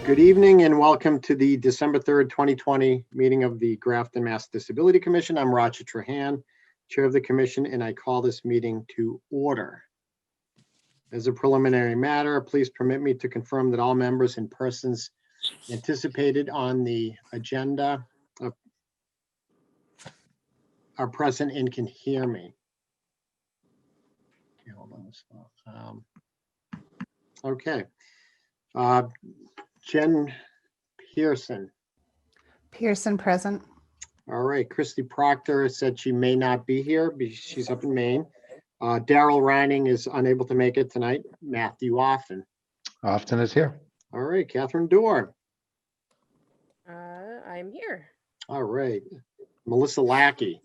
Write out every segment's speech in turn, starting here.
Good evening and welcome to the December 3rd, 2020 meeting of the Grafton Mass Disability Commission. I'm Roger Trahan, Chair of the Commission, and I call this meeting to order. As a preliminary matter, please permit me to confirm that all members and persons anticipated on the agenda are present and can hear me. Okay, hold on. Okay. Jen Pearson. Pearson present. All right. Christy Proctor said she may not be here because she's up in Maine. Daryl Reining is unable to make it tonight. Matthew Often is here. All right. Catherine Dorr. I'm here. All right. Melissa Lackey.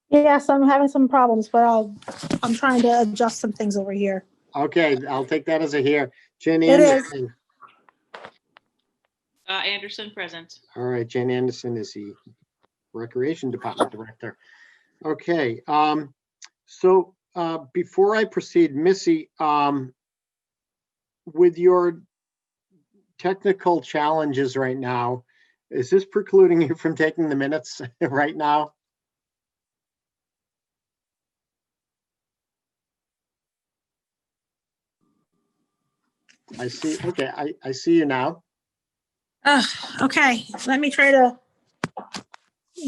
Yes, I'm having some problems, but I'm trying to adjust some things over here. Okay. I'll take that as a here. Jen It is. Anderson. Anderson present. All right. Jen Anderson is the Recreation Department Director. Okay. So before I proceed, Missy, with your technical challenges right now, is this precluding you from taking the minutes right now? I see. Okay, I see you now. Okay, let me try to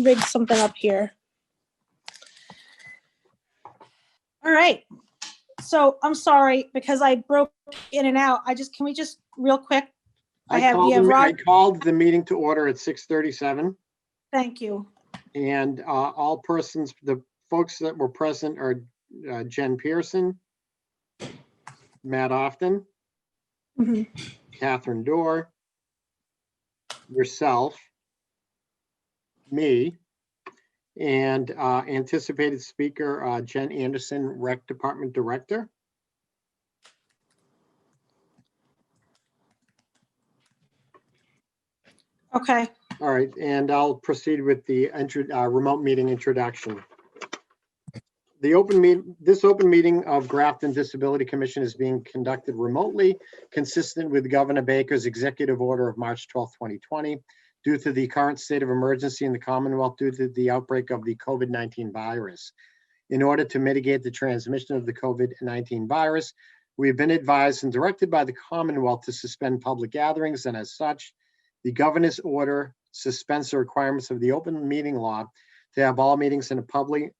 rig something up here. All right. So I'm sorry because I broke in and out. Can we just real quick? I called the meeting to order at 6:37. Thank you. And all persons, the folks that were present are Jen Pearson, Matt Often, Mhm. Catherine Dorr, yourself, me, and anticipated speaker Jen Anderson, Rec Department Director. Okay. All right, and I'll proceed with the remote meeting introduction. This open meeting of Grafton Disability Commission is being conducted remotely, consistent with Governor Baker's executive order of March 12, 2020, due to the current state of emergency in the Commonwealth due to the outbreak of the COVID-19 virus. In order to mitigate the transmission of the COVID-19 virus, we have been advised and directed by the Commonwealth to suspend public gatherings, and as such, the governor's order suspends the requirements of the open meeting law to have all meetings in a publicly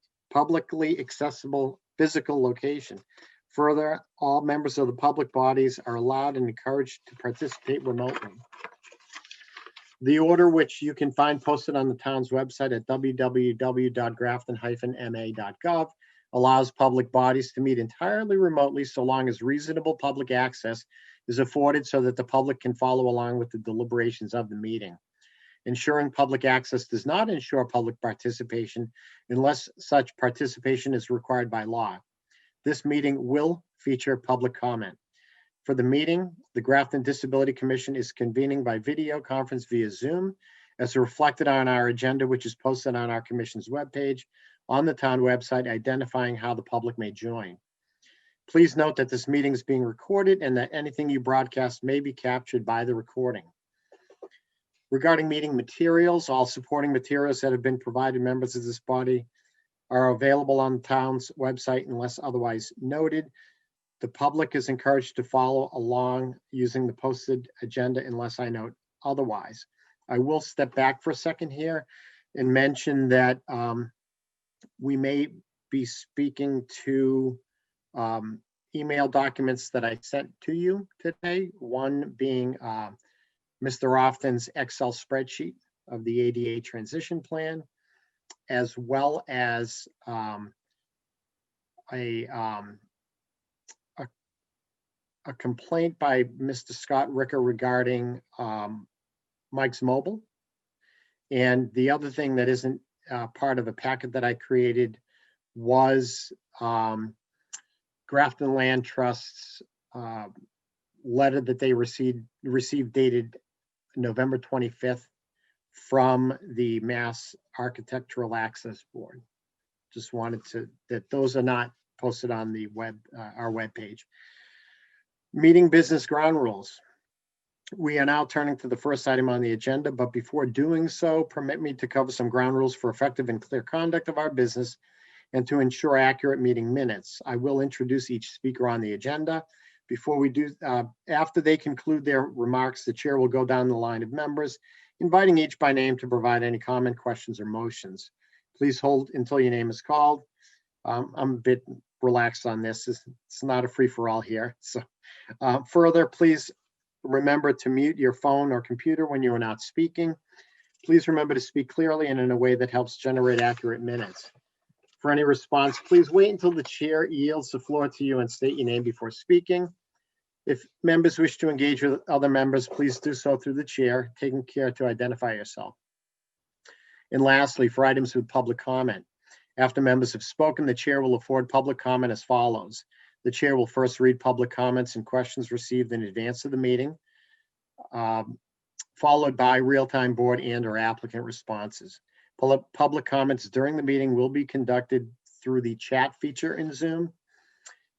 accessible physical location. Further, all members of the public bodies are allowed and encouraged to participate remotely. The order, which you can find posted on the town's website at www.grafton-ma.gov, allows public bodies to meet entirely remotely so long as reasonable public access is afforded so that the public can follow along with the deliberations of the meeting. Ensuring public access does not ensure public participation unless such participation is required by law. This meeting will feature public comment. For the meeting, the Grafton Disability Commission is convening by video conference via Zoom, as reflected on our agenda, which is posted on our commission's webpage on the town website, identifying how the public may join. Please note that this meeting is being recorded and that anything you broadcast may be captured by the recording. Regarding meeting materials, all supporting materials that have been provided members of this body are available on the town's website unless otherwise noted. The public is encouraged to follow along using the posted agenda unless I note otherwise. I will step back for a second here and mention that we may be speaking to email documents that I sent to you today, one being Mr. Often's Excel spreadsheet of the ADA transition plan, as well as a complaint by Mr. Scott Ricker regarding Mike's Mobile. And the other thing that isn't part of a packet that I created was Grafton Land Trust's letter that they received dated November 25th from the Mass Architectural Access Board. Just wanted to, that those are not posted on the web, our webpage. Meeting business ground rules. We are now turning to the first item on the agenda, but before doing so, permit me to cover some ground rules for effective and clear conduct of our business and to ensure accurate meeting minutes. I will introduce each speaker on the agenda. Before we do, after they conclude their remarks, the chair will go down the line of members, inviting each by name to provide any comment, questions, or motions. Please hold until your name is called. I'm a bit relaxed on this. It's not a free-for-all here. So further, please remember to mute your phone or computer when you are not speaking. Please remember to speak clearly and in a way that helps generate accurate minutes. For any response, please wait until the chair yields the floor to you and state your name before speaking. If members wish to engage with other members, please do so through the chair, taking care to identify yourself. And lastly, for items with public comment, after members have spoken, the chair will afford public comment as follows. The chair will first read public comments and questions received in advance of the meeting, followed by real-time board and/or applicant responses. Public comments during the meeting will be conducted through the chat feature in Zoom,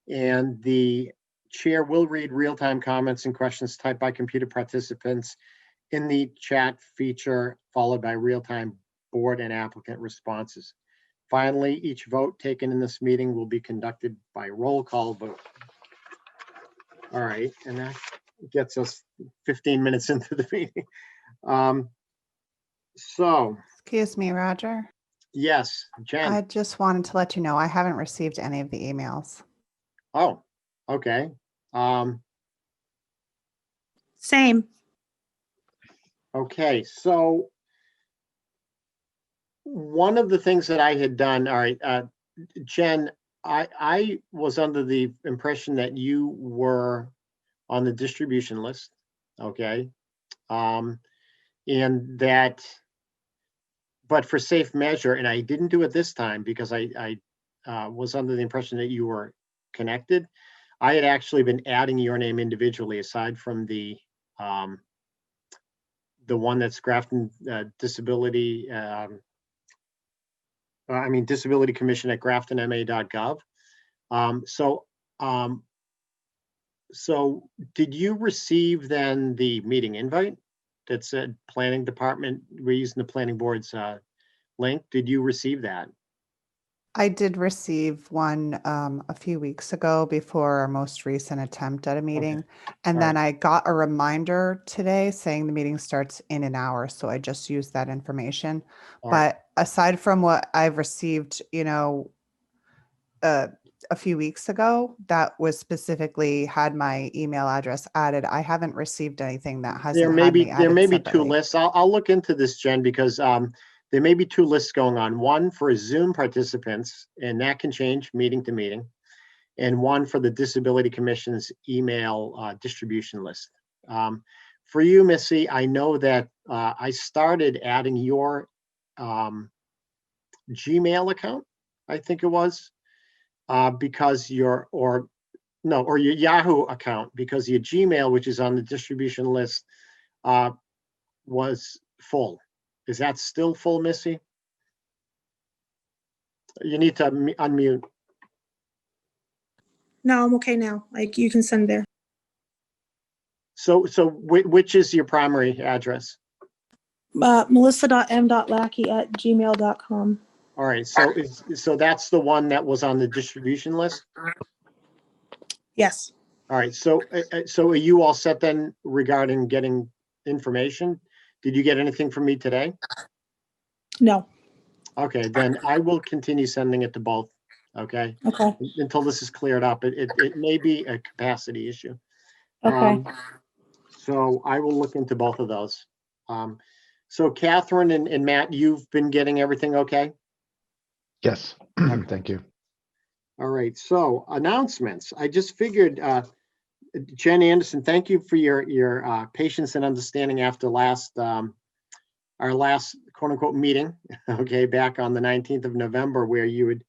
and the chair will read real-time comments and questions typed by computer participants in the chat feature, followed by real-time board and applicant responses. Finally, each vote taken in this meeting will be conducted by roll call vote. All right, and that gets us 15 minutes into the meeting. So, Excuse me, Roger. yes, Jen. I just wanted to let you know I haven't received any of the emails. Oh, okay. Same. Okay, so one of the things that I had done, all right, Jen, I was under the impression that you were on the distribution list, okay? And that, but for safe measure, and I didn't do it this time because I was under the impression that you were connected. I had actually been adding your name individually aside from the one that's Grafton Disability, Disability Commission at graftonma.gov. So did you receive then the meeting invite that said planning department, we're using the planning board's link? Did you receive that? I did receive one a few weeks ago before our most recent attempt at a meeting. And All then right. I got a reminder today saying the meeting starts in an hour. So I just used that information. All right. But aside from what I've received, a few weeks ago, that was specifically had my email address added. I haven't received anything that hasn't There may had be me there added may be two separately. lists. I'll look into this, Jen, because there may be two lists going on. One for Zoom participants, and that can change meeting to meeting, and one for the Disability Commission's email distribution list. For you, Missy, I know that I started adding your Gmail account, I think it was, because your Yahoo account, because your Gmail, which is on the distribution list, was full. Is that still full, Missy? You need to unmute. No, I'm okay now. Like, you can send there. So which is your primary address? Melissa.m.lackey@gmail.com. All right, so that's the one that was on the distribution list? Yes. All right, so are you all set then regarding getting information? Did you get anything from me today? No. Okay, then I will continue sending it to both, okay? Okay. Until this is cleared up. It may be a capacity issue. Okay. So I will look into both of those. So Catherine and Matt, you've been getting everything okay? Yes, Okay. thank you. All right, so announcements. I just figured, Jen Anderson, thank you for your patience and understanding after our last quote unquote meeting, okay, back on the 19th of November, where you had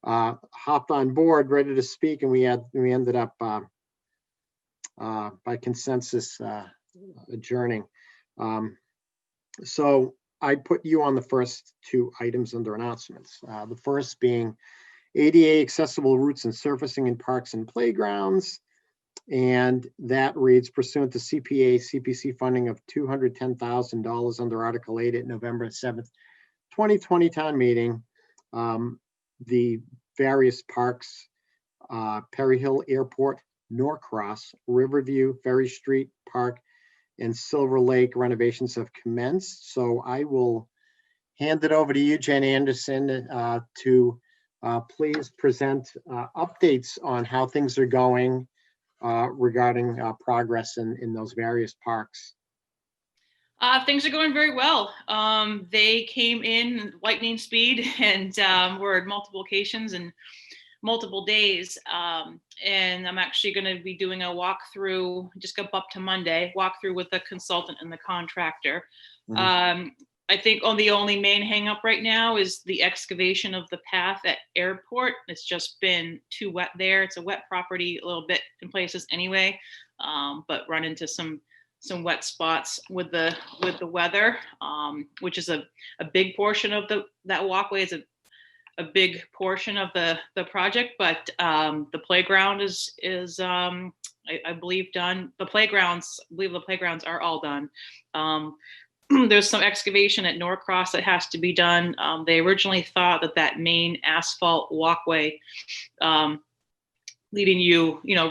hopped on board ready to speak, and we ended up by consensus adjourning. So I put you on the first two items under announcements. The first being ADA accessible routes and surfacing in parks and playgrounds. And that reads pursuant to CPA, CPC funding of $210,000 under Article 8 at November 7th, 2020 town meeting. The various parks, Perry Hill Airport, Norcross, Riverview, Ferry Street Park, and Silver Lake renovations have commenced. So I will hand it over to you, Jen Anderson, to please present updates on how things are going regarding progress in those various parks. Things are going very well. They came in lightning speed and were at multiple locations and multiple days. And I'm actually going to be doing a walkthrough, just go up to Monday, walkthrough with the consultant and the contractor. I think the only main hang up right now is the excavation of the path at airport. It's just been too wet there. It's a wet property a little bit in places anyway, but run into some wet spots with the weather, which is a big portion of that walkway. Is a big portion of the project, but the playground is I believe done. I believe the playgrounds are all done. There's some excavation at Norcross that has to be done. They originally thought that main asphalt walkway leading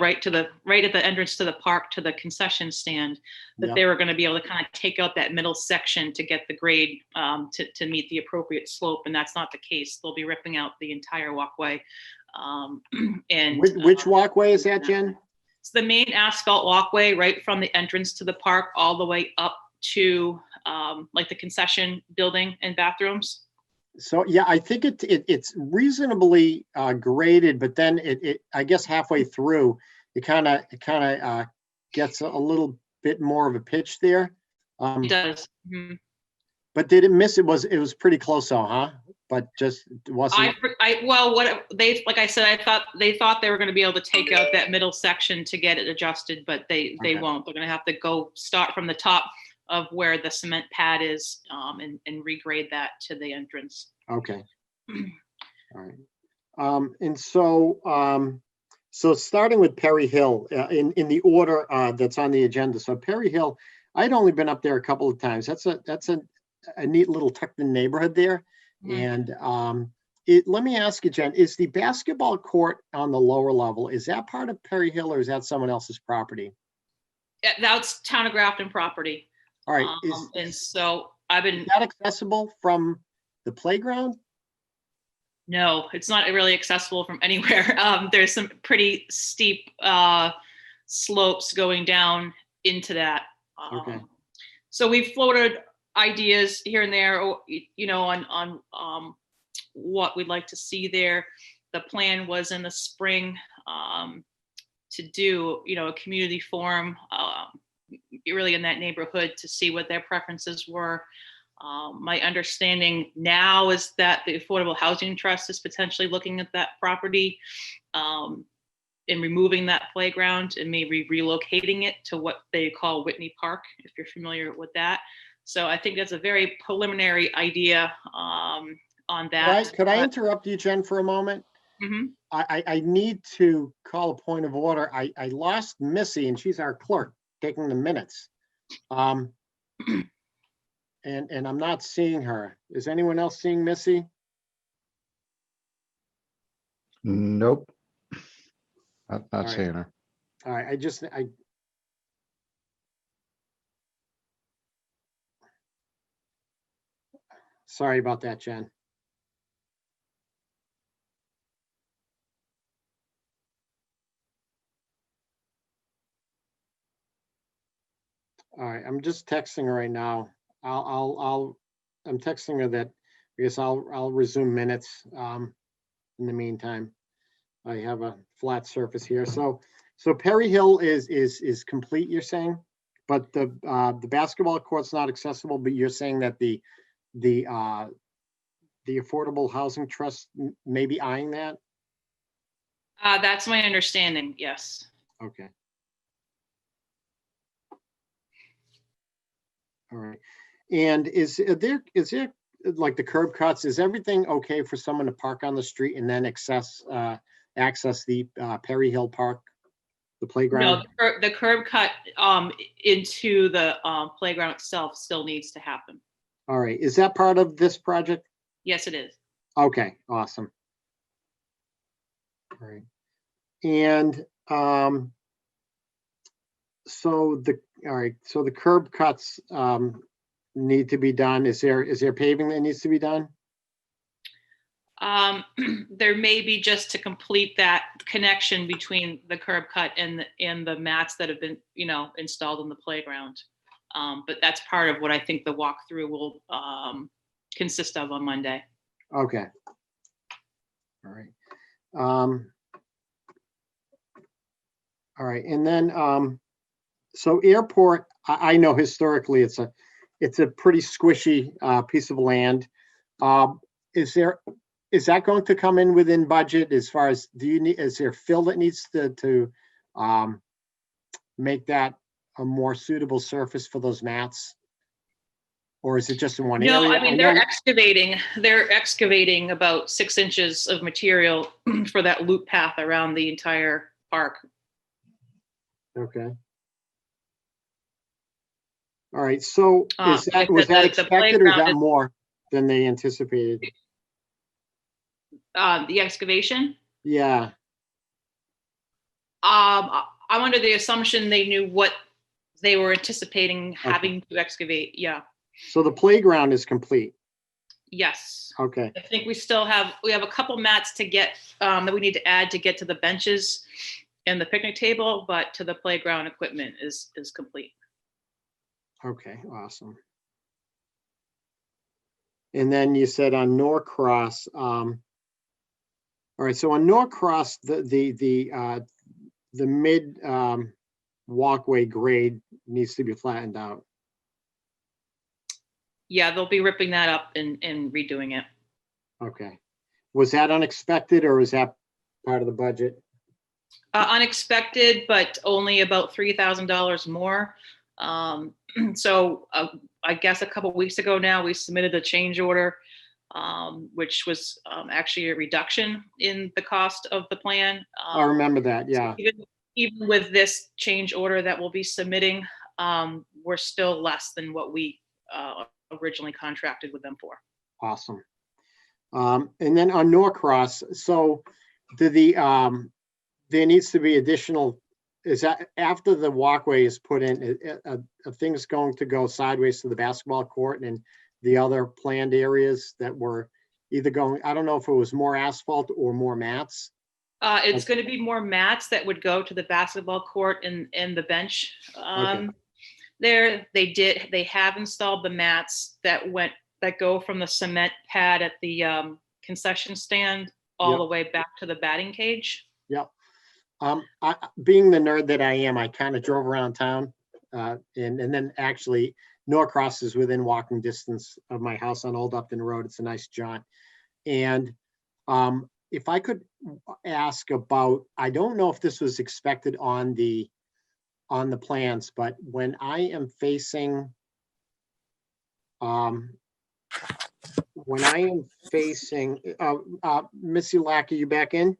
right at the entrance to the park to the concession stand, that they were going to be able to kind of take out that middle section to get the grade to meet the appropriate slope, and that's not the case. They'll be ripping out the entire walkway. And which walkway is that, Jen? It's the main asphalt walkway right from the entrance to the park all the way up to like the concession building and bathrooms. So yeah, I think it's reasonably graded, but then it I guess halfway through it kind of gets a little bit more of a pitch there. It does. But did it miss? It was pretty close, though, huh? But just wasn't. What they, like I said, they thought they were going to be able to take out that middle section to get it adjusted, but they won't. They're going to have to go start from the top of where the cement pad is and regrade that to the entrance. Okay. All right. And so starting with Perry Hill in the order that's on the agenda. So Perry Hill, I'd only been up there a couple of times. That's a neat little tucked in neighborhood there. And let me ask you, Jen, is the basketball court on the lower level, is that part of Perry Hill or is that someone else's property? That's Town of Grafton property. All right. And so I've been. Is that accessible from the playground? No, it's not really accessible from anywhere. There's some pretty steep slopes going down into that. Okay. So we've floated ideas here and there, on what we'd like to see there. The plan was in the spring to do, a community forum, really in that neighborhood to see what their preferences were. My understanding now is that the Affordable Housing Trust is potentially looking at that property and removing that playground and maybe relocating it to what they call Whitney Park, if you're familiar with that. So I think that's a very preliminary idea on that. Could I interrupt you, Jen, for a moment? Mm-hmm. I need to call a point of order. I lost Missy, and she's our clerk taking the minutes. And I'm not seeing her. Is anyone else seeing Missy? Nope. Not right. seeing her. All right, sorry about that, Jen. All right, I'm just texting her right now. I'm texting her that I guess I'll resume minutes in the meantime. I have a flat surface here. So Perry Hill is complete, you're saying, but the basketball court's not accessible, but you're saying that the Affordable Housing Trust may be eyeing that? That's my understanding, yes. Okay. All right. And is there like the curb cuts, is everything okay for someone to park on the street and then access the Perry Hill Park, the No, playground? the curb cut into the playground itself still needs to happen. All right, is that part of this project? Yes, it is. Okay, awesome. All right. And so the curb cuts need to be done. Is there paving that needs to be done? There may be just to complete that connection between the curb cut and the mats that have been, installed in the playground. But that's part of what I think the walkthrough will consist of on Monday. Okay. All right. All right, and then, so airport, I know historically it's a pretty squishy piece of land. Is that going to come in within budget as far as, is there fill that needs to make that a more suitable surface for those mats? Or is it just in one area? No, I mean, they're excavating about 6 inches of material for that loop path around the entire park. Okay. All right, so was that the expected or is playground that is- more than they anticipated? The excavation. Yeah, I'm under the assumption they knew what they were anticipating having to excavate. Yeah. so the playground is complete. Yes. Okay, I think we have a couple mats to get that we need to add to get to the benches and the picnic table, but to the playground equipment is complete. okay, awesome. And then you said on Norcross, all right, so on Norcross, the mid walkway grade needs to be flattened out. Yeah, they'll be ripping that up and redoing it. Okay. Was that unexpected or was that part of the budget? Unexpected, but only about $3,000 more. So I guess a couple weeks ago now, we submitted a change order, which was actually a reduction in the cost of the plan. I remember that, yeah. Even with this change order that we'll be submitting, we're still less than what we originally contracted with them for. Awesome. And then on Norcross, so there needs to be additional, is that after the walkway is put in, are things going to go sideways to the basketball court and the other planned areas that were either going, I don't know if it was more asphalt or more mats? It's going to be more mats that would go to the basketball court and the bench. They have installed the mats that go from the cement pad at the concession stand all Yep. the way back to the batting cage. Yep. Being the nerd that I am, I kind of drove around town, and then actually Norcross is within walking distance of my house on Old Upton Road. It's a nice jaunt. And if I could ask about, I don't know if this was expected on the plans, but when I am facing, Missy Lack, are you back in?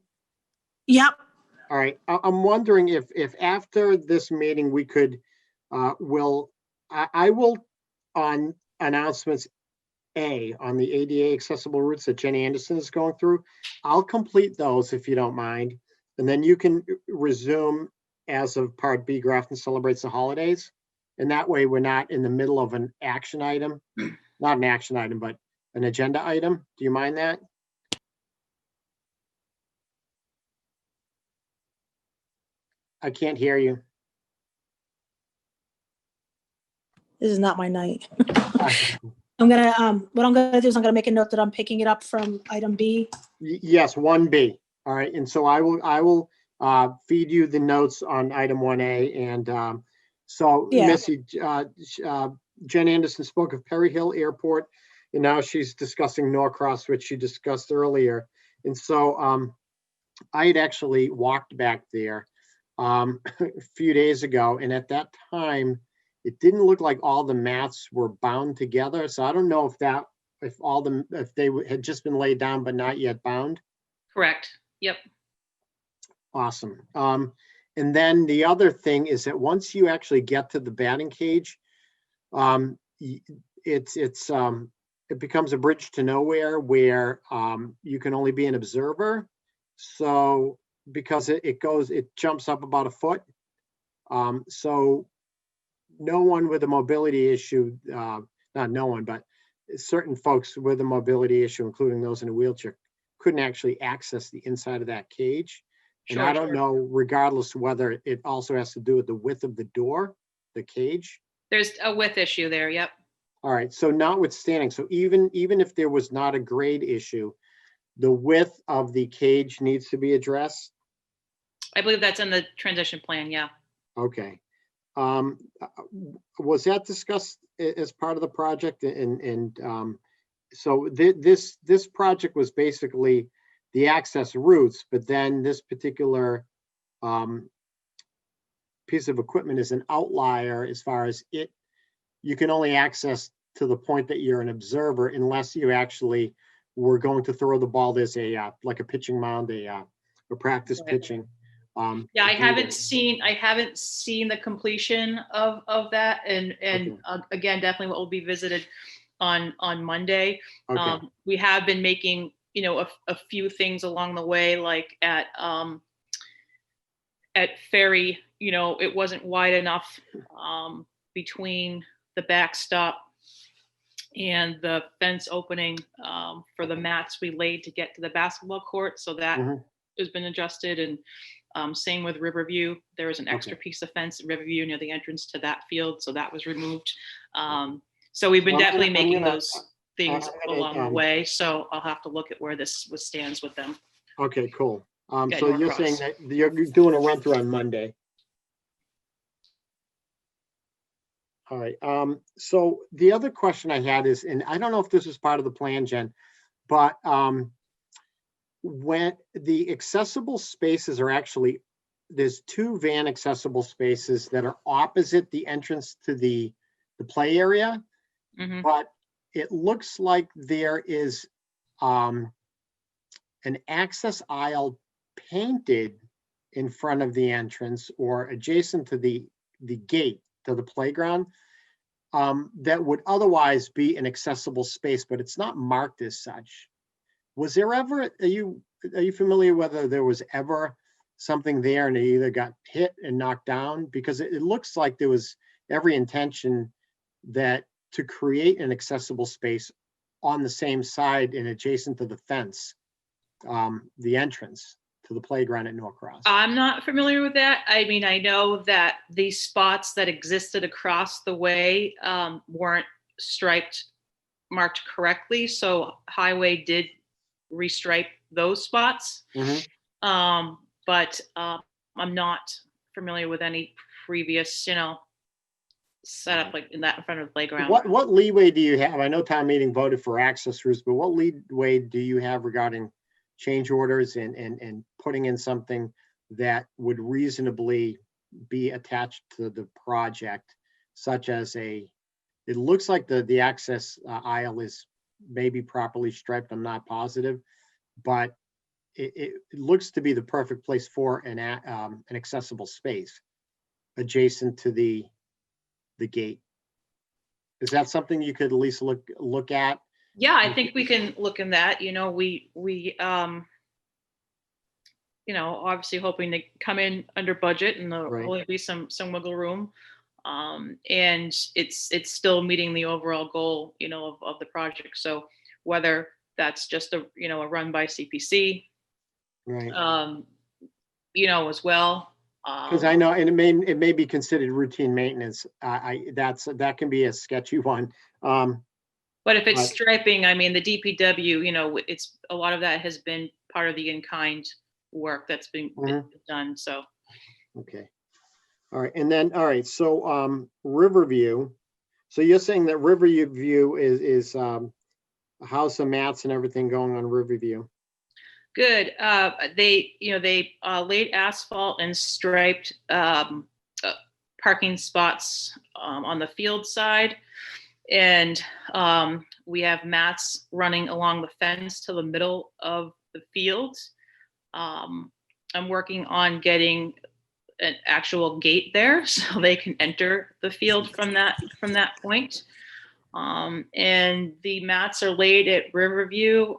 Yep. All right, I'm wondering if after this meeting, we could, I will on announcements A on the ADA accessible routes that Jenny Anderson is going through. I'll complete those if you don't mind. And then you can resume as of Part B, Grafton celebrates the holidays. And that way we're not in the middle of an action item, not an action item, but an agenda item. Do you mind that? I can't hear you. This is not my night. What I'm gonna do is I'm gonna make a note that I'm picking it up from item B. Yes, 1B. All right, and so I will feed you the notes on item 1A. And so Yeah. Missy, Jen Anderson spoke of Perry Hill Airport, and now she's discussing Norcross, which she discussed earlier. And so I had actually walked back there a few days ago, and at that time, it didn't look like all the mats were bound together. So I don't know if they had just been laid down but not yet bound. Correct. Yep. Awesome. And then the other thing is that once you actually get to the batting cage, it becomes a bridge to nowhere where you can only be an observer. So because it jumps up about a foot. So no one with a mobility issue, not no one, but certain folks with a mobility issue, including those in a wheelchair, couldn't actually access the inside of that cage. And I don't know, regardless whether it also has to do with the width of the door, the cage. There's a width issue there. Yep. All right, so notwithstanding, so even if there was not a grade issue, the width of the cage needs to be addressed. I believe that's in the transition plan. Yeah. Okay. Was that discussed as part of the project? And so this project was basically the access routes, but then this particular piece of equipment is an outlier as far as you can only access to the point that you're an observer unless you actually were going to throw the ball. There's like a pitching mound, a practice Right. pitching. Yeah, I haven't seen the completion of that, and Okay. Again, definitely what will be visited on Monday. Okay. We have been making a few things along the way, like at Ferry, it wasn't wide enough between the backstop and the fence opening for the mats we laid to get to the basketball court, so that has been adjusted. And same with Riverview. There was an extra piece of fence at Riverview near the entrance to that field, so that was removed. So we've been Well, definitely I'm making gonna- those things I'm gonna, along the way. So I'll have to look at where this stands with them. Okay, cool. Good, So no you're saying problems. that you're doing a run through on Monday. All right. So the other question I had is, and I don't know if this is part of the plan, Jen, but when the accessible spaces are actually, there's 2 van accessible spaces that are opposite the entrance to the play area, Mhm. but it looks like there is an access aisle painted in front of the entrance or adjacent to the gate to the playground that would otherwise be an accessible space, but it's not marked as such. Was there ever, are you familiar whether there was ever something there and it either got hit and knocked down? Because it looks like there was every intention that to create an accessible space on the same side and adjacent to the fence, the entrance to the playground at Norcross. I'm not familiar with that. I mean, I know that the spots that existed across the way weren't marked correctly. So Highway did restripe those spots. Mhm. But I'm not familiar with any previous, setup like in front of the playground. What leeway do you have? I know town meeting voted for access routes, but what leeway do you have regarding change orders and putting in something that would reasonably be attached to the project, such as it looks like the access aisle is maybe properly striped. I'm not positive, but it looks to be the perfect place for an accessible space adjacent to the gate. Is that something you could at least look at? Yeah, I think we can look in that. We obviously hoping to come in under budget, and there'll Right. only be some wiggle room. And it's still meeting the overall goal, of the project. So whether that's just a run by CPC, Right. as well. Because I know, and it may be considered routine maintenance. That can be a sketchy one. But if it's Right. striping, I mean, the DPW, it's a lot of that has been part of the in-kind work that's been done. So Okay. All right. And then, all right. So Riverview. So you're saying that Riverview is a house of mats and everything going on Riverview. good. They laid asphalt and striped parking spots on the field side. And we have mats running along the fence to the middle of the field. I'm working on getting an actual gate there, so they can enter the field from that point. And the mats are laid at Riverview,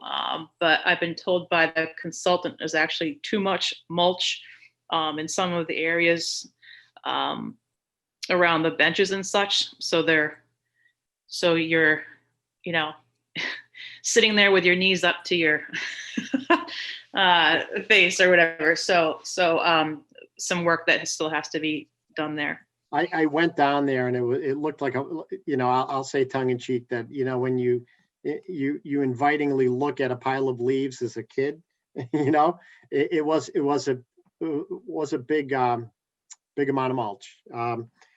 but I've been told by the consultant there's actually too much mulch in some of the areas around the benches and such. So you're, sitting there with your knees up to your face or whatever. So some work that still has to be done there. I went down there and it looked like I'll say tongue in cheek that, when you invitingly look at a pile of leaves as a kid, it was a big amount of mulch.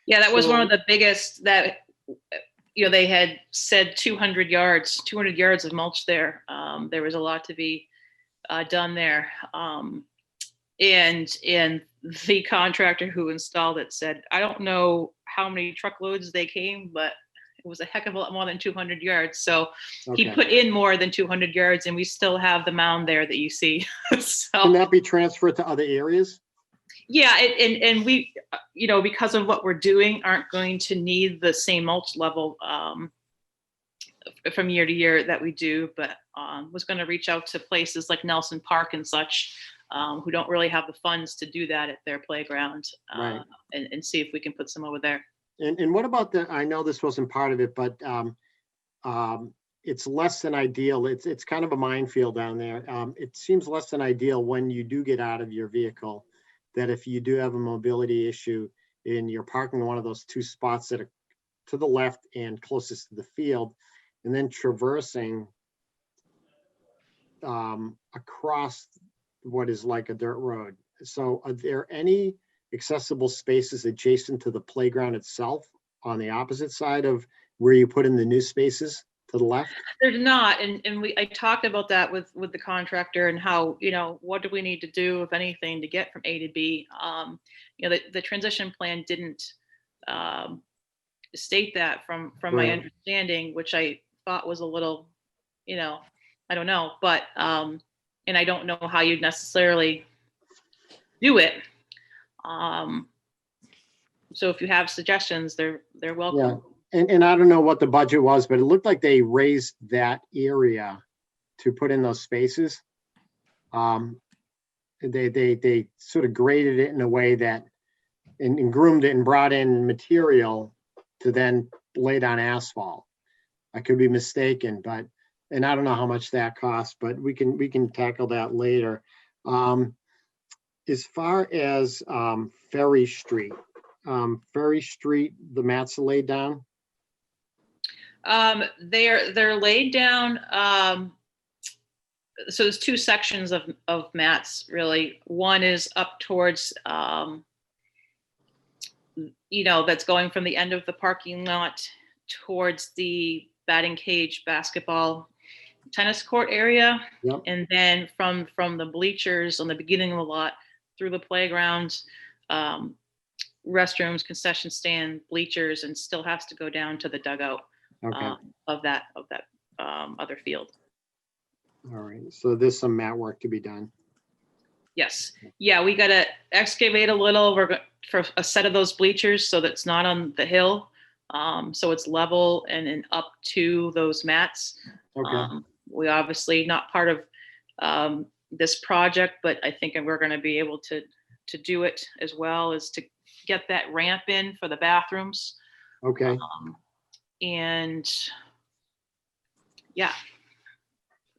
Yeah, that was one of So- the biggest that, they had said 200 yards of mulch there. There was a lot to be done there. And the contractor who installed it said, I don't know how many truckloads they came, but it was a heck of a lot more than 200 yards. So he Okay. put in more than 200 yards and we still have the mound there that you see. Can So, that be transferred to other areas? yeah, and we, because of what we're doing, aren't going to need the same mulch level from year to year that we do, but was going to reach out to places like Nelson Park and such, who don't really have the funds to do that at their playground, Right. and see if we can put some over there. And what about I know this wasn't part of it, but it's less than ideal. It's kind of a minefield down there. It seems less than ideal when you do get out of your vehicle, that if you do have a mobility issue and you're parking in one of those two spots that are to the left and closest to the field, and then traversing across what is like a dirt road. So are there any accessible spaces adjacent to the playground itself on the opposite side of where you put in the new spaces to the left? There's not, and I talked about that with the contractor and how, what do we need to do, if anything, to get from A to B. The transition plan didn't state that from my Right. understanding, which I thought was a little, I don't know, but and I don't know how you'd necessarily do it. So if you have suggestions, they're welcome. And I don't know what the budget was, but it looked like they raised that area to put in those spaces. They sort of graded it in a way that, and groomed it and brought in material to then lay down asphalt. I could be mistaken, and I don't know how much that costs, but we can tackle that later. As far as Ferry Street, the mats are laid down. They're laid down. So there's two sections of mats, really. One is up towards, that's going from the end of the parking lot towards the batting cage, basketball, tennis court area. Yep. And then from the bleachers on the beginning of the lot through the playground, restrooms, concession stand, bleachers, and still has to go down to the dugout. Okay. Of that other field. All right. So there's some mat work to be done. Yes. Yeah, we got to excavate a little. For a set of those bleachers so that's not on the hill. So it's level and up to those mats. Okay. We obviously not part of this project, but I think we're going to be able to do it as well as to get that ramp in for the bathrooms. Okay. And yeah,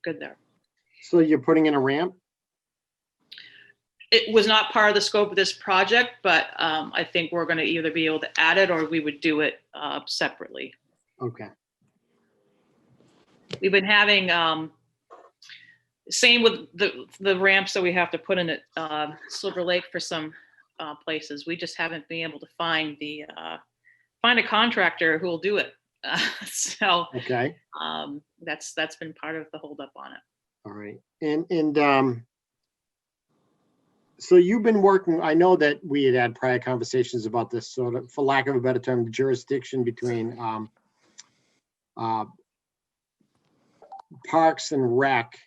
good there. So you're putting in a ramp? It was not part of the scope of this project, but I think we're going to either be able to add it or we would do it separately. Okay. We've been having same with the ramps that we have to put in at Silver Lake for some places. We just haven't been able to find a contractor who will do it. So Okay. that's been part of the holdup on it. All right. And so you've been working, I know that we had prior conversations about this, sort of, for lack of a better term, the jurisdiction between Parks and Rec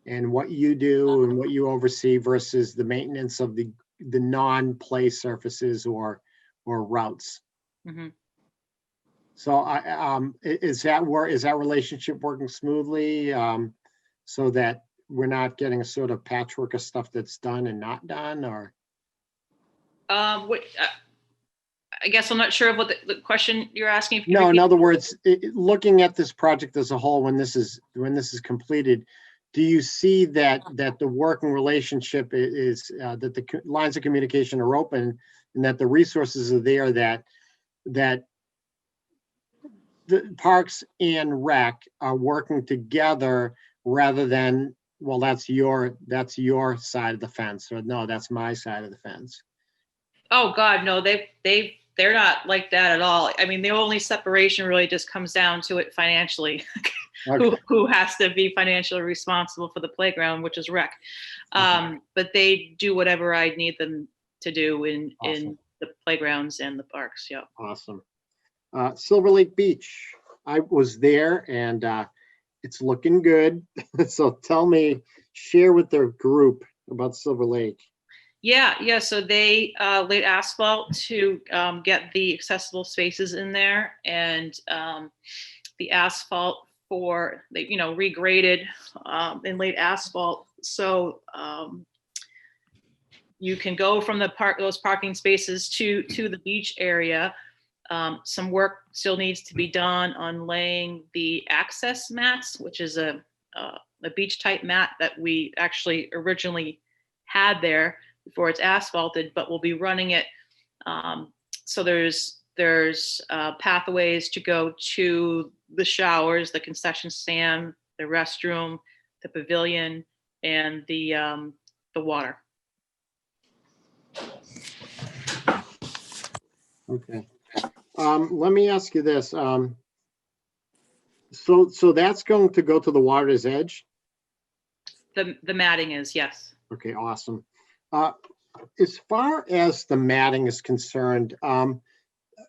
and what you do and what you oversee versus the maintenance of the the non-play surfaces or routes. Mhm. So is that relationship working smoothly? So that we're not getting a sort of patchwork of stuff that's done and not done, or? I guess I'm not sure of what the question you're asking. If you No, in repeat- other words, looking at this project as a whole, when this is completed, do you see that the working relationship is that the lines of communication are open and that the resources are there, that the Parks and Rec are working together rather than, well, that's your side of the fence, or no, that's my side of the fence? Oh God, no, they're not like that at all. I mean, the only separation really just comes down to it financially. Okay. Who has to be financially responsible for the playground, which is Rec. But they do whatever I need them to do in Awesome. the playgrounds and the parks. Yeah. Awesome. Silver Lake Beach, I was there and it's looking good. So share with the group about Silver Lake. Yeah. So they laid asphalt to get the accessible spaces in there, and the asphalt they regraded and laid asphalt. So you can go from those parking spaces to the beach area. Some work still needs to be done on laying the access mats, which is a beach type mat that we actually originally had there before it's asphalted, but we'll be running it. So there's pathways to go to the showers, the concession stand, the restroom, the pavilion, and the water. Okay. Let me ask you this. So that's going to go to the water's edge? The matting is, yes. Okay, awesome. As far as the matting is concerned,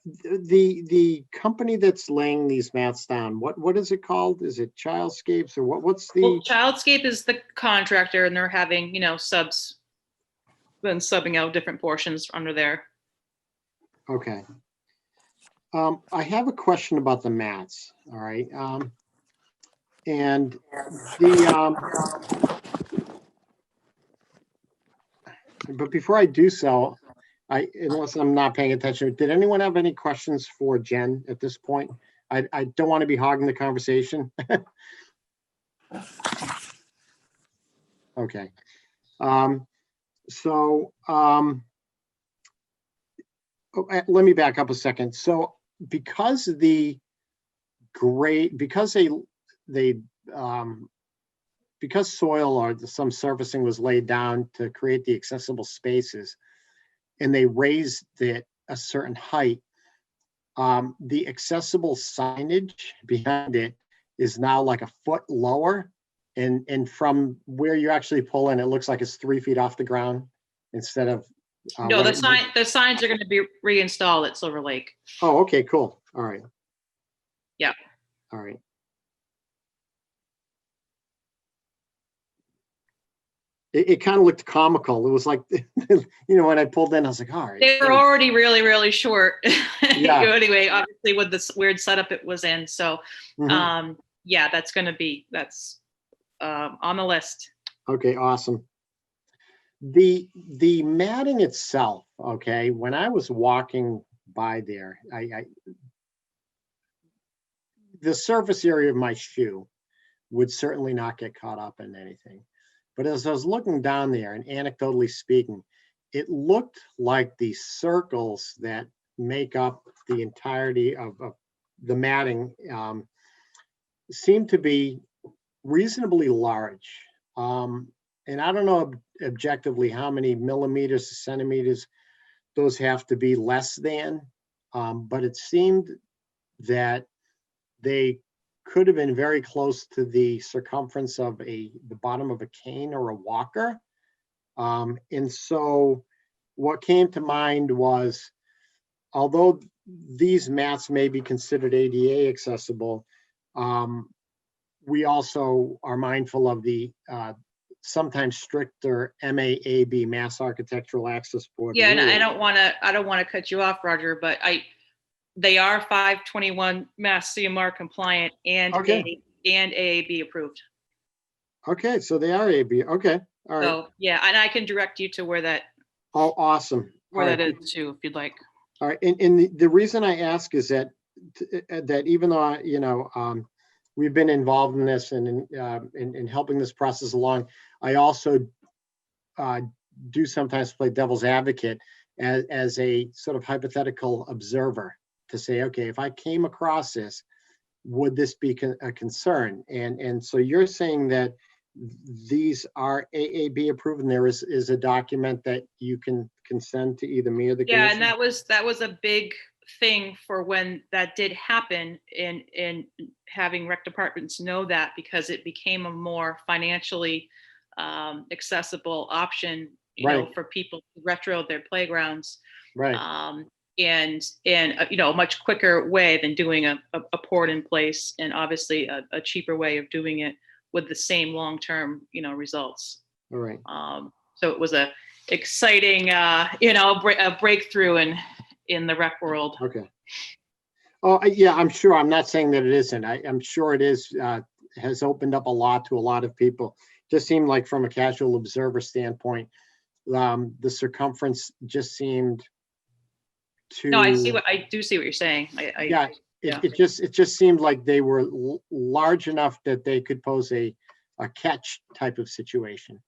the company that's laying these mats down, what is it called? Is it Childscapes, or what's the? Well, Childscape is the contractor, and they're having, subs, then subbing out different portions under there. Okay. I have a question about the mats, all right? And but before I do so, unless I'm not paying attention, did anyone have any questions for Jen at this point? I don't want to be hogging the conversation. Okay. Let me back up a second. So because soil or some surfacing was laid down to create the accessible spaces, and they raised it a certain height, the accessible signage behind it is now like a foot lower, and from where you actually pull in, it looks like it's 3 feet off the ground instead of. No, the signs are going to be reinstalled at Silver Lake. Oh, okay, cool. All right. Yeah. All right. It kind of looked comical. It was like, when I pulled in, I was like, all right. They were already really, really short. Yeah. Anyway, obviously with this weird setup it was in. So, Mhm. yeah, that's on the list. Okay, awesome. The matting itself, okay, when I was walking by there, the surface area of my shoe would certainly not get caught up in anything. But as I was looking down there, and anecdotally speaking, it looked like the circles that make up the entirety of the matting seemed to be reasonably large. And I don't know objectively how many millimeters to centimeters those have to be less than, but it seemed that they could have been very close to the circumference of the bottom of a cane or a walker. And so what came to mind was, although these mats may be considered ADA accessible, we also are mindful of the sometimes stricter MAAB, Mass Architectural Access Board. Yeah, and I rules. don't want to cut you off, Roger, but they are 521 Mass CMR compliant and Okay. AAB approved. Okay, so they are AB. Okay, all right. So, yeah, and I can direct you to where that Oh, awesome. All right. is too, if you'd like. All right, and the reason I ask is that that even though, you know, we've been involved in this and in helping this process along, I also do sometimes play devil's advocate as a sort of hypothetical observer to say, okay, if I came across this, would this be a concern? And so you're saying that these are AAB approved, and there is a document that you can send to either me or the Yeah, commission? and that was a big thing for when that did happen, and having rec departments know that, because it became a more financially accessible option, you know, Right. for people to retro their playgrounds. Right, And you know, a much quicker way than doing a port in place, and obviously a cheaper way of doing it with the same long-term, you know, results. all right. So it was a exciting, you know, a breakthrough in the rec world. Okay. Oh, yeah, I'm sure. I'm not saying that it isn't. I'm sure it is, has opened up a lot to a lot of people. Just seemed like from a casual observer standpoint, the circumference just seemed too. No, I do see what you're saying. Yeah, yeah. it just seemed like they were large enough that they could pose a catch type of situation.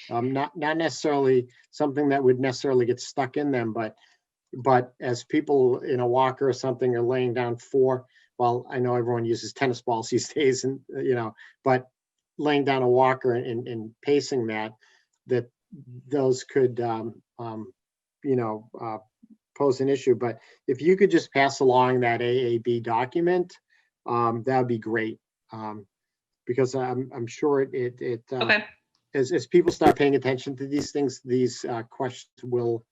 Not necessarily something that would necessarily get stuck in them, but as people in a walker or something are laying down well, I know everyone uses tennis balls these days, and you know, but laying down a walker and pacing that those could you know, pose an issue. But if you could just pass along that AAB document, that would be great, because I'm sure it Okay. as people start paying attention to these things, these questions will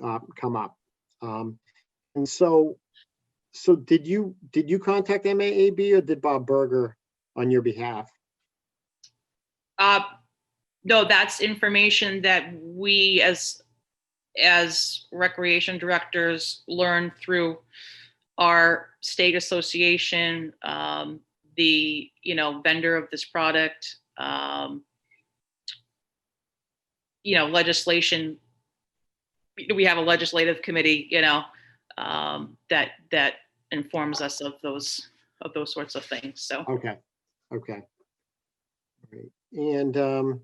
come up. And so did you contact MAAB, or did Bob Berger on your behalf? No, that's information that we as recreation directors learn through our state association, the, you know, vendor of this product, you know, legislation. We have a legislative committee, you know, that informs us of those sorts of things. So. Okay. All right. And all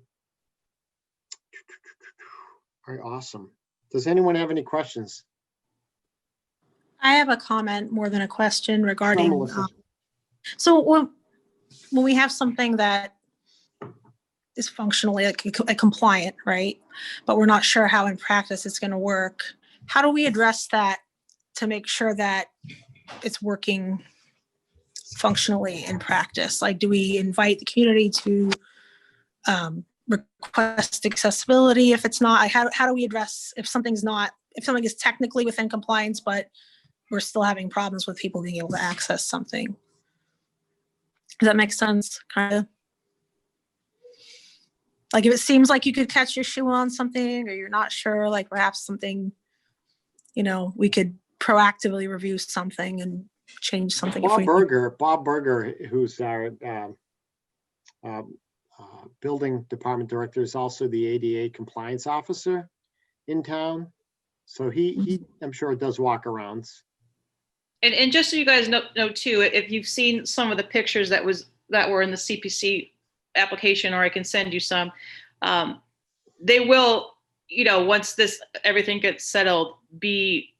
right, awesome. Does anyone have any questions? I have a comment more than a question Sure, regarding, Melissa. so when we have something that is functionally like compliant, right? But we're not sure how in practice it's going to work. How do we address that to make sure that it's working functionally in practice? Like, do we invite the community to request accessibility if it's not? How do we address if something is technically within compliance, but we're still having problems with people being able to access something? Does that make sense? Kind of. Like, if it seems like you could catch your shoe on something, or you're not sure, like perhaps something, you know, we could proactively review something and change something. Bob Berger, who's our building department director, is also the ADA compliance officer in town. So he I'm sure does walk-arounds. And just so you guys know too, if you've seen some of the pictures that were in the CPC application, or I can send you some, they will, you know, once everything gets settled, be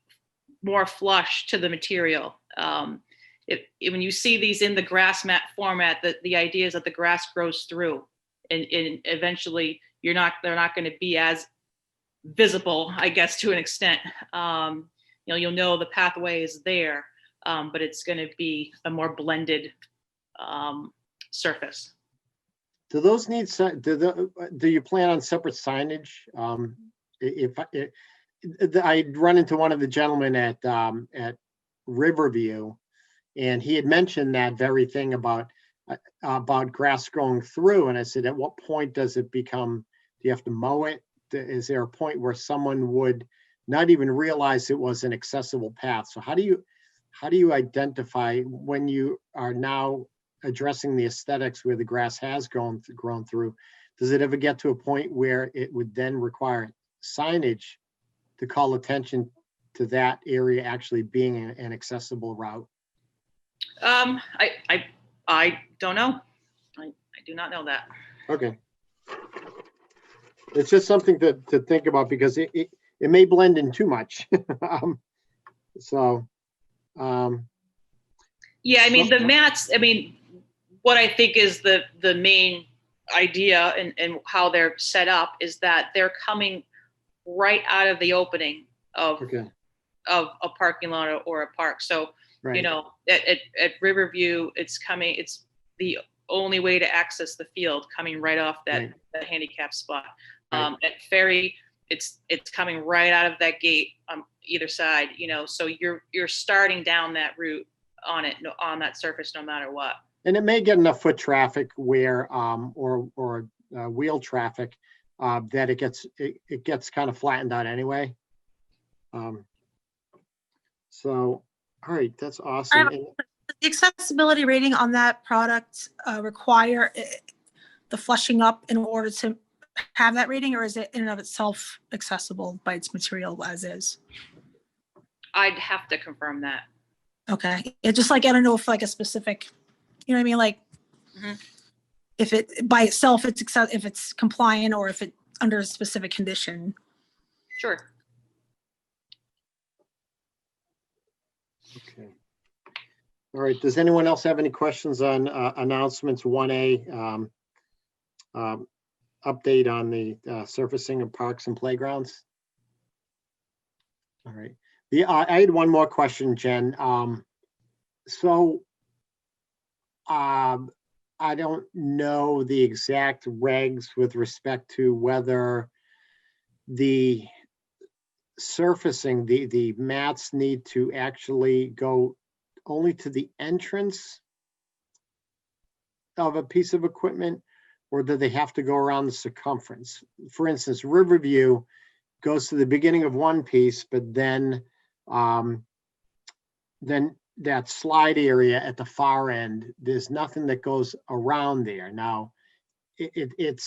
more flush to the material. When you see these in the grass mat format, the idea is that the grass grows through, and eventually they're not going to be as visible, I guess, to an extent. You know, you'll know the pathway is there, but it's going to be a more blended surface. Do those need, do you plan on separate signage? I run into one of the gentlemen at Riverview, and he had mentioned that very thing about about grass growing through. And I said, at what point does it become, do you have to mow it? Is there a point where someone would not even realize it was an accessible path? So how do you identify when you are now addressing the aesthetics where the grass has grown through? Does it ever get to a point where it would then require signage to call attention to that area actually being an accessible route? I don't know. I do not know that. Okay. It's just something to think about because it may blend in too much. Yeah, I mean, the mats, I mean, what I think is the main idea and how they're set up is that they're coming right out of the opening of Okay, a parking lot or a park. So, right. you know, at Riverview, it's the only way to access the field coming right off that handicap spot. Right. At Ferry, it's coming right out of that gate on either side, you know, so you're starting down that route on that surface no matter what. And it may get enough foot traffic where, or wheel traffic, that it gets kind of flattened out anyway. So, all right, that's awesome. And The accessibility rating on that product require the flushing up in order to have that rating, or is it in and of itself accessible by its material as is? I'd have to confirm that. Okay, it's just like, I don't know if like a specific, you know what I mean? Like Mhm. if it by itself, if it's compliant or if it under a specific condition. Sure. okay. All right, does anyone else have any questions on announcements 1A, update on the surfacing of parks and playgrounds? All right. I had one more question, Jen. I don't know the exact regs with respect to whether the surfacing, the mats need to actually go only to the entrance of a piece of equipment, or do they have to go around the circumference? For instance, Riverview goes to the beginning of one piece, but then that slide area at the far end, there's nothing that goes around there. Now, if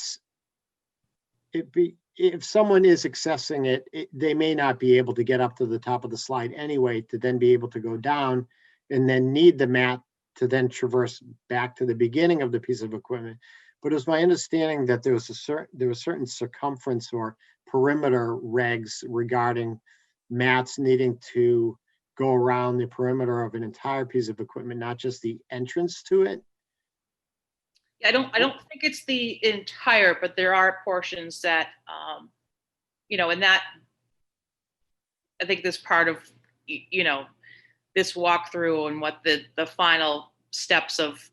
someone is accessing it, they may not be able to get up to the top of the slide anyway, to then be able to go down and then need the mat to then traverse back to the beginning of the piece of equipment. But it was my understanding that there was certain circumference or perimeter regs regarding mats needing to go around the perimeter of an entire piece of equipment, not just the entrance to it. I don't think it's the entire, but there are portions that, you know, and that I think this part of, you know, this walkthrough and what the final steps of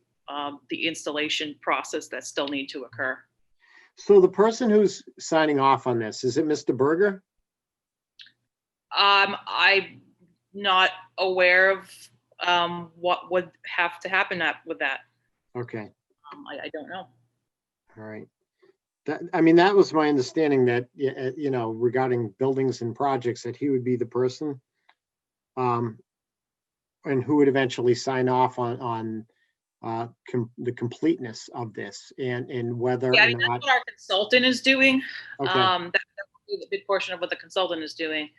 the installation process that still need to occur. So the person who's signing off on this, is it Mr. Berger? I'm not aware of what would have to happen with that. Okay, I don't know. all right. That was my understanding that, you know, regarding buildings and projects, that he would be the person and who would eventually sign off on the completeness of this and whether Yeah, I or mean, that's not. what our consultant is doing. Okay. That would be the big portion of what the consultant is doing.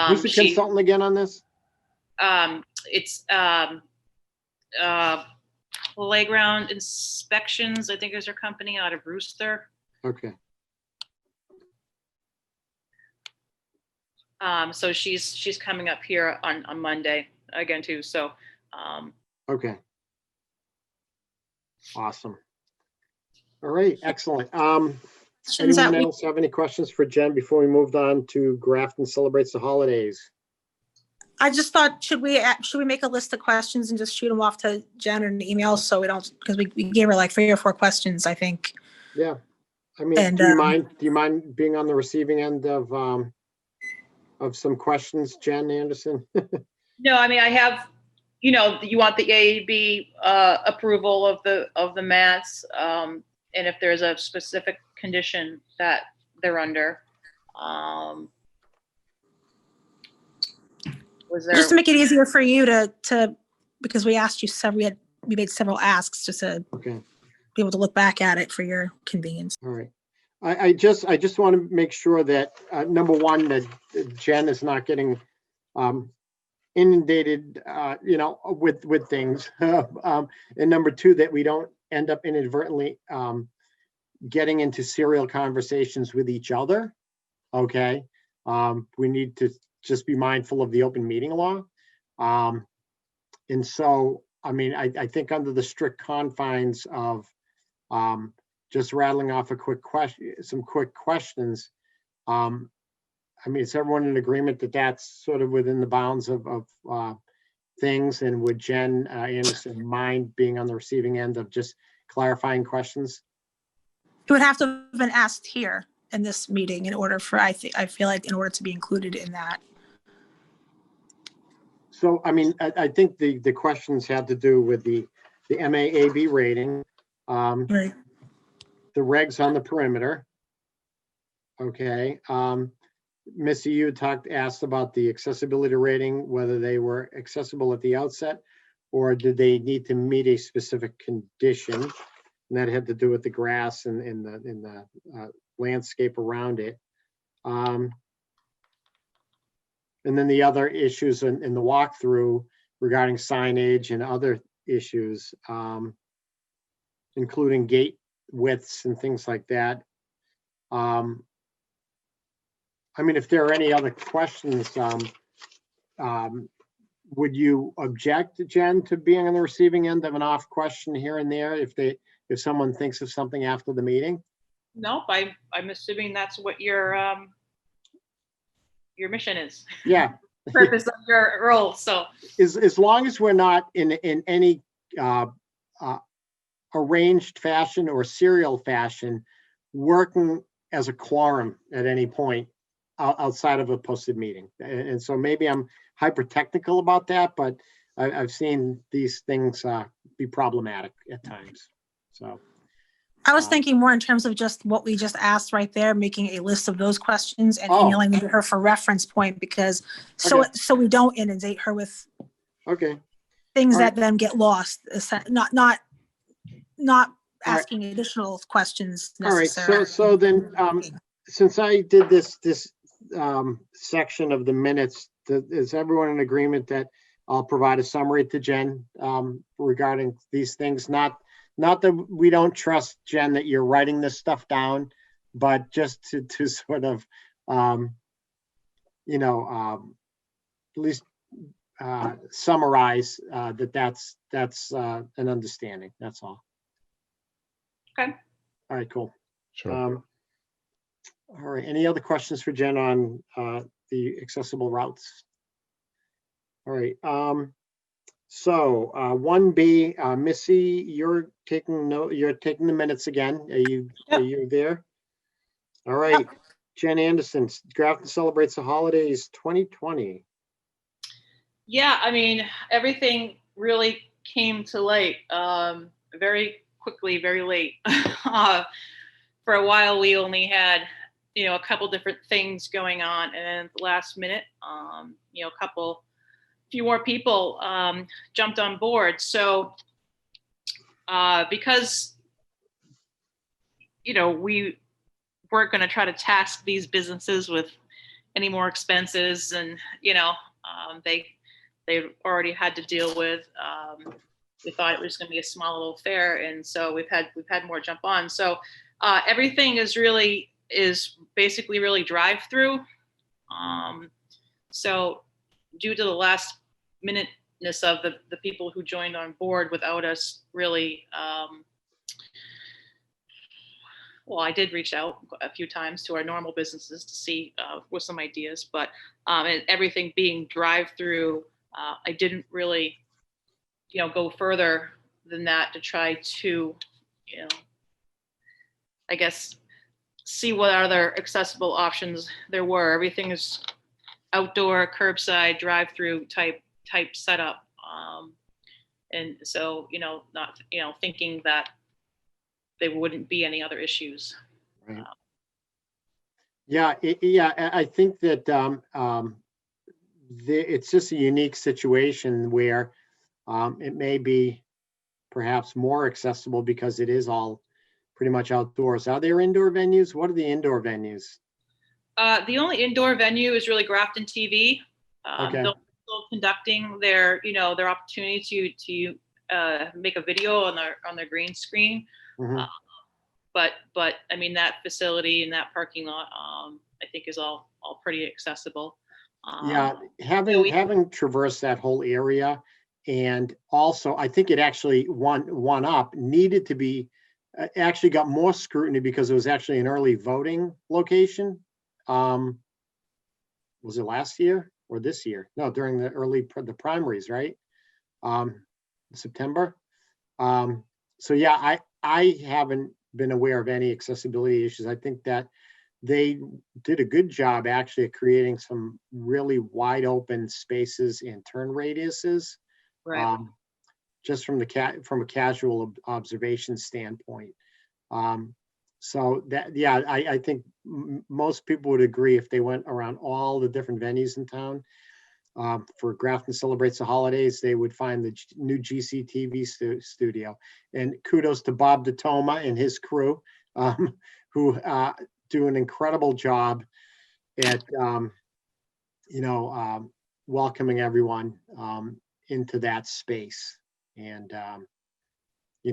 Who's the consultant again on this? It's Playground Inspections, I think is her company out of Brewster. Okay, So she's coming up here on Monday again too. So okay. Awesome. All right, excellent. Questions that Anyone we- else have any questions for Jen before we moved on to Grafton Celebrates the Holidays? I just thought, should we make a list of questions and just shoot them off to Jen in an email so we don't, because we gave her like 3 or 4 questions, I think. Yeah, I mean, And, do you mind being on the receiving end of some questions, Jen Anderson? no, I mean, I have you want the AAB approval of the mats, and if there's a specific condition that they're under. Was there? Just to make it easier for you to because we asked you we made several asks just to Okay. be able to look back at it for your convenience. All right. I just want to make sure that, number one, that Jen is not getting inundated, with things. And number two, that we don't end up inadvertently getting into serial conversations with each other. Okay. We need to just be mindful of the open meeting law. And so, I mean, I think under the strict confines of just rattling off some quick questions. I mean, is everyone in agreement that that's sort of within the bounds of things? And would Jen Anderson mind being on the receiving end of just clarifying questions? It would have to have been asked here in this meeting in order for, I feel like in order to be included in that. So, I mean, I think the questions had to do with the MAAB rating, Right. the regs on the perimeter. Okay. Missy, you asked about the accessibility rating, whether they were accessible at the outset, or did they need to meet a specific condition? And that had to do with the grass and the landscape around it. And then the other issues in the walkthrough regarding signage and other issues, including gate widths and things like that. I mean, if there are any other questions, would you object, Jen, to being on the receiving end of an off question here and there if someone thinks of something after the meeting? Nope. I'm assuming that's what your mission is. Yeah. Purpose of your role. So As long as we're not in any arranged fashion or serial fashion, working as a quorum at any point outside of a posted meeting. And so maybe I'm hyper technical about that, but I've seen these things be problematic at times. So I was thinking more in terms of just what we just asked right there, making a list of those questions and Oh. emailing them to her for reference point, because Okay. so we don't inundate her with okay. things All right. that then get lost, not All right. asking additional questions All right. necessarily. So then, since I did this section of the minutes, is everyone in agreement that I'll provide a summary to Jen regarding these things? Not that we don't trust, Jen, that you're writing this stuff down, but just to sort of, at least summarize that's an understanding. That's all. Okay. All right, cool. Sure. All right, any other questions for Jen on the accessible routes? All right, so 1B, Missy, you're taking the minutes again. Are you there? All right, Jen Anderson, Grafton celebrates the holidays 2020. yeah, I mean, everything really came to light very quickly, very late. For a while, we only had, a couple different things going on, and then at the last minute, a few more people jumped on board. So because, we weren't going to try to task these businesses with any more expenses, and they already had to deal with. We thought it was going to be a small little fair, and so we've had more jump on. So everything is basically really drive-through. So due to the last minuteness of the people who joined on board without us really, well, I did reach out a few times to our normal businesses to see with some ideas, but and everything being drive-through, I didn't really, go further than that to try to, I guess, see what other accessible options there were. Everything is outdoor, curbside, drive-through type setup. And so, not, thinking that there wouldn't be any other issues. Right. Yeah, yeah, I think that it's just a unique situation where it may be perhaps more accessible because it is all pretty much outdoors. Are there indoor venues? What are the indoor venues? The only indoor venue is really Grafton TV. Okay. They're still conducting their opportunity to make a video on their green screen. Mhm. But I mean, that facility and that parking lot, I think is all pretty accessible. Yeah, we- having traversed that whole area, and also I think it actually one up needed to be actually got more scrutiny because it was actually an early voting location. Was it last year or this year? No, during the primaries, right? September. So yeah, I haven't been aware of any accessibility issues. I think that they did a good job actually at creating some really wide open spaces and turn radiuses, Right. just from from a casual observation standpoint. So that, yeah, I think most people would agree if they went around all the different venues in town for Grafton Celebrates the Holidays, they would find the new GCTV studio. And kudos to Bob DeToma and his crew, who do an incredible job at welcoming everyone into that space. And they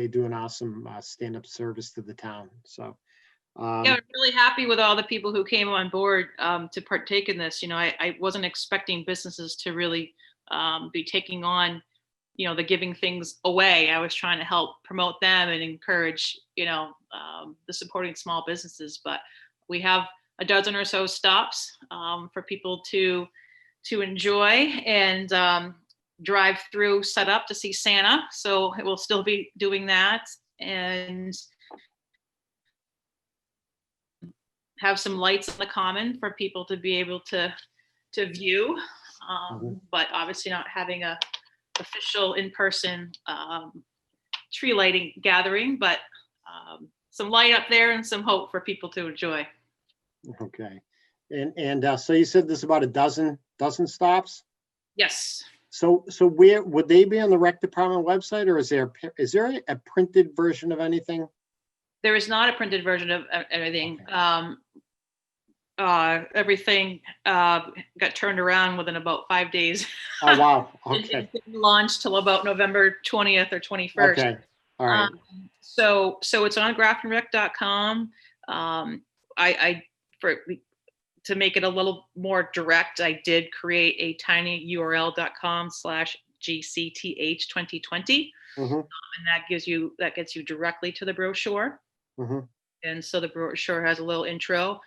do an awesome stand-up service to the town. So Yeah, I'm really happy with all the people who came on board to partake in this. I wasn't expecting businesses to really be taking on, the giving things away. I was trying to help promote them and encourage, the supporting small businesses. But we have a dozen or so stops for people to enjoy and drive through, set up to see Santa. So it will still be doing that, and have some lights on the common for people to be able to view, but obviously not having a official in-person tree lighting gathering, but some light up there and some hope for people to enjoy. okay. And so you said there's about a dozen stops? Yes. So where would they be on the rec department website, or is there a printed version of anything? There is not a printed version of everything. Okay. Everything got turned around within about 5 days. Oh, wow. It Okay. didn't launch till about November 20th or 21st. Okay. All right. So it's on graftonrec.com. To make it a little more direct, I did create a tinyurl.com/GCTH2020. Mm-hmm. And that gets you directly to the brochure. Mm-hmm. And so the brochure has a little intro.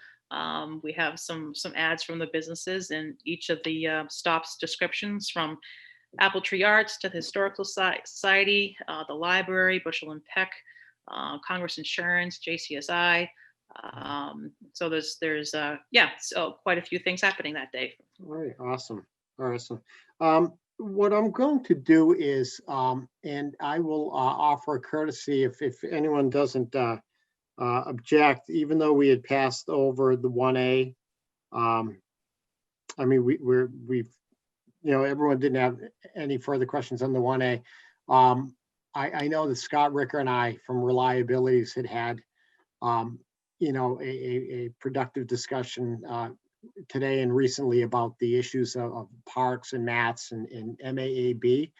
We have some ads from the businesses and each of the stops descriptions, from Apple Tree Arts to the Historical Society, the library, Bushel and Peck, Congress Insurance, JCSI. So there's so quite a few things happening that day. All right. Awesome. What I'm going to do is, and I will offer a courtesy if anyone doesn't object, even though we had passed over the 1A. I mean, we've everyone didn't have any further questions on the 1A. I know that Scott Ricker and I from Reliabilities had a productive discussion today and recently about the issues of parks and mats and MAAB.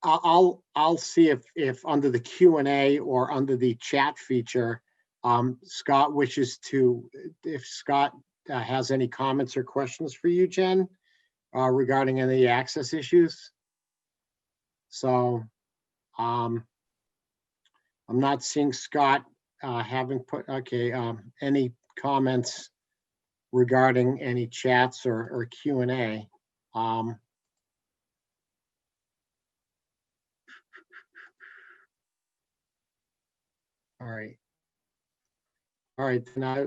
I'll see if under the Q&A or under the chat feature, Scott wishes to, if Scott has any comments or questions for you, Jen, regarding any access issues. So I'm not seeing Scott having put, any comments regarding any chats or Q&A. All right. Then I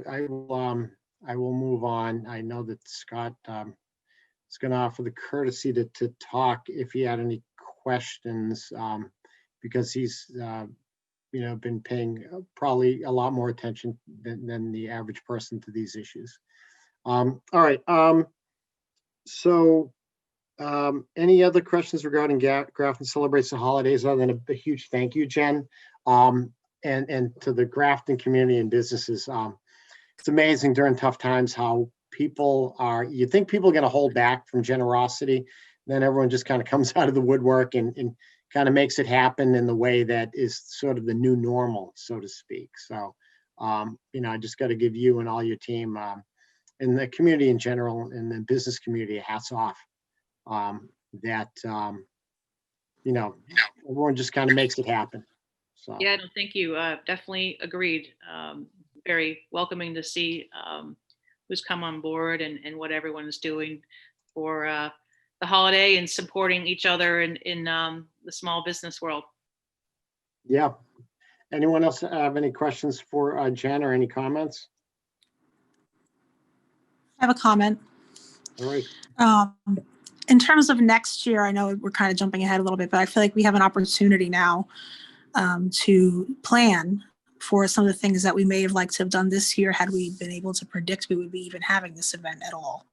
will move on. I know that Scott was going to offer the courtesy to talk if he had any questions, because he's, been paying probably a lot more attention than the average person to these issues. All right. So any other questions regarding Grafton celebrates the holidays other than a huge thank you, Jen, and to the Grafton community and businesses. It's amazing during tough times how people are, you think people are going to hold back from generosity, then everyone just kind of comes out of the woodwork and kind of makes it happen in the way that is sort of the new normal, so to speak. So, I just got to give you and all your team and the community in general and the business community hats off. That everyone just kind of makes it happen. So Yeah, no, thank you. Definitely agreed. Very welcoming to see who's come on board and what everyone is doing for the holiday and supporting each other in the small business world. yeah. Anyone else have any questions for Jen or any comments? I have a comment. All right. In terms of next year, I know we're kind of jumping ahead a little bit, but I feel like we have an opportunity now to plan for some of the things that we may have liked to have done this year had we been able to predict we would be even having this event at all.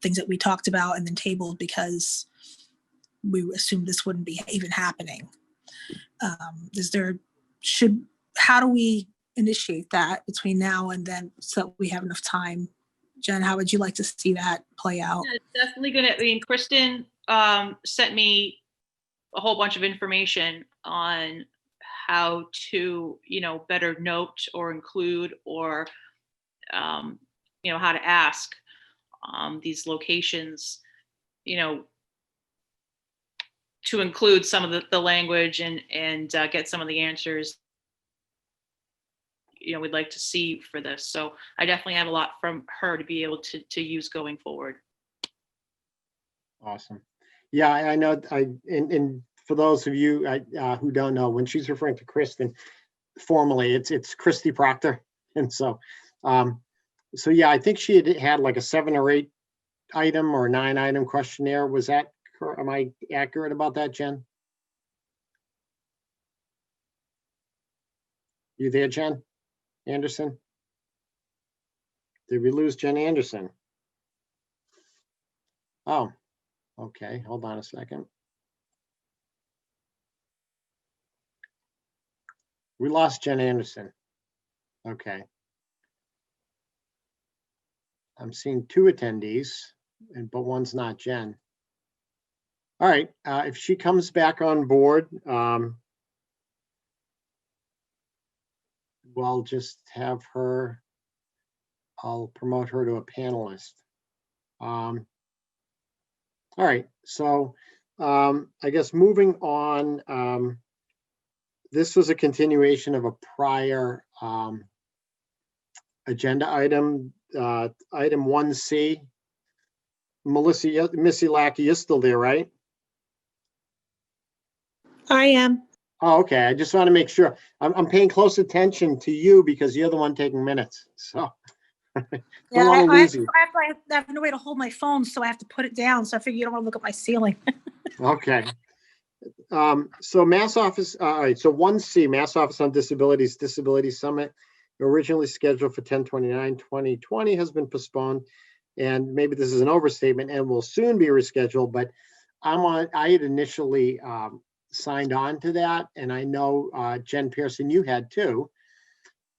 Things that we talked about and then tabled because we assumed this wouldn't be even happening. How do we initiate that between now and then so that we have enough time? Jen, how would you like to see that play out? Yeah, it's definitely gonna. I mean, Kristen sent me a whole bunch of information on how to, better note or include or, how to ask these locations, to include some of the language and get some of the answers we'd like to see for this. So I definitely have a lot from her to be able to use going forward. Awesome. Yeah, I know. And for those of you who don't know, when she's referring to Kristen, formally it's Christy Proctor, and so yeah, I think she had like a 7 or 8 item or 9 item questionnaire. Was that? Am I accurate about that, Jen? You there, Jen Anderson? Did we lose Jen Anderson? Oh, okay. Hold on a second. We lost Jen Anderson. Okay. I'm seeing 2 attendees, but one's not Jen. All right. If she comes back on board, we'll just have her. I'll promote her to a panelist. All right. So I guess moving on. This was a continuation of a prior agenda item, item 1C. Missy Lackey, you're still there, right? I am. Oh, okay. I just want to make sure. I'm paying close attention to you because you're the one taking minutes. So Yeah, don't want to lose you. I have no way to hold my phone, so I have to put it down. So I figure you don't want to look at my ceiling. Okay. So Mass Office, all right, so 1C, Mass Office on Disabilities Disability Summit, originally scheduled for 10/29/2020, has been postponed. And maybe this is an overstatement and will soon be rescheduled, but I had initially signed on to that. And I know Jen Pearson, you had too.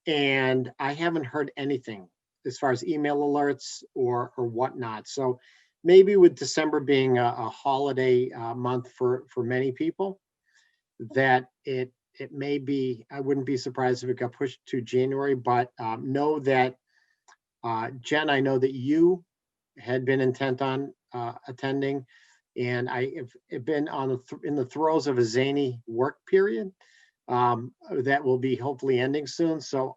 And I haven't heard anything as far as email alerts or whatnot. So maybe with December being a holiday month for many people, that it may be, I wouldn't be surprised if it got pushed to January, but know that, Jen, I know that you had been intent on attending, and I have been in the throes of a zany work period that will be hopefully ending soon. So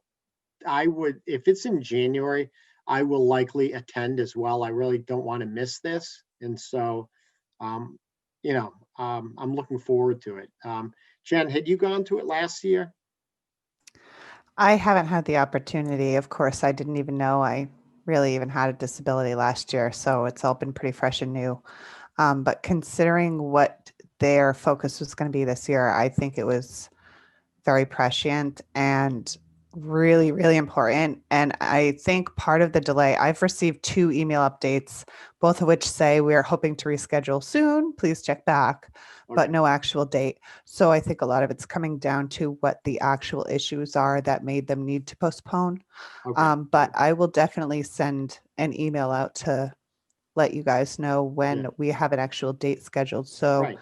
I would, if it's in January, I will likely attend as well. I really don't want to miss this. And so, I'm looking forward to it. Jen, had you gone to it last year? I haven't had the opportunity. Of course, I didn't even know I really even had a disability last year. So it's all been pretty fresh and new. But considering what their focus was going to be this year, I think it was very prescient and really, really important. And I think part of the delay, I've received 2 email updates, both of which say we are hoping to reschedule soon. Please check back, but Okay. no actual date. So I think a lot of it's coming down to what the actual issues are that made them need to postpone. Okay. But I will definitely send an email out to let you guys know when Yeah. we have an actual date scheduled. So, Right.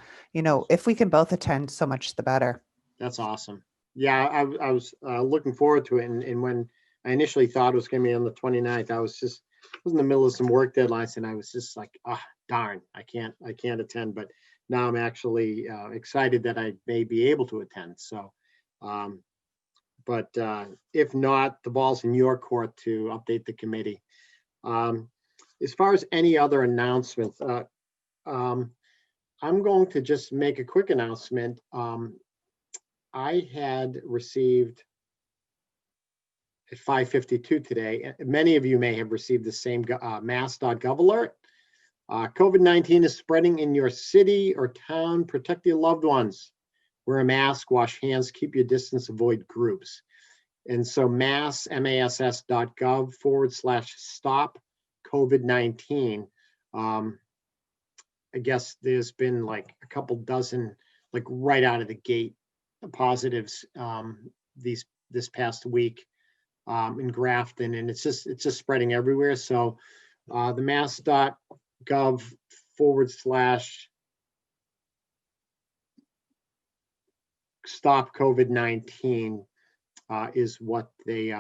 if we can both attend, so much the better. That's awesome. Yeah, I was looking forward to it. And when I initially thought it was going to be on the 29th, I was in the middle of some work deadlines and I was just like, darn, I can't attend. But now I'm actually excited that I may be able to attend. So, but if not, the ball's in your court to update the committee. As far as any other announcements, I'm going to just make a quick announcement. I had received at 5:52 today, many of you may have received the same mass.gov alert. COVID-19 is spreading in your city or town. Protect your loved ones. Wear a mask, wash hands, keep your distance, avoid groups. And so mass.gov/stop COVID-19. I guess there's been like a couple dozen, like right out of the gate, positives this past week in Grafton, and it's just spreading everywhere. So the mass.gov/stop COVID-19 is what they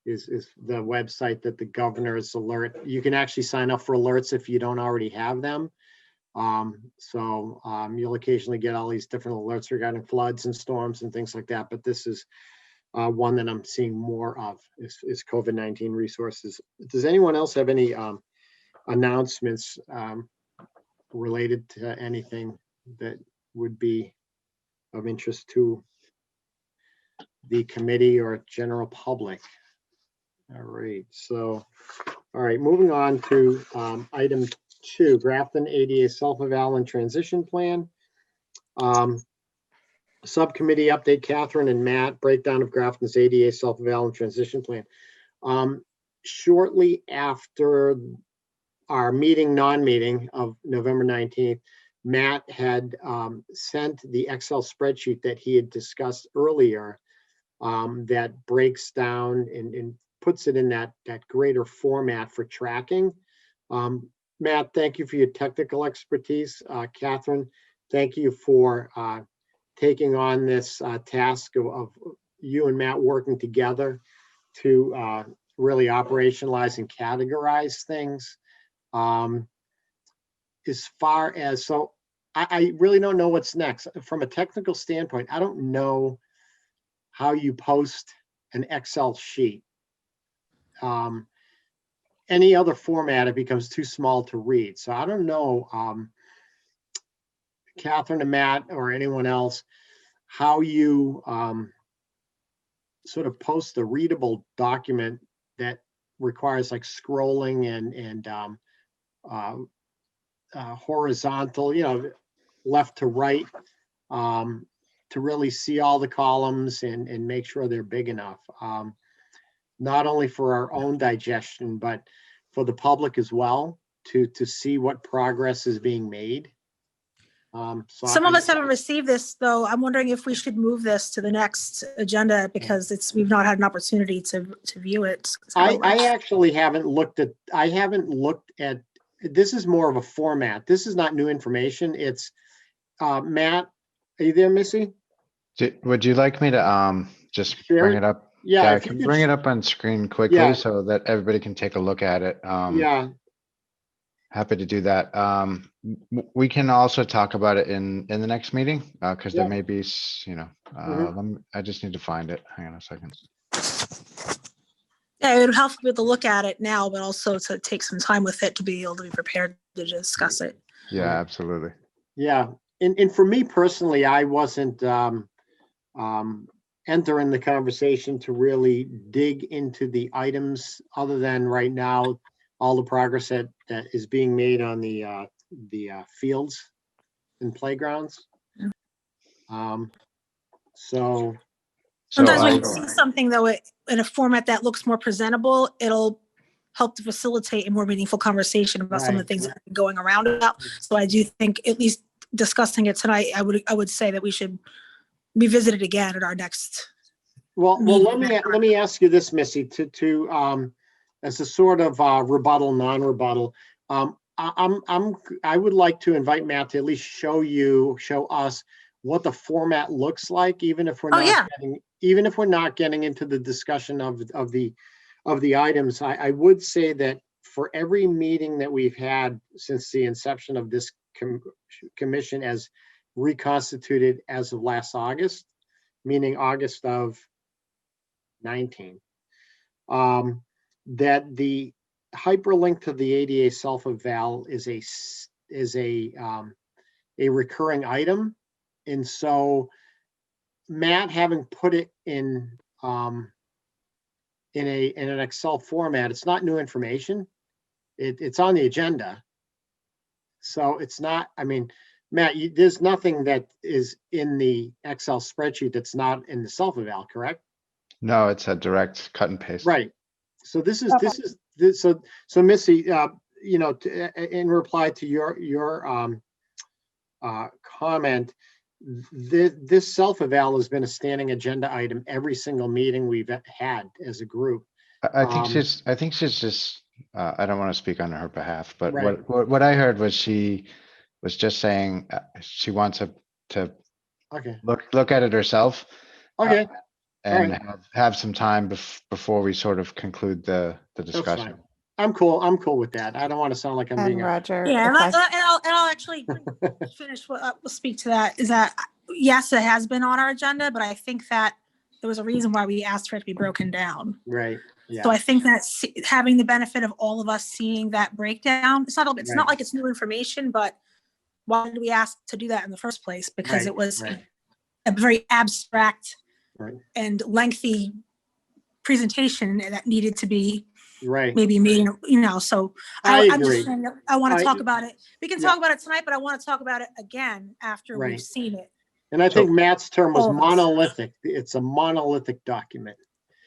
is the website that the governor's alert. You can actually sign up for alerts if you don't already have them. You'll occasionally get all these different alerts regarding floods and storms and things like that. But this is one that I'm seeing more of is COVID-19 resources. Does anyone else have any announcements related to anything that would be of interest to the committee or general public? All right, so, all right, moving on to item 2, Grafton ADA self-eval and transition plan. Subcommittee update, Catherine and Matt, breakdown of Grafton's ADA self-eval and transition plan. Shortly after our non-meeting of November 19th, Matt had sent the Excel spreadsheet that he had discussed earlier that breaks down and puts it in that greater format for tracking. Matt, thank you for your technical expertise. Catherine, thank you for taking on this task of you and Matt working together to really operationalize and categorize things. As far as, so I really don't know what's next. From a technical standpoint, I don't know how you post an Excel sheet. Any other format, it becomes too small to read. So I don't know, Catherine and Matt or anyone else, how you sort of post a readable document that requires like scrolling and horizontal, left to right, to really see all the columns and make sure they're big enough. Not only for our own digestion, but for the public as well, to see what progress is being made. Some of us haven't received this, though. I'm wondering if we should move this to the next agenda because we've not had an opportunity to view it. I actually haven't looked at, this is more of a format. This is not new information. It's, Matt, are you there, Missy? Would you like me to just Share bring it? it up? Yeah, I if you can could bring it up on screen quickly Yeah. so that everybody can take a look at it. Yeah, Happy to do that. We can also talk about it in the next meeting because Yeah. there may be, Mhm. I just need to find it. Hang on a second. Yeah, it would help me to look at it now, but also to take some time with it to be able to be prepared to discuss it. Yeah, Mhm. absolutely. yeah. And for me personally, I wasn't enter in the conversation to really dig into the items other than right now, all the progress that is being made on the fields and playgrounds. So, Sometimes when I- you see something though, in a format that looks more presentable, it'll help to facilitate a more meaningful conversation about some of the Right, things that are going around about. So I do think, at least discussing it tonight, I would say that we should revisit it again at our next. well, Meeting. let me ask you this, Missy, as a sort of rebuttal, non-rebuttal. I would like to invite Matt to at least show us what the format looks like, even if we're Oh, not yeah. even if we're not getting into the discussion of the items. I would say that for every meeting that we've had since the inception of this commission as reconstituted as of last August, meaning August of 19, that the hyperlink to the ADA self-eval is a recurring item. And so Matt, having put it in an Excel format, it's not new information. It's on the agenda. So it's not, I mean, Matt, there's nothing that is in the Excel spreadsheet that's not in the self-eval, correct? No, it's a direct cut and paste. Right. So so Missy, in reply to your comment, this self-eval has been a standing agenda item every single meeting we've had as a group. I think she's just, I don't want to speak on her behalf, but Right. what I heard was she was just saying she wants to Okay. look at it herself. Okay. And right. have some time before we sort of conclude the That's discussion. fine. I'm cool with that. I don't want to sound like I'm And being Roger, Yeah, if and I'll actually finish what we'll speak to that, is that, yes, it has been on our agenda, but I think that there was a reason why we asked for it to be broken down. right. So Yeah. I think that having the benefit of all of us seeing that breakdown, it's not Right. like it's new information, but why did we ask to do that in the first place? Because Right, it was right. a very abstract Right. and lengthy presentation that needed to be Right. maybe made, so I I'm just agree. saying that I want I- to talk about it. We can Yeah. talk about it tonight, but I want to talk about it again after Right. we've seen it. And I think Matt's term was all of us. monolithic. It's a monolithic document.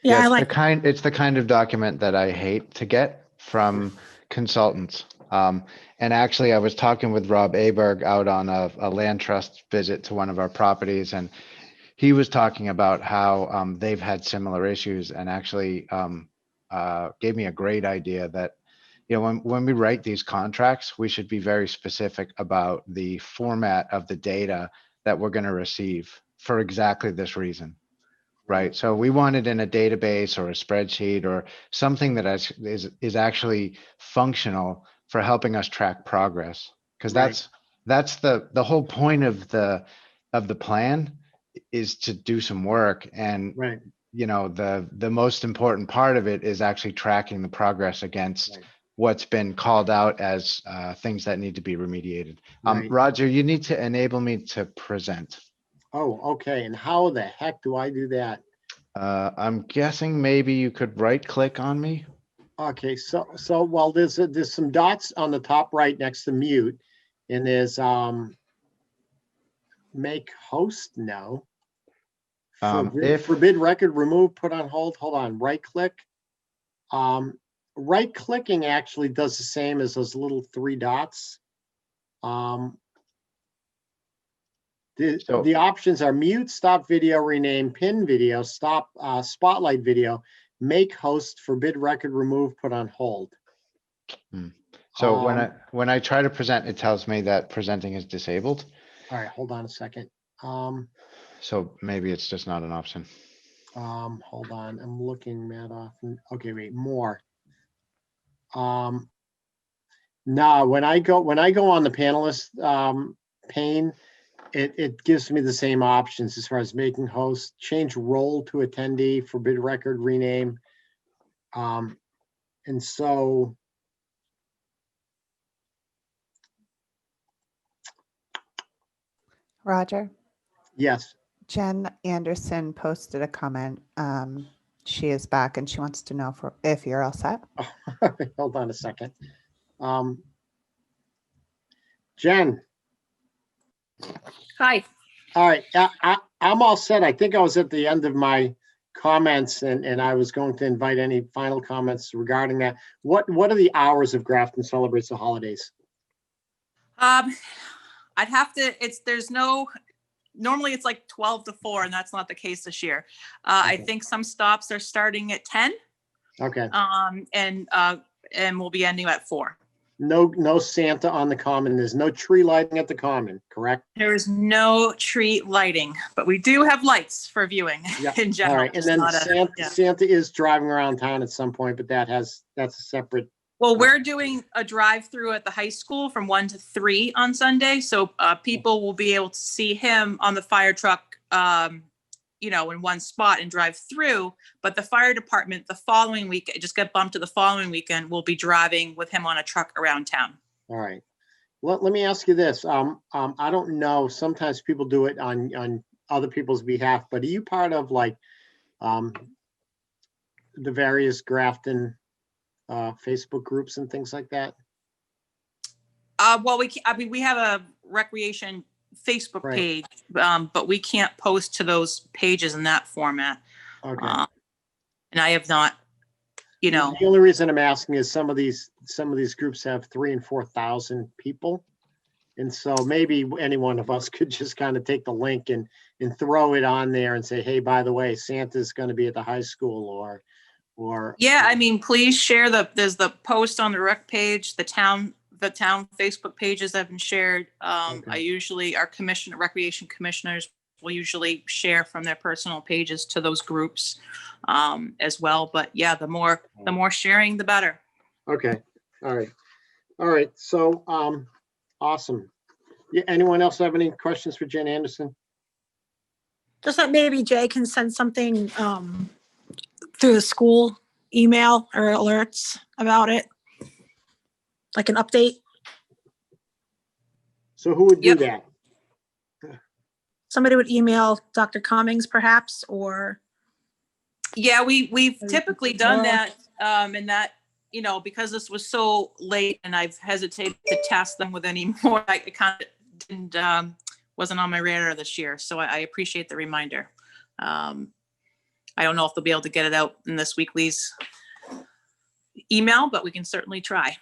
Yeah, I it's like, it's the kind of document that I hate to get from consultants. And actually, I was talking with Rob Aberg out on a land trust visit to one of our properties, and he was talking about how they've had similar issues, and actually gave me a great idea that, when we write these contracts, we should be very specific about the format of the data that we're going to receive for exactly this reason. Right. So we want it in a database or a spreadsheet or something that is actually functional for helping us track progress. Because Right. that's the whole point of the plan, is to do some work. And Right. the most important part of it is actually tracking the progress against Right. what's been called out as things that need to be remediated. Right. Roger, you need to enable me to present. Oh, okay. And how the heck do I do that? I'm guessing maybe you could right click on me. Okay, so well, there's some dots on the top right next to mute, and there's make host, no. Forbid record, remove, put on hold. Hold on, right click. Right clicking actually does the same as those little three dots. The options are mute, stop video, rename, pin video, stop spotlight video, make host, forbid record, remove, put on hold. So when I try to present, it tells me that presenting is disabled. All right, hold on a second. So maybe it's just not an option. Hold on, I'm looking that off. Okay, wait, more. No, when I go on the panelist pane, it gives me the same options as far as making host, change role to attendee, forbid record, rename. And so Roger, yes, Jen Anderson posted a comment. She is back and she wants to know if you're all set. Hold on a second. Jen, Hi. all right, I'm all set. I think I was at the end of my comments and I was going to invite any final comments regarding that. What are the hours of Grafton Celebrates the Holidays? I'd have to, normally it's like 12 to 4, and that's not the case this year. I Okay. think some stops are starting at 10, Okay, and we'll be ending at 4. no Santa on the common. There's no tree lighting at the common, correct? There is no tree lighting, but we do have lights for viewing Yeah. in All general. right, and just then not a- yeah. Santa is driving around town at some point, but that's a separate. Well, we're doing a drive-through at the high school from 1 to 3 on Sunday, so people will be able to see him on the fire truck, in one spot and drive through. But the fire department, the following week, it just got bumped to the following weekend, will be driving with him on a truck around town. All right. Let me ask you this. I don't know, sometimes people do it on other people's behalf, but are you part of like the various Grafton Facebook groups and things like that? Well, we have a recreation Facebook Right. page, but we can't post to those pages in that format. Okay. And I have not, The only reason I'm asking is some of these groups have 3,000 and 4,000 people. And so maybe any one of us could just kind of take the link and throw it on there and say, hey, by the way, Santa's going to be at the high school or. Yeah, I mean, please share there's the post on the rec page, the town Facebook pages have been shared. Okay. Our recreation commissioners will usually share from their personal pages to those groups as well. But yeah, the more sharing, the better. Okay. All right. So, awesome. Yeah. Anyone else have any questions for Jen Anderson? Just that maybe Jay can send something through the school email or alerts about it, like an update. So who would do Yep. that? Somebody would email Dr. Cummings perhaps, or Yeah, we've typically done Laura. that, and that, because this was so late and I've hesitated to task them with any more, I kind of didn't, wasn't on my radar this year. So I appreciate the reminder. I don't know if they'll be able to get it out in this weekly's email, but we can certainly try.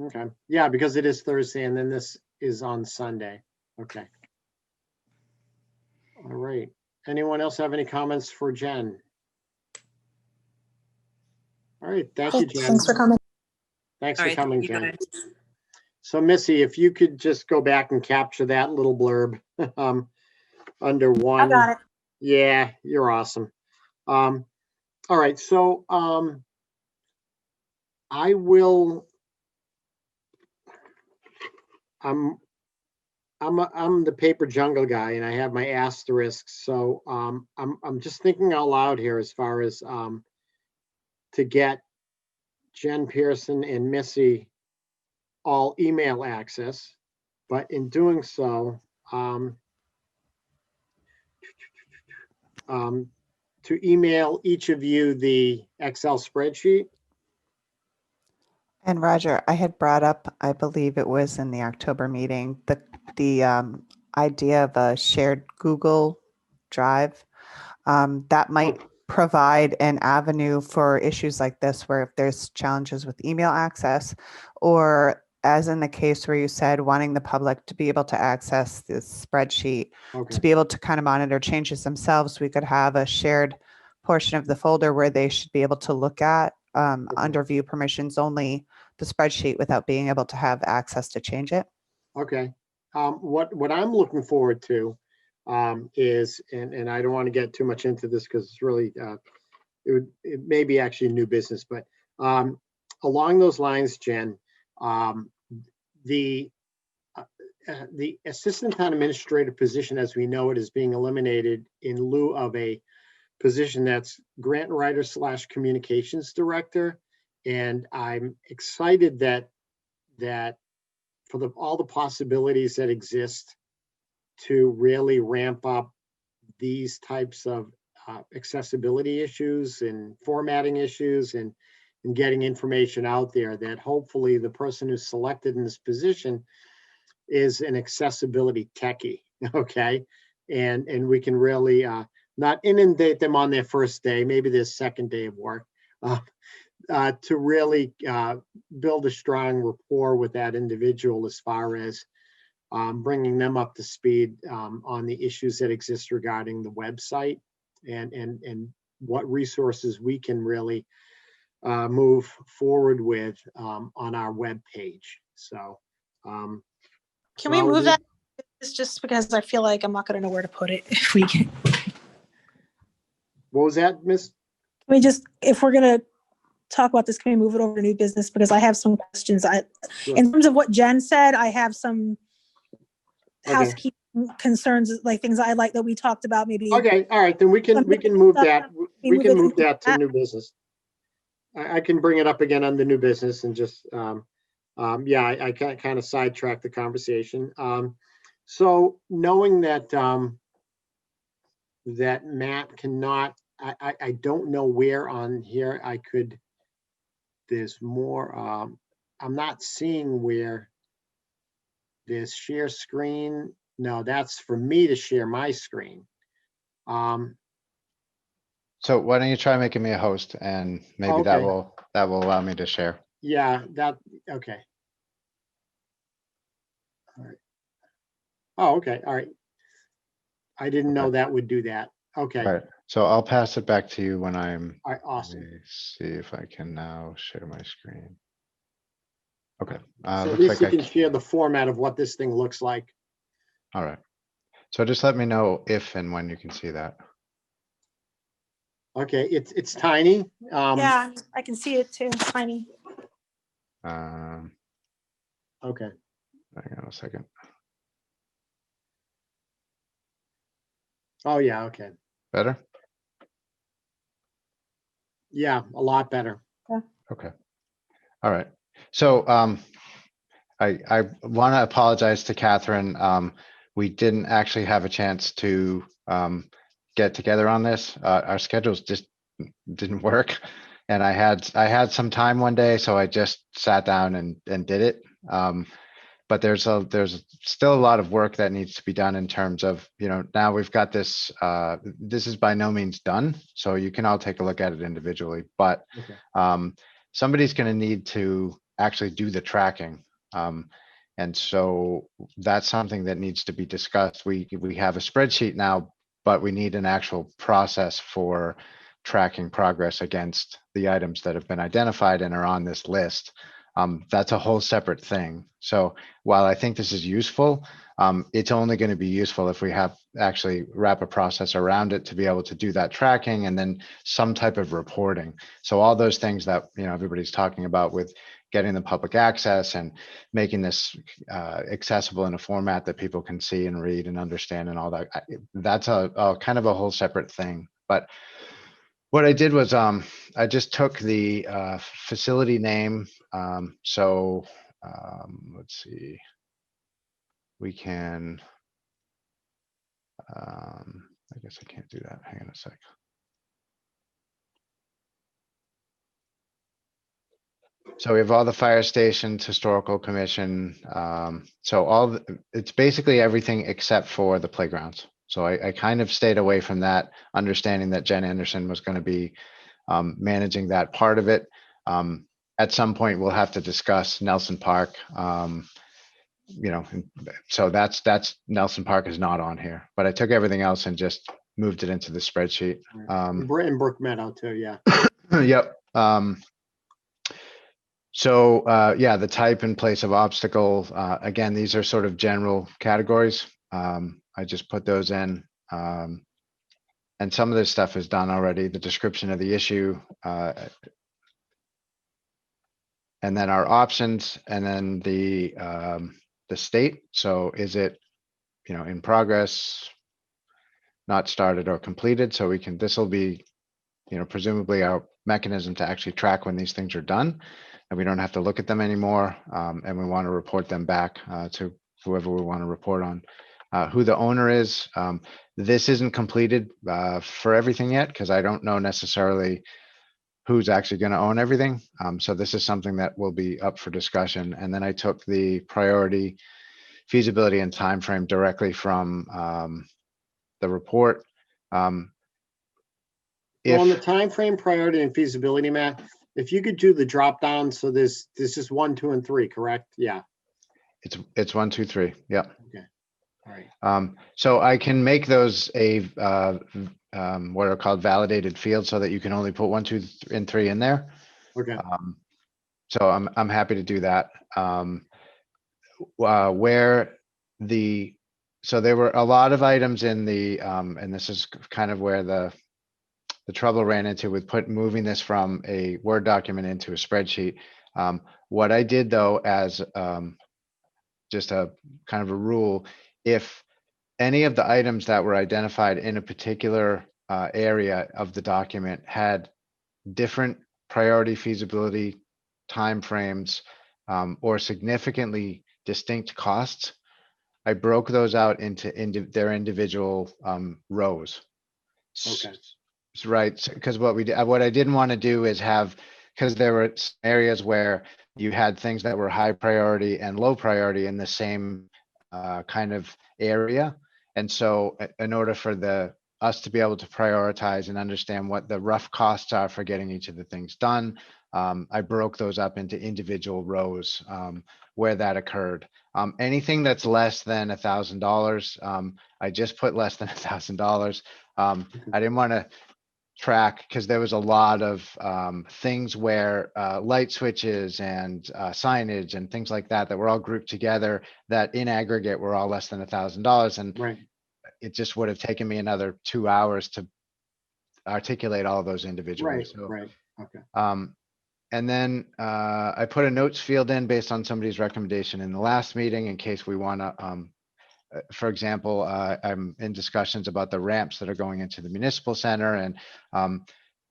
Okay. Yeah, because it is Thursday and then this is on Sunday. Okay. All right. Anyone else have any comments for Jen? All right. Thank you, Jen. Thanks for coming. Thanks All for right, coming, thank you, Jen. guys. So Missy, if you could just go back and capture that little blurb under one. I got it. Yeah, you're awesome. All right, so I will. I'm the paper jungle guy, and I have my asterisks. So I'm just thinking out loud here as far as to get Jen Pearson and Missy all email access, but in doing so, to email each of you the Excel spreadsheet. And Roger, I had brought up, I believe it was in the October meeting, the idea of a shared Google Drive that might provide an avenue for issues like this, where if there's challenges with email access, or as in the case where you said wanting the public to be able to access this spreadsheet, Okay. to be able to kind of monitor changes themselves, we could have a shared portion of the folder where they should be able to look at under view permissions only the spreadsheet without being able to have access to change it. Okay. What I'm looking forward to is, and I don't want to get too much into this because it's really, it may be actually new business, but along those lines, Jen, the assistant town administrator position as we know it is being eliminated in lieu of a position that's grant writer / communications director. And I'm excited that for all the possibilities that exist to really ramp up these types of accessibility issues and formatting issues and getting information out there, that hopefully the person who's selected in this position is an accessibility techie, okay? And we can really not inundate them on their first day, maybe their second day of work, to really build a strong rapport with that individual as far as bringing them up to speed on the issues that exist regarding the website and what resources we can really move forward with on our web page. So Can we well, move that? It's just because I feel like I'm not gonna know where to put it if we can. what was that, Miss? Can we just, if we're gonna talk about this, can we move it over to new business? Because I have some questions. Sure. In terms of what Jen said, I have some Okay. housekeeping concerns, like things I like that we talked about, maybe. Okay, all right, then we can move that. We We move can it move into that to that. new business. I can bring it up again on the new business and just, yeah, I kind of sidetracked the conversation. So knowing that, that Matt cannot, I don't know where on here I could, there's more, I'm not seeing where there's share screen. No, that's for me to share my screen. So why don't you try making me a host and maybe that Okay. will allow me to share. Yeah, that, okay. All right. Oh, okay, all right. I didn't know Okay. that would do that. Okay, All right, so I'll pass it back to you when I'm, all right, let awesome. me see if I can now share my screen. Okay, So at looks least like you I can can, share the format of what this thing looks like. all right. So just let me know if and when you can see that. Okay, it's tiny. Yeah, I can see it too, tiny. Okay, Hang on a second. oh yeah, okay. Better? Yeah, a lot better. Okay. All right. So I want to apologize to Catherine. We didn't actually have a chance to get together on this. Our schedules just didn't work. And I had some time one day, so I just sat down and did it. But there's still a lot of work that needs to be done in terms of, now we've got this, this is by no means done. So you can all take a look at it individually, but Okay. somebody's going to need to actually do the tracking. And so that's something that needs to be discussed. We have a spreadsheet now, but we need an actual process for tracking progress against the items that have been identified and are on this list. That's a whole separate thing. So while I think this is useful, it's only going to be useful if we have actually wrap a process around it to be able to do that tracking and then some type of reporting. So all those things that everybody's talking about with getting the public access and making this accessible in a format that people can see and read and understand and all that, that's a kind of a whole separate thing. But what I did was I just took the facility name. So let's see, we can, I guess I can't do that. Hang on a sec. So we have all the fire stations, historical commission. So it's basically everything except for the playgrounds. So I kind of stayed away from that, understanding that Jen Anderson was going to be managing that part of it. At some point, we'll have to discuss Nelson Park. So that's Nelson Park is not on here, but I took everything else and just moved it into the spreadsheet. And Brook Meadow too, yeah. Yep. So yeah, the type and place of obstacle, again, these are sort of general categories. I just put those in. And some of this stuff is done already, the description of the issue. And then our options, and then the state. So is it, in progress, not started or completed? So this will be, presumably our mechanism to actually track when these things are done. And we don't have to look at them anymore. And we want to report them back to whoever we want to report on. who the owner is. This isn't completed for everything yet because I don't know necessarily who's actually going to own everything. So this is something that will be up for discussion. And then I took the priority, feasibility, and timeframe directly from the report. So on the If time frame, priority, and feasibility, Matt, if you could do the drop down, so this is 1, 2, and 3, correct? Yeah, it's 1, 2, 3, yeah. all right. So I can make those a what are called validated fields so that you can only put 1, 2, and 3 in there. Okay, So I'm happy to do that. Where the, so there were a lot of items in the, and this is kind of where the trouble ran into with moving this from a Word document into a spreadsheet. What I did though, as just a kind of a rule, if any of the items that were identified in a particular area of the document had different priority, feasibility, timeframes, or significantly distinct costs, I broke those out into their individual rows. okay, Right, because what I didn't want to do is have, because there were areas where you had things that were high priority and low priority in the same kind of area. And so in order for us to be able to prioritize and understand what the rough costs are for getting each of the things done, I broke those up into individual rows where that occurred. Anything that's less than $1,000, I just put less than $1,000. I didn't want to track because there was a lot of things where light switches and signage and things like that were all grouped together that in aggregate were all less than $1,000, and right, it just would have taken me another 2 hours to articulate all of those individually. right, So, right, okay, and then I put a notes field in based on somebody's recommendation in the last meeting in case we want to, for example, I'm in discussions about the ramps that are going into the municipal center, and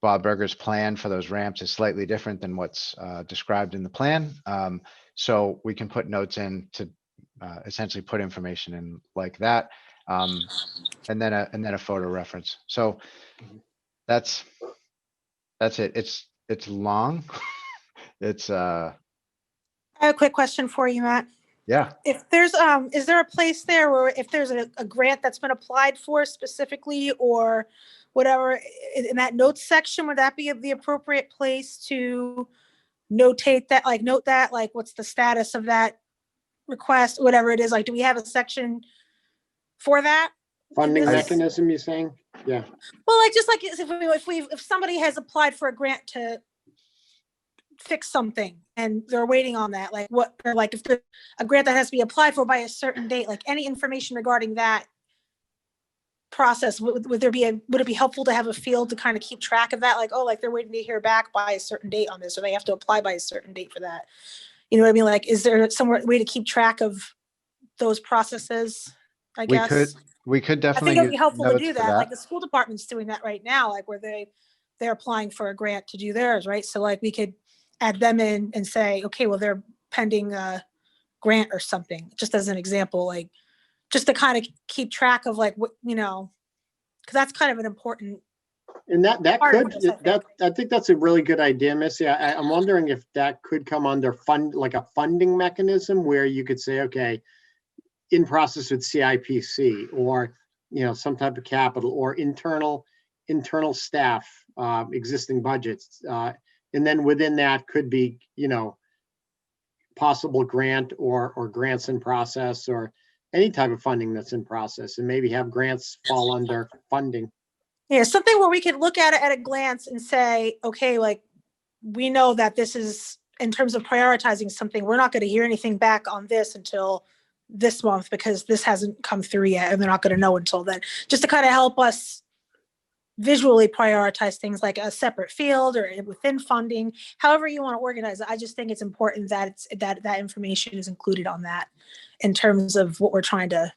Bob Berger's plan for those ramps is slightly different than what's described in the plan. So we can put notes in to essentially put information in like that, and then a photo reference. So that's it. It's long. It's I have a quick question for you, Matt. yeah. If there's, is there a place there where if there's a grant that's been applied for specifically or whatever, in that notes section, would that be the appropriate place to notate that, like note that, like what's the status of that request, whatever it is, like, do we have a section for that? funding this- mechanism, you're saying? Yeah, Well, like, just like if somebody has applied for a grant to fix something and they're waiting on that, like what, or like if there's a grant that has to be applied for by a certain date, like any information regarding that process, would it be helpful to have a field to kind of keep track of that? Like, oh, like they're waiting to hear back by a certain date on this, or they have to apply by a certain date for that. You know what I mean? Like, is there somewhere way to keep track of those processes? I guess. We could I definitely think it'd be use helpful to notes do for that. Like the school department's doing that right now, like where they're applying for a grant to do theirs, right? So like we could add them in and say, okay, well, they're pending a grant or something, just as an example, like just to kind of keep track of like what, you know, because that's kind of an important, and that Part of could, this, I think. that, I think that's a really good idea, Missy. I'm wondering if that could come under like a funding mechanism where you could say, okay, in process with CIPC, or, you know, some type of capital or internal staff, existing budgets. And then within that could be, you know, possible grant or grants in process, or any type of funding that's in process, and maybe have grants fall under funding. yeah, something where we could look at it at a glance and say, okay, like we know that this is, in terms of prioritizing something, we're not going to hear anything back on this until this month because this hasn't come through yet, and they're not going to know until then. Just to kind of help us visually prioritize things like a separate field or within funding, however you want to organize it. I just think it's important that that information is included on that in terms of what we're trying to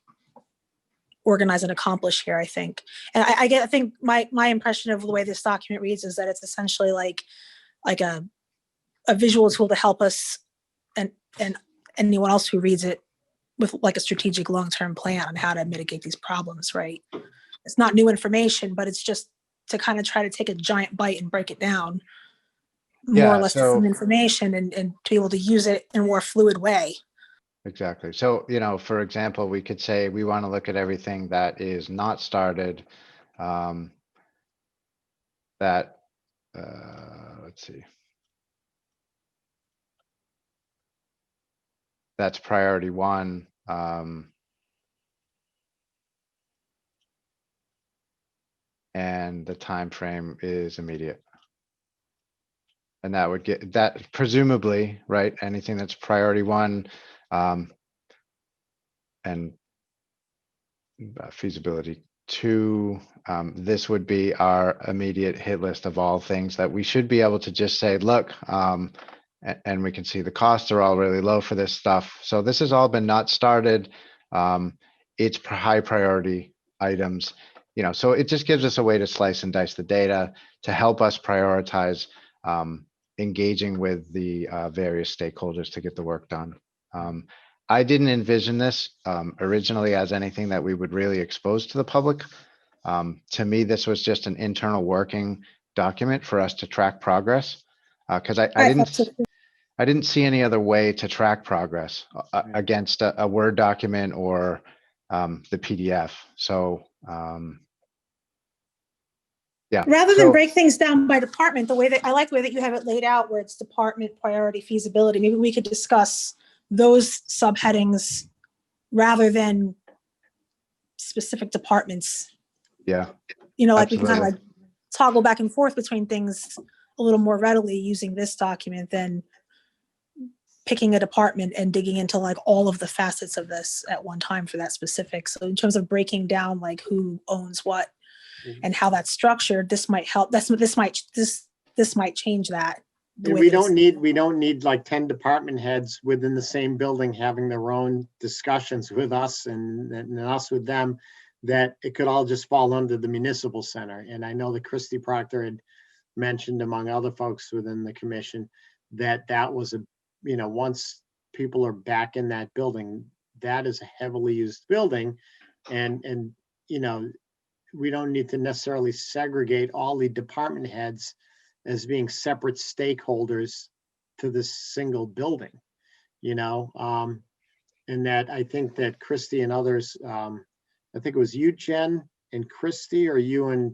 organize and accomplish here, I think. And I think my impression of the way this document reads is that it's essentially like a visual tool to help us and anyone else who reads it, with like a strategic long-term plan on how to mitigate these problems, right? It's not new information, but it's just to kind of try to take a giant bite and break it down. More Yeah, or less the so- same information and to be able to use it in a more fluid way. Exactly. So, for example, we could say we want to look at everything that is not started. That, let's see. That's priority one. And the time frame is immediate. And that would get that presumably, right? Anything that's priority one, and feasibility two, this would be our immediate hit list of all things that we should be able to just say, look, and we can see the costs are all really low for this stuff. So this has all been not started. It's high priority items, so it just gives us a way to slice and dice the data to help us prioritize engaging with the various stakeholders to get the work done. I didn't envision this originally as anything that we would really expose to the public. To me, this was just an internal working document for us to track progress. Because I didn't see any other way to track progress against a Word document or the PDF. So yeah. Rather than So- break things down by department, the way that I like the way that you have it laid out where it's department priority feasibility, maybe we could discuss those subheadings rather than specific departments. Yeah. Like we can kind of Absolutely. like toggle back and forth between things a little more readily using this document than picking a department and digging into like all of the facets of this at one time for that specific. So in terms of breaking down like who owns what and how that's structured, this might help. This might change that. the And way we that it's- don't need like 10 department heads within the same building having their own discussions with us and us with them, that it could all just fall under the municipal center. And I know that Christy Proctor had mentioned, among other folks within the commission, that was once people are back in that building, that is a heavily used building. And we don't need to necessarily segregate all the department heads as being separate stakeholders to this single building, and that I think that Christy and others, I think it was you, Jen, and Christy, or you and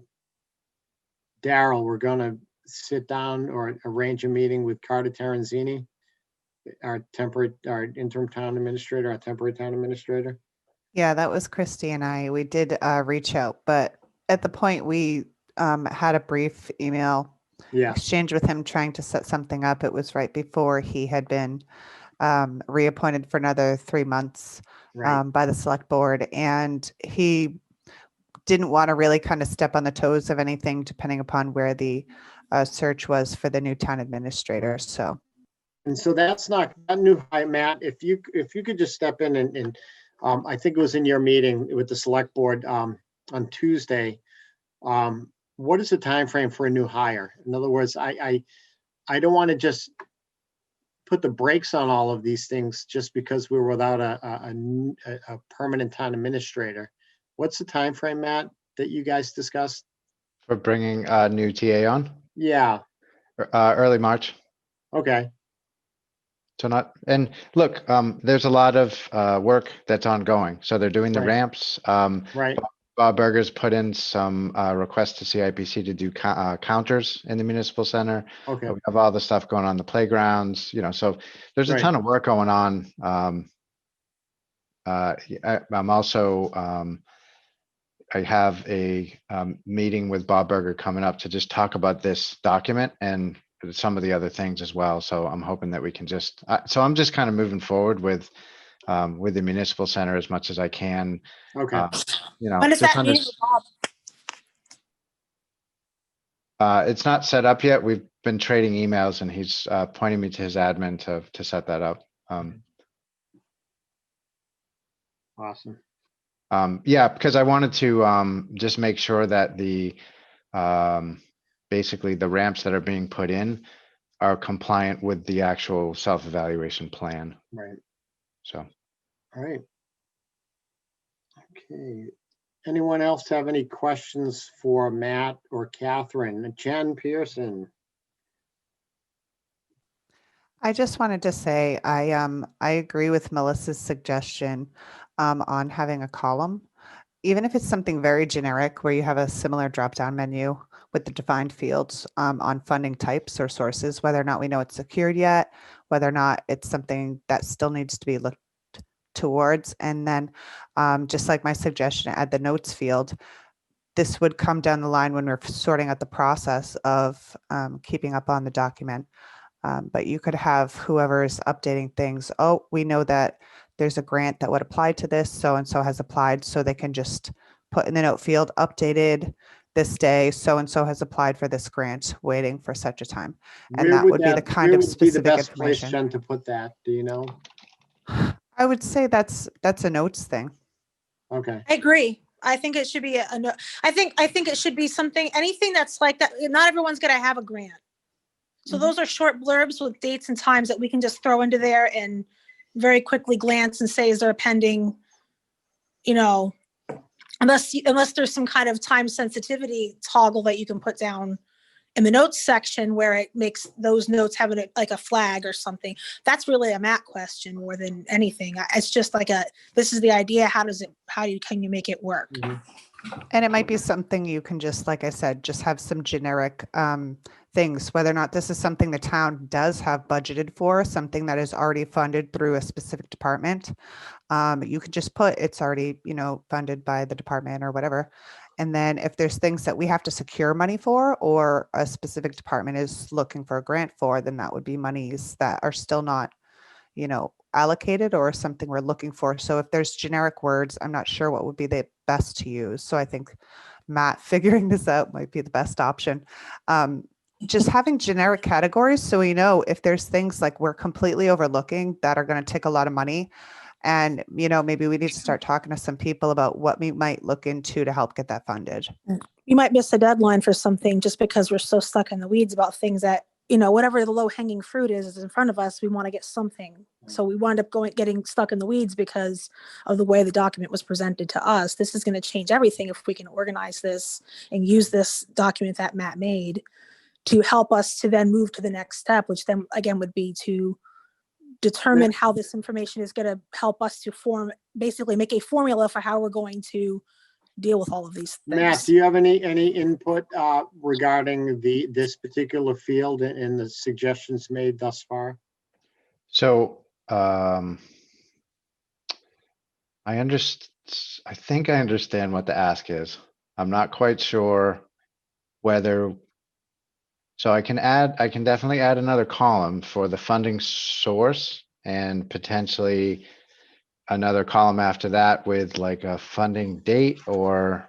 Daryl were going to sit down or arrange a meeting with Carter Terenzini, our interim town administrator, our temporary town administrator. Yeah, that was Christy and I. We did reach out, but at the point we had a brief email Yeah, exchange with him trying to set something up. It was right before he had been reappointed for another 3 months right. by the select board. And he didn't want to really kind of step on the toes of anything, depending upon where the search was for the new town administrator. So. And so that's not a new hire, Matt. If you could just step in and I think it was in your meeting with the select board on Tuesday. What is the time frame for a new hire? In other words, I don't want to just put the brakes on all of these things just because we're without a permanent town administrator. What's the time frame, Matt, that you guys discussed? For bringing a new TA on, Yeah. early March. Okay. So and look, there's a lot of work that's ongoing. So they're doing the Right. ramps. Right. Bob Berger's put in some requests to CIPC to do counters in the municipal center. Okay. We have all the stuff going on the playgrounds, so there's a Right. ton of work going on. I'm also, I have a meeting with Bob Berger coming up to just talk about this document and some of the other things as well. So I'm hoping that we can just, so I'm just kind of moving forward with the municipal center as much as I can. Okay. When is just that meeting with Bob? It's not set up yet. We've been trading emails and he's pointing me to his admin to set that up. Awesome. Yeah, because I wanted to just make sure that the basically the ramps that are being put in are compliant with the actual self-evaluation plan. Right. So, All right. Okay. Anyone else have any questions for Matt or Catherine? Jen Pearson? I just wanted to say, I agree with Melissa's suggestion on having a column. Even if it's something very generic where you have a similar drop-down menu with the defined fields on funding types or sources, whether or not we know it's secured yet, whether or not it's something that still needs to be looked towards. And then just like my suggestion, add the notes field. This would come down the line when we're sorting out the process of keeping up on the document. But you could have whoever's updating things. Oh, we know that there's a grant that would apply to this. So-and-so has applied. So they can just put in the note field, updated this day, so-and-so has applied for this grant, waiting for such a time. And that would be the kind where of would be the specific best place, information. Jen, to put that? Do you know? I would say that's a notes thing. Okay. I agree. I think it should be a no. I think it should be something, anything that's like that. Not everyone's going to have a grant. So those are short blurbs with dates and times that we can just throw into there and very quickly glance and say, is there a pending, unless there's some kind of time sensitivity toggle that you can put down in the notes section where it makes those notes have like a flag or something. That's really a Matt question more than anything. It's just like this is the idea. Can you make it work? And it might be something you can just, like I said, just have some generic things, whether or not this is something the town does have budgeted for, something that is already funded through a specific department. You could just put it's already, funded by the department or whatever. And then if there's things that we have to secure money for, or a specific department is looking for a grant for, then that would be monies that are still not, allocated or something we're looking for. So if there's generic words, I'm not sure what would be the best to use. So I think Matt figuring this out might be the best option. Just having generic categories so we know if there's things like we're completely overlooking that are going to take a lot of money. And, maybe we need to start talking to some people about what we might look into to help get that funded. You might miss a deadline for something just because we're so stuck in the weeds about things that, whatever the low hanging fruit is in front of us, we want to get something. So we wind up getting stuck in the weeds because of the way the document was presented to us. This is going to change everything if we can organize this and use this document that Matt made to help us to then move to the next step, which then again would be to determine how this information is going to help us to basically make a formula for how we're going to deal with all of these things. Matt, do you have any input regarding this particular field and the suggestions made thus far? So I think I understand what the ask is. I'm not quite sure whether, so I can definitely add another column for the funding source and potentially another column after that with like a funding date or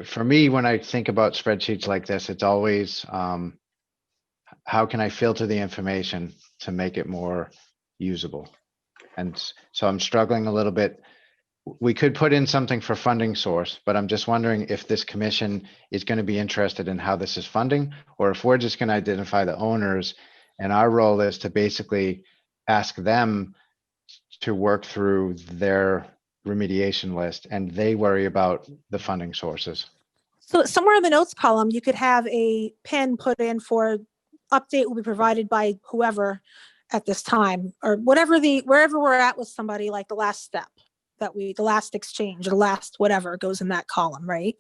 for me, when I think about spreadsheets like this, it's always how can I filter the information to make it more usable? And so I'm struggling a little bit. We could put in something for funding source, but I'm just wondering if this commission is going to be interested in how this is funding, or if we're just going to identify the owners and our role is to basically ask them to work through their remediation list and they worry about the funding sources. So somewhere in the notes column, you could have a pin put in for update will be provided by whoever at this time, or wherever we're at with somebody, like the last step the last exchange or the last whatever goes in that column, right?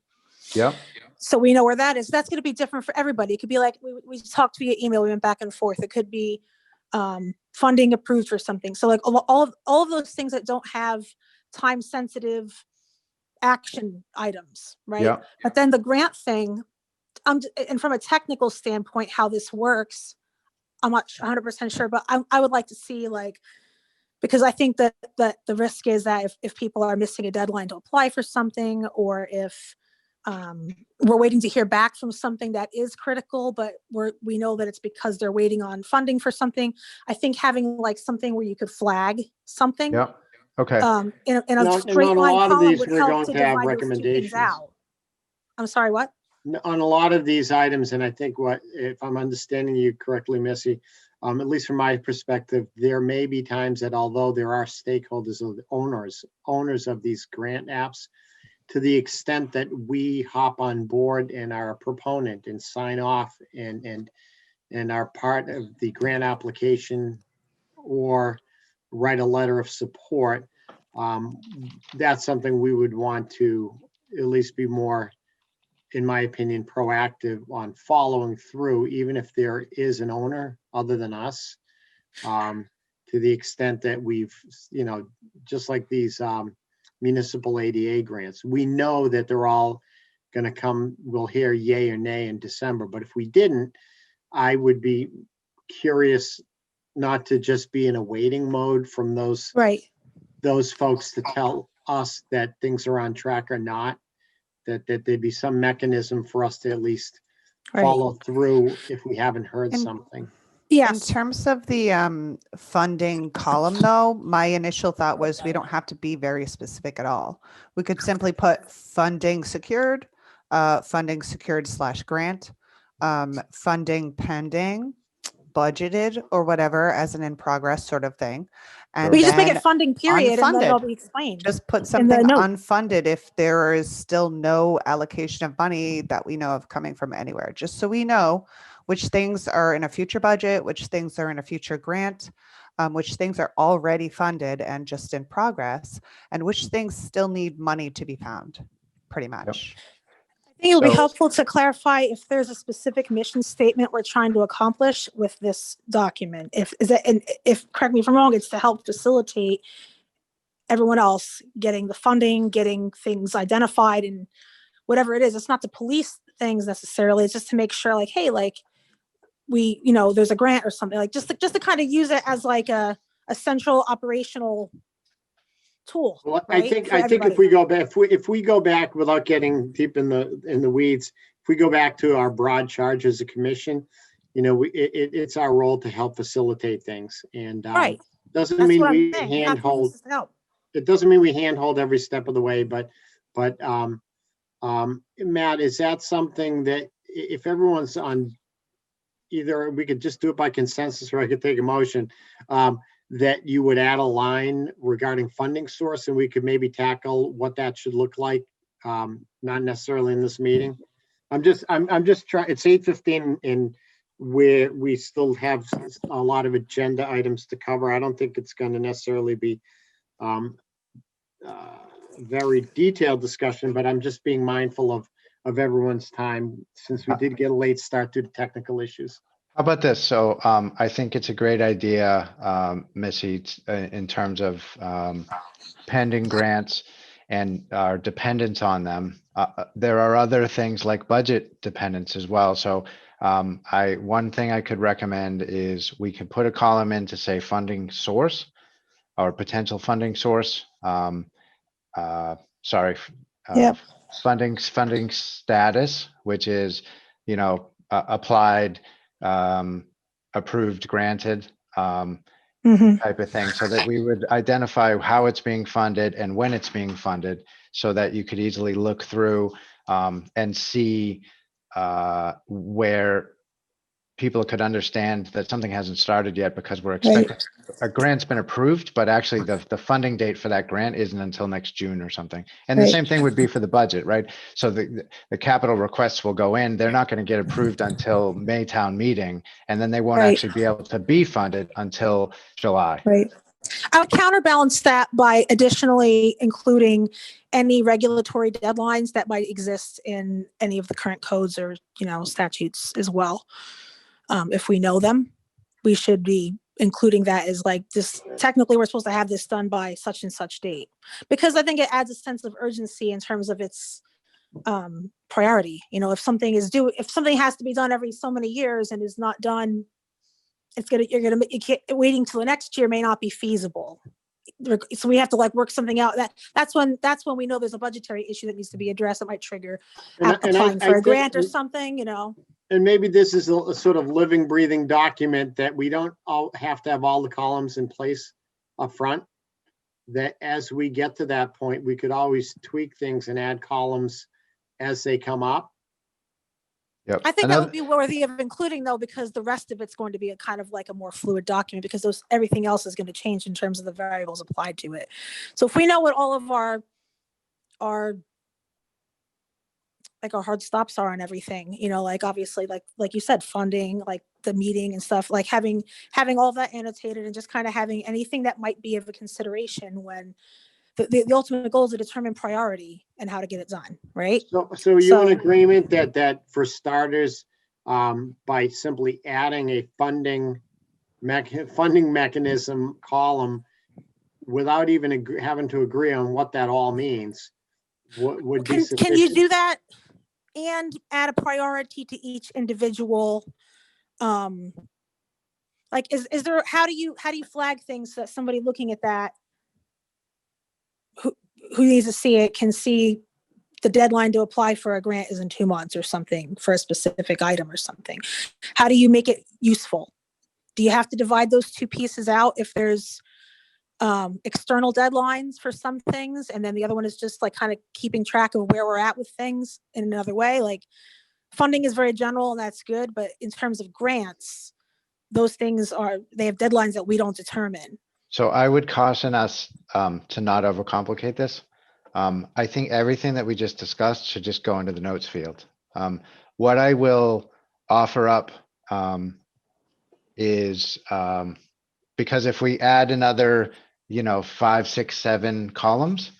Yep. So we know where that is. That's going to be different for everybody. It could be like we talked via email, we went back and forth. It could be funding approved for something. So like all of those things that don't have time sensitive action items, right? Yeah. But then the grant thing, and from a technical standpoint, how this works, I'm not 100% sure, but I would like to see because I think that the risk is that if people are missing a deadline to apply for something, or if we're waiting to hear back from something that is critical, but we know that it's because they're waiting on funding for something. I think having something where you could flag something. Yep. Okay. In a No, straight on a line lot of column these, would we're help going to to have divide those two things recommendations. out. I'm sorry, what? On a lot of these items, and I think if I'm understanding you correctly, Missy, at least from my perspective, there may be times that although there are stakeholders or the owners of these grant apps, to the extent that we hop on board and are a proponent and sign off and are part of the grant application or write a letter of support, that's something we would want to at least be more, in my opinion, proactive on following through, even if there is an owner other than us, to the extent that we've, just like these municipal ADA grants, we know that they're all going to come, we'll hear yay or nay in December. But if we didn't, I would be curious not to just be in a waiting mode from those folks to tell us that things are on track or not, that there'd be some mechanism for us to at least follow through if we haven't heard something. In Yes, terms of the funding column, though, my initial thought was we don't have to be very specific at all. We could simply put funding secured / grant, funding pending, budgeted, or whatever as an in progress sort of thing. And we just make then it funding period and then it'll unfunded. be explained. Just put in the something note. unfunded if there is still no allocation of money that we know of coming from anywhere, just so we know which things are in a future budget, which things are in a future grant, which things are already funded and just in progress, and which things still need money to be found, pretty much. I think it would be So- helpful to clarify if there's a specific mission statement we're trying to accomplish with this document. If correct me if I'm wrong, it's to help facilitate everyone else getting the funding, getting things identified, and whatever it is. It's not to police things necessarily. It's just to make sure, like, hey, like we, there's a grant or something, like just to kind of use it as like a central operational tool. Well, right, I think for if everybody. we go back, if we go back without getting deep in the weeds, if we go back to our broad charge as a commission, it's our role to help facilitate things, and Right. doesn't That's mean what I'm we saying. We have to handhold. use this to help. It doesn't mean we handhold every step of the way, but Matt, is that something that if everyone's on, either we could just do it by consensus or I could take a motion, that you would add a line regarding funding source and we could maybe tackle what that should look like, not necessarily in this meeting. I'm just trying, it's 8:15 and we still have a lot of agenda items to cover. I don't think it's going to necessarily be very detailed discussion, but I'm just being mindful of everyone's time since we did get a late start due to technical issues. How about this? So I think it's a great idea, Missy, in terms of pending grants and our dependence on them. There are other things like budget dependence as well. So one thing I could recommend is we could put a column in to say funding source or potential funding source. Yep. Funding status, which is, applied, approved, granted, Mhm. type of thing, so that we would identify how it's being funded and when it's being funded, so that you could easily look through and see where people could understand that something hasn't started yet because we're expecting a grant's been approved, but actually the funding date for that grant isn't until next June or something. And the Right. same thing would be for the budget, right? So the capital requests will go in, they're not going to get approved until May town meeting, and then they won't Right. actually be able to be funded until July. Right. I would counterbalance that by additionally including any regulatory deadlines that might exist in any of the current codes or, statutes as well. If we know them, we should be including that as like this, technically we're supposed to have this done by such and such date. Because I think it adds a sense of urgency in terms of its priority. If something has to be done every so many years and is not done, waiting till the next year may not be feasible. So we have to work something out. That's when we know there's a budgetary issue that needs to be addressed. That might trigger applying for a grant or something, And maybe this is a sort of living, breathing document that we don't all have to have all the columns in place up front. That as we get to that point, we could always tweak things and add columns as they come up. Yep. I think that Another, would be worthy of including though, because the rest of it's going to be a kind of like a more fluid document because everything else is going to change in terms of the variables applied to it. So if we know what all of our like our hard stops are and everything, like obviously like you said, funding, like the meeting and stuff, like having all that annotated and just kind of having anything that might be of a consideration when the ultimate goal is to determine priority and how to get it done, right? So are you in So- agreement that for starters, by simply adding a funding mechanism column without even having to agree on what that all means, what would be Can you sufficient? do that and add a priority to each individual? Like, is there, how do you flag things so that somebody looking at that who needs to see it can see the deadline to apply for a grant is in 2 months or something for a specific item or something? How do you make it useful? Do you have to divide those two pieces out if there's external deadlines for some things, and then the other one is just like kind of keeping track of where we're at with things in another way? Like, funding is very general and that's good, but in terms of grants, those things they have deadlines that we don't determine. so I would caution us to not overcomplicate this. I think everything that we just discussed should just go into the notes field. What I will offer up is because if we add another, 5, 6, 7 columns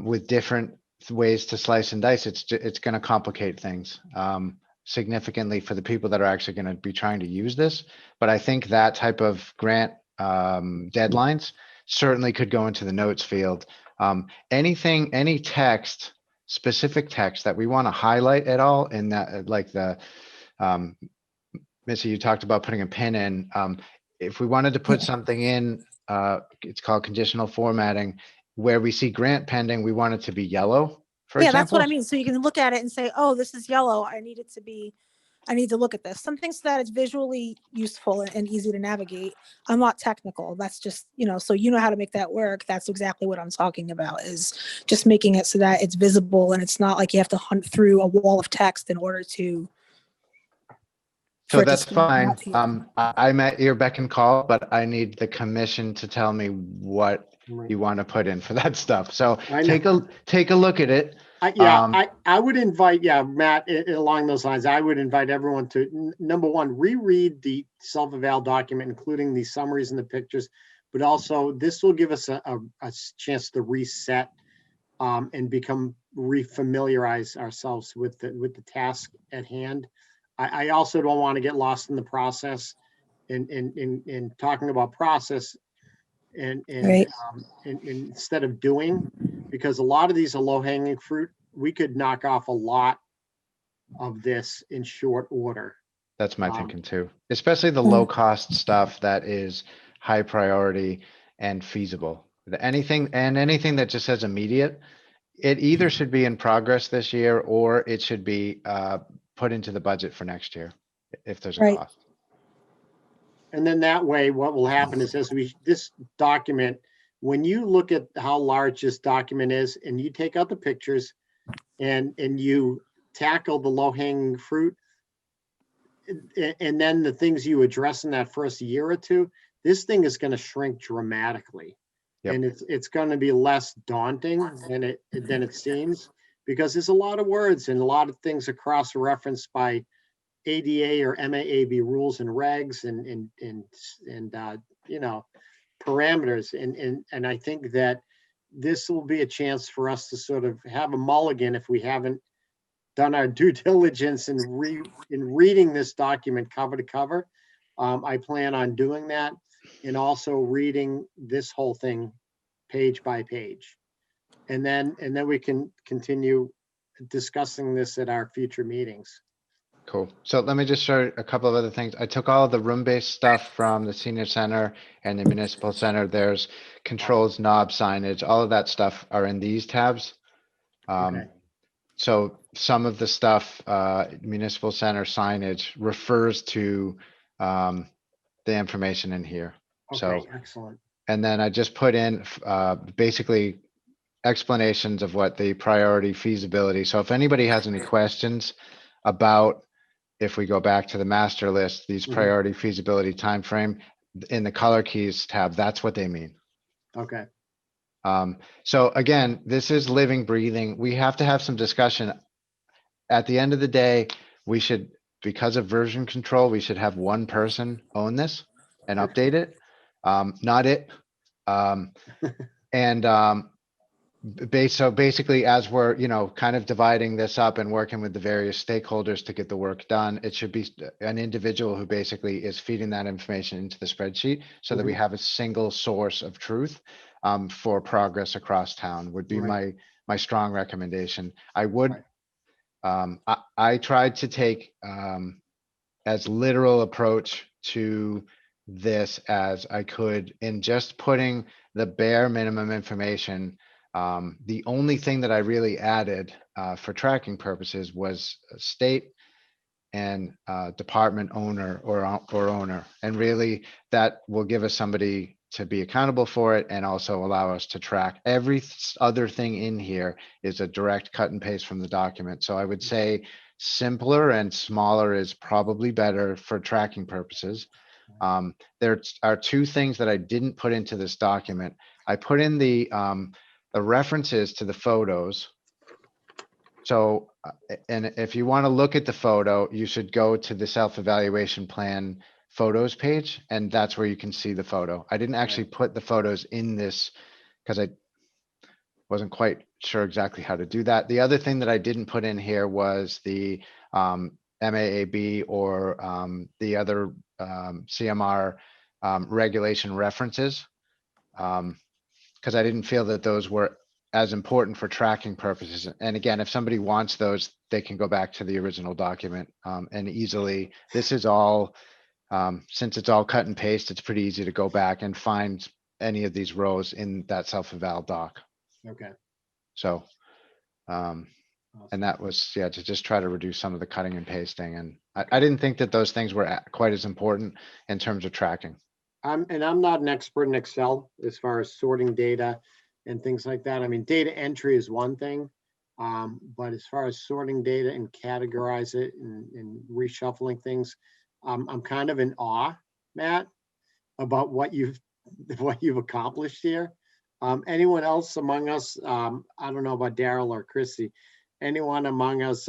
with different ways to slice and dice, it's going to complicate things significantly for the people that are actually going to be trying to use this. But I think that type of grant deadlines certainly could go into the notes field. Any text, specific text that we want to highlight at all in that, like the Missy, you talked about putting a pin in. If we wanted to put something in, it's called conditional formatting, where we see grant pending, we want it to be yellow, for Yeah, example. that's what I mean. So you can look at it and say, oh, this is yellow. I need to look at this. Something so that it's visually useful and easy to navigate. I'm not technical. That's just, so you know how to make that work. That's exactly what I'm talking about, is just making it so that it's visible and it's not like you have to hunt through a wall of text in order to. So for it to that's stand fine. out to you. I'm at your beck and call, but I need the commission to tell me what you want to put in for that stuff. So I know. take a look at it. I would invite, Matt, along those lines, I would invite everyone to, number one, reread the self-eval document, including the summaries and the pictures, but also this will give us a chance to reset and refamiliarize ourselves with the task at hand. I also don't want to get lost in the process in talking about process and Right. instead of doing, because a lot of these are low-hanging fruit. We could knock off a lot of this in short order. That's my thinking too, especially the low cost stuff that is high priority and feasible. Anything that just says immediate, it either should be in progress this year or it should be put into the budget for next year if there's a Right. cost. And then that way, what will happen is this document, when you look at how large this document is and you take out the pictures and you tackle the low hanging fruit, and then the things you address in that first year or two, this thing is going to shrink dramatically. Yep. And it's going to be less daunting than it seems, because there's a lot of words and a lot of things are cross-referenced by ADA or MAAB rules and regs and parameters. And I think that this will be a chance for us to sort of have a mulligan if we haven't done our due diligence in reading this document cover to cover. I plan on doing that, and also reading this whole thing page by page. And then we can continue discussing this at our future meetings. Cool. So let me just show a couple of other things. I took all of the room-based stuff from the senior center and the municipal center. There's controls, knob, signage, all of that stuff are in these tabs. Okay. So some of the stuff, municipal center signage refers to the information in here. Okay, So, excellent. and then I just put in basically explanations of what the priority feasibility. So if anybody has any questions about if we go back to the master list, these Mhm. priority feasibility timeframe in the color keys tab, that's what they mean. Okay, So again, this is living, breathing. We have to have some discussion. At the end of the day, we should, because of version control, we should have one person own this and update it. Not it. And so basically, as we're, kind of dividing this up and working with the various stakeholders to get the work done, it should be an individual who basically is feeding that information into the spreadsheet so that we have a single source of truth for progress across town would be Right. my strong recommendation. I would, Right. I tried to take as literal approach to this as I could in just putting the bare minimum information. The only thing that I really added for tracking purposes was a state and department owner or owner. And really that will give us somebody to be accountable for it and also allow us to track. Every other thing in here is a direct cut and paste from the document. So I would say simpler and smaller is probably better for tracking purposes. There are two things that I didn't put into this document. I put in the references to the photos. So, and if you want to look at the photo, you should go to the self-evaluation plan photos page, and that's where you can see the photo. I didn't actually put the photos in this because I wasn't quite sure exactly how to do that. The other thing that I didn't put in here was the MAAB or the other CMR regulation references. Because I didn't feel that those were as important for tracking purposes. And again, if somebody wants those, they can go back to the original document and easily, this is all, since it's all cut and paste, it's pretty easy to go back and find any of these rows in that self-eval doc. Okay. So, Awesome. and that was, to just try to reduce some of the cutting and pasting. And I didn't think that those things were quite as important in terms of tracking. I'm not an expert in Excel as far as sorting data and things like that. I mean, data entry is one thing. But as far as sorting data and categorize it and reshuffling things, I'm kind of in awe, Matt, about what you've accomplished here. Anyone else among us, I don't know about Daryl or Chrissy, anyone among us,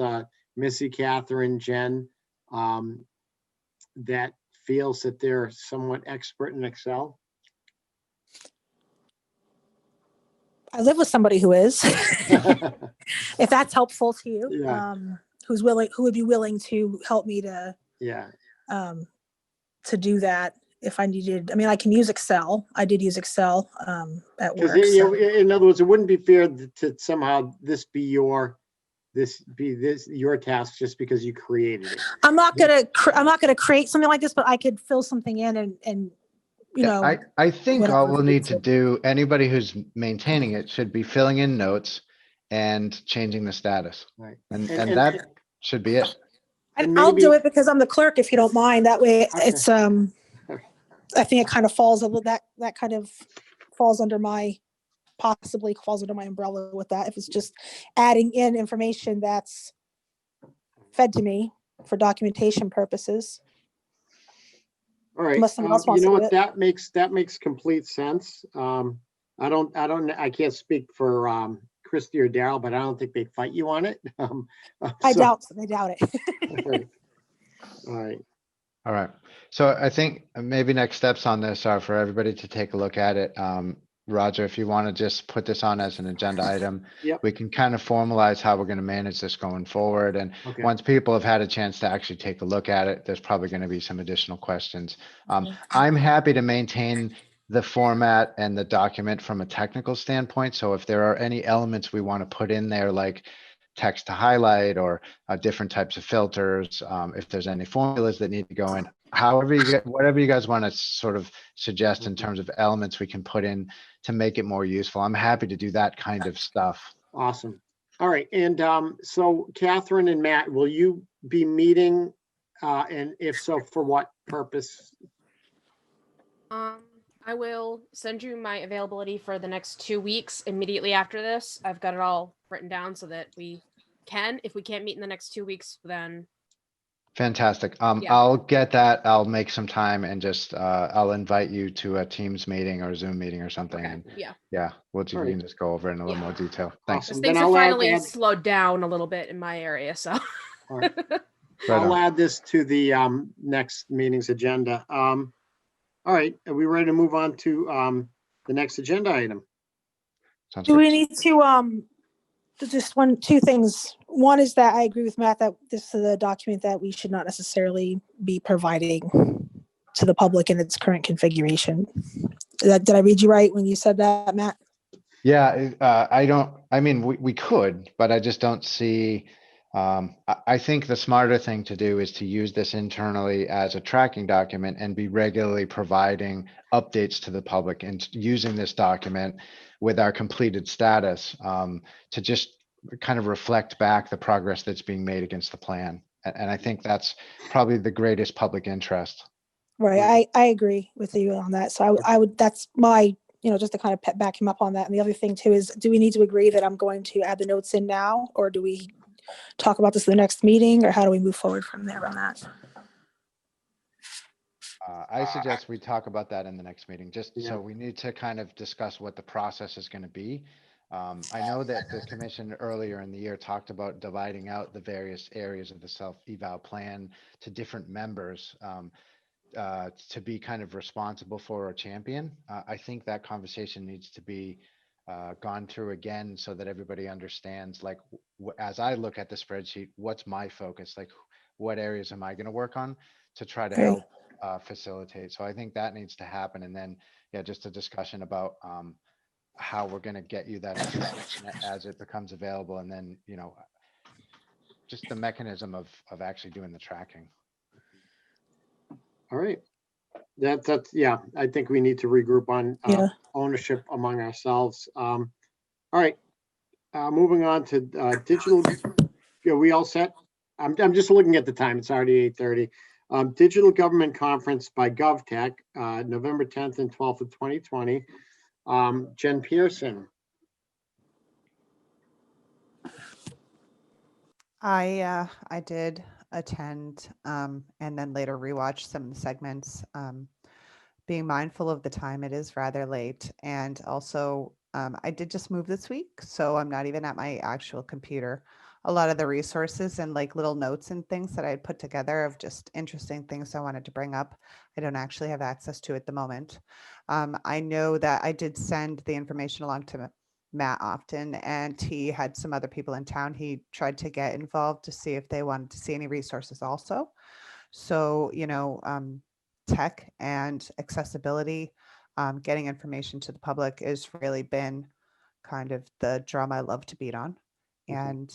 Missy, Catherine, Jen, that feels that they're somewhat expert in Excel? I live with somebody who is, if that's helpful to you, Yeah. who would be willing to help me to Yeah, do that if I needed. I mean, I can use Excel. I did use Excel at because work. So. in other words, it wouldn't be fair to somehow this be your task just because you created it. I'm not gonna create something like this, but I could fill something in and I think whatever all we'll need to fits it. do, anybody who's maintaining it should be filling in notes and changing the status. Right. And And- that should be it. And I'll do maybe- it because I'm the clerk, if you don't mind. That way Okay. it's I think it kind of falls a little, that kind of possibly falls under my umbrella with that. If it's just adding in information that's fed to me for documentation purposes. All right, Unless someone else you wants know to do what, that makes complete sense. I can't speak for Christy or Daryl, but I don't think they'd fight you on it. I So- doubt it. Right. All right, All right. So I think maybe next steps on this are for everybody to take a look at it. Roger, if you want to just put this on as an agenda item, Yep. we can kind of formalize how we're going to manage this going forward. And okay, once people have had a chance to actually take a look at it, there's probably going to be some additional questions. I'm happy to maintain the format and the document from a technical standpoint. So if there are any elements we want to put in there, like text to highlight or different types of filters, if there's any formulas that need to go in, whatever you guys want to sort of suggest in terms of elements we can put in to make it more useful. I'm happy to do that kind of stuff. awesome. All right, and so Catherine and Matt, will you be meeting? And if so, for what purpose? I will send you my availability for the next 2 weeks immediately after this. I've got it all written down so that we can. If we can't meet in the next 2 weeks, then Fantastic. Yeah. I'll get that. I'll make some time and just, I'll invite you to a Teams meeting or Zoom meeting or something. Okay, And yeah. yeah, we All right. can just go over it in a little Yeah. more detail. Thanks. Because Awesome. things Then have I'll finally add, slowed down a little bit in my area, so. all right. Right I'll on. add this to the next meeting's agenda. All right, are we ready to move on to the next agenda item? Sounds Do we good. need to just two things. One is that I agree with Matt that this is a document that we should not necessarily be providing to the public in its current configuration. Did I read you right when you said that, Matt? Yeah, I mean, we could, but I just don't see, I think the smarter thing to do is to use this internally as a tracking document and be regularly providing updates to the public and using this document with our completed status, to just kind of reflect back the progress that's being made against the plan. And I think that's probably the greatest public interest. Right. I agree with you on that. So I would, that's my, just to kind of back him up on that. And the other thing too is, do we need to agree that I'm going to add the notes in now, or do we talk about this in the next meeting, or how do we move forward from there on that? I suggest we talk about that in the next meeting, just Yeah. so we need to kind of discuss what the process is going to be. I know that the commission earlier in the year talked about dividing out the various areas of the self-eval plan to different members, to be kind of responsible for or champion. I think that conversation needs to be gone through again so that everybody understands, like, as I look at the spreadsheet, what's my focus? Like, what areas am I going to work on to try to Okay. help facilitate? So I think that needs to happen. And then, yeah, just a discussion about how we're going to get you that information as it becomes available. And then, just the mechanism of actually doing the tracking. All right. That's, yeah, I think we need to regroup on Yeah. ownership among ourselves. All right. Moving on to digital. Are we all set? I'm just looking at the time. It's already 8:30. Digital Government Conference by GovTech, November 10th and 12th of 2020. Jen Pearson. I did attend and then later rewatch some of the segments. Being mindful of the time, it is rather late, and also I did just move this week, so I'm not even at my actual computer. A lot of the resources and like little notes and things that I had put together of just interesting things I wanted to bring up, I don't actually have access to at the moment. I know that I did send the information along to Matt often, and he had some other people in town he tried to get involved to see if they wanted to see any resources also. So, tech and accessibility, getting information to the public has really been kind of the drum I love to beat on. And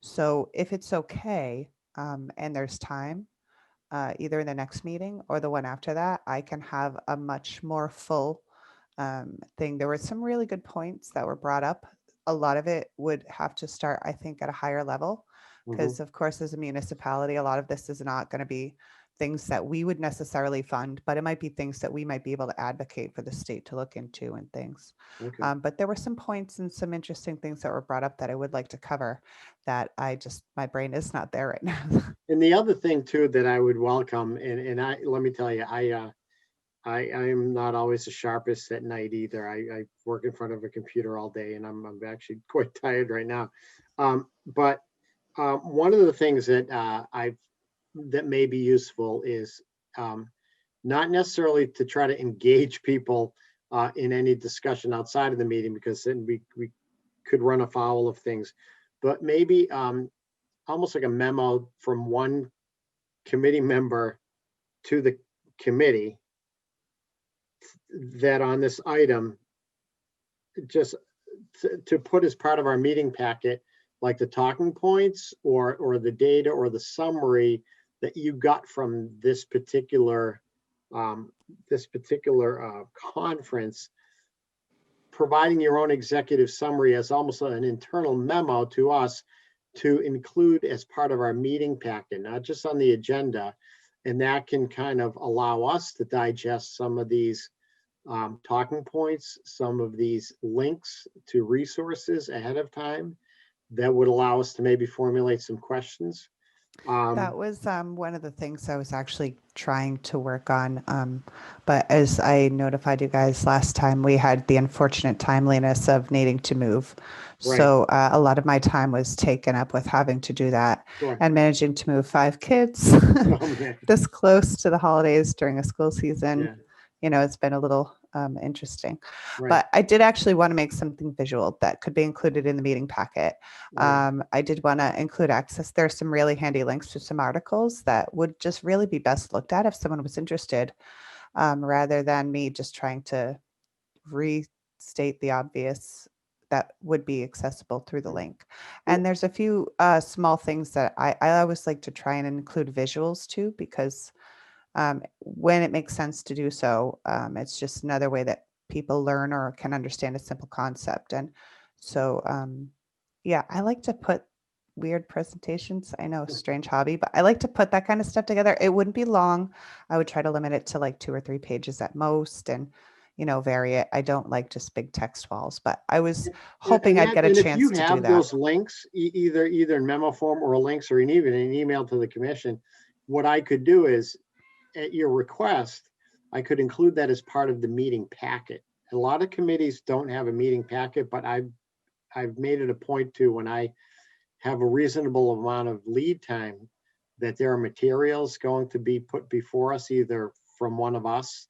so if it's okay, and there's time, either in the next meeting or the one after that, I can have a much more full thing. There were some really good points that were brought up. A lot of it would have to start, I think, at a higher level, because of course, as a municipality, a lot of this is not going to be things that we would necessarily fund, but it might be things that we might be able to advocate for the state to look into and things. Okay. But there were some points and some interesting things that were brought up that I would like to cover that my brain is not there right now. And the other thing too that I would welcome, and let me tell you, I am not always the sharpest at night either. I work in front of a computer all day, and I'm actually quite tired right now. But one of the things that that may be useful is not necessarily to try to engage people in any discussion outside of the meeting, because then we could run afoul of things, but maybe almost like a memo from one committee member to the committee that on this item, just to put as part of our meeting packet, like the talking points or the data or the summary that you got from this particular conference, providing your own executive summary as almost an internal memo to us to include as part of our meeting packet, not just on the agenda. And that can kind of allow us to digest some of these talking points, some of these links to resources ahead of time that would allow us to maybe formulate some questions. That was one of the things I was actually trying to work on. But as I notified you guys last time, we had the unfortunate timeliness of needing to move. Right. So a lot of my time was taken up with having to do that Sure. and managing to move 5 kids Oh, man. this close to the holidays during a school season. Yeah, You know, it's been a little interesting. right, But I did actually want to make something visual that could be included in the meeting packet. right. I did want to include access. There are some really handy links to some articles that would just really be best looked at if someone was interested, rather than me just trying to restate the obvious that would be accessible through the link. And there's a few small things that I always like to try and include visuals too, because when it makes sense to do so, it's just another way that people learn or can understand a simple concept. And so, yeah, I like to put weird presentations. I know, strange hobby, but I like to put that kind of stuff together. It wouldn't be long. I would try to limit it to like 2 or 3 pages at most, and vary it. I don't like just big text walls, but I was hoping I'd get a And if chance you to do have that. those links, either in memo form or links or even an email to the commission, what I could do is, at your request, I could include that as part of the meeting packet. A lot of committees don't have a meeting packet, but I've made it a point to, when I have a reasonable amount of lead time, that there are materials going to be put before us, either from one of us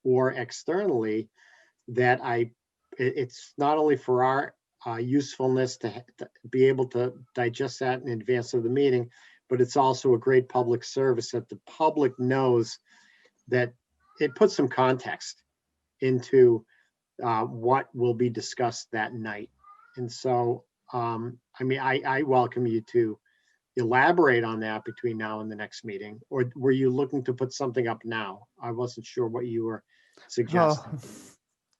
or externally, that it's not only for our usefulness to be able to digest that in advance of the meeting, but it's also a great public service that the public knows that it puts some context into what will be discussed that night. And so, I mean, I welcome you to elaborate on that between now and the next meeting. Or were you looking to put something up now? I wasn't sure what you were suggesting. Oh,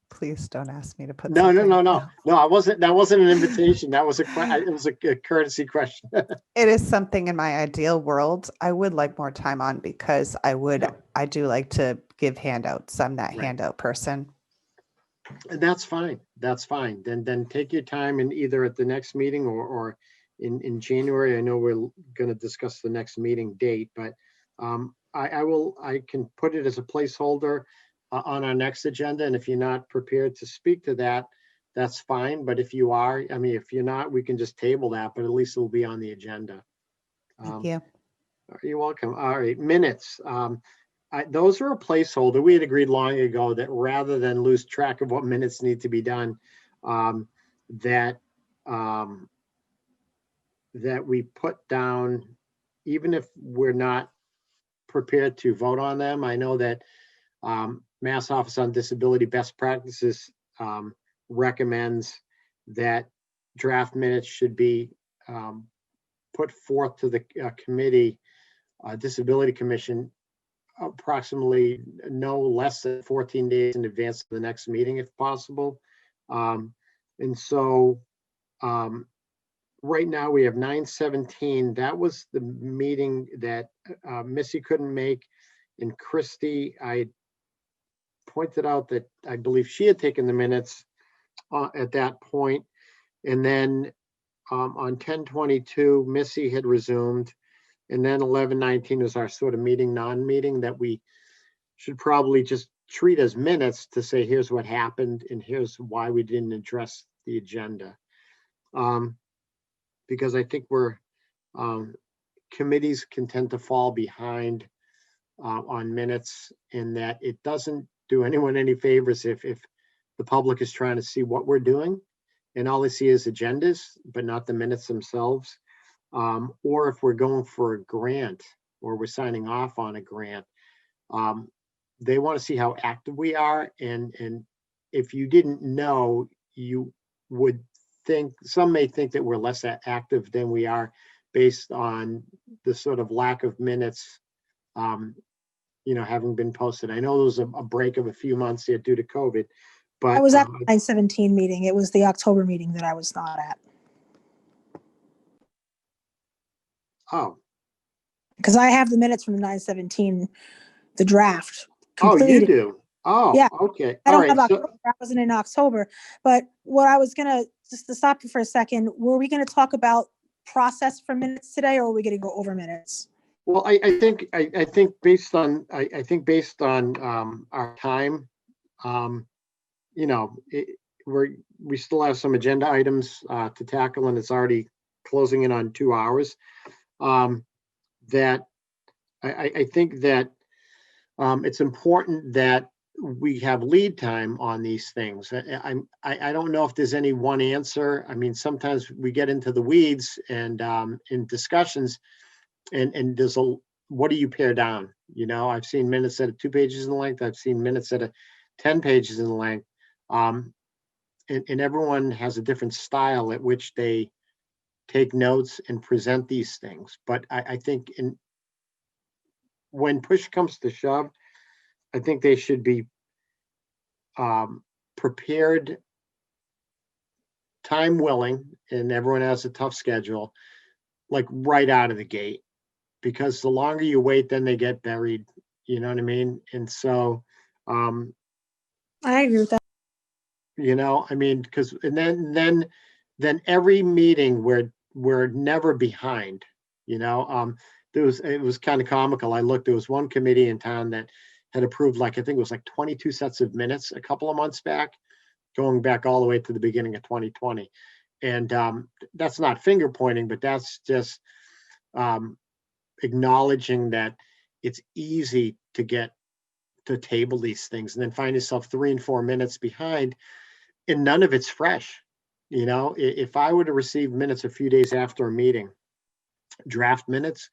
please don't ask me to put No, something up no. now. No, I wasn't. That wasn't an invitation. That was it was a courtesy question. It is something in my ideal world I would like more time on, because I do like to give handouts. I'm that Right. handout person. And that's fine. That's fine. Then take your time, and either at the next meeting or in January. I know we're going to discuss the next meeting date, but I can put it as a placeholder on our next agenda. And if you're not prepared to speak to that, that's fine. But if you are, I mean, if you're not, we can just table that, but at least it'll be on the agenda. Thank you. You're welcome. All right, minutes. Those are a placeholder. We had agreed long ago that rather than lose track of what minutes need to be done, that we put down, even if we're not prepared to vote on them. I know that Mass Office on Disability Best Practices recommends that draft minutes should be put forth to the committee, Disability Commission, approximately no less than 14 days in advance of the next meeting, if possible. And so right now we have 9/17. That was the meeting that Missy couldn't make. And Christy, I pointed out that I believe she had taken the minutes at that point. And then on 10/22, Missy had resumed. And then 11/19 was our sort of meeting, non-meeting, that we should probably just treat as minutes to say, here's what happened and here's why we didn't address the agenda. Because I think committees can tend to fall behind on minutes, in that it doesn't do anyone any favors if the public is trying to see what we're doing and all they see is agendas, but not the minutes themselves. Or if we're going for a grant or we're signing off on a grant, they want to see how active we are. And if you didn't know, you would think, some may think that we're less active than we are based on the sort of lack of minutes, having been posted. I know there was a break of a few months here due to COVID, but I was at the 9/17 meeting. It was the October meeting that I was not at. Oh, Because I have the minutes from the 9/17, the draft. oh, you completed. do? Oh, Yeah. okay. I All don't have right. October. I wasn't in October. But what I was just to stop you for a second, were we gonna talk about process for minutes today, or are we going to go over minutes? Well, I think based on, I think based on our time, you know, we still have some agenda items to tackle, and it's already closing in on 2 hours. That I think that it's important that we have lead time on these things. I don't know if there's any one answer. I mean, sometimes we get into the weeds and in discussions, and there's what do you pare down? You know, I've seen minutes that are 2 pages in length. I've seen minutes that are 10 pages in length. And everyone has a different style at which they take notes and present these things. But I think when push comes to shove, I think they should be prepared, time willing, and everyone has a tough schedule, like right out of the gate, because the longer you wait, then they get buried. You know what I mean? And so, I agree with that. you know, I mean, because and then every meeting we're never behind. You know, it was kind of comical. There was one committee in town that had approved, like, I think it was like 22 sets of minutes a couple of months back, going back all the way to the beginning of 2020. And that's not finger pointing, but that's just acknowledging that it's easy to get to table these things and then find yourself 3 and 4 minutes behind, and none of it's fresh. You know, if I were to receive minutes a few days after a meeting, draft minutes,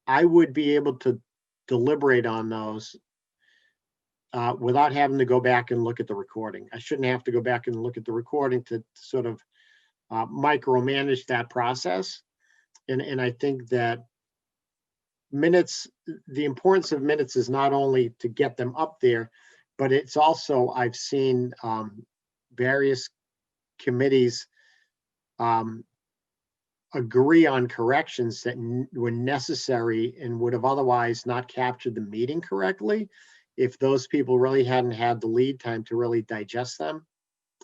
I would be able to deliberate on those without having to go back and look at the recording. I shouldn't have to go back and look at the recording to sort of micromanage that process. And I think that minutes, the importance of minutes is not only to get them up there, but it's also, I've seen various committees agree on corrections that were necessary and would have otherwise not captured the meeting correctly if those people really hadn't had the lead time to really digest them,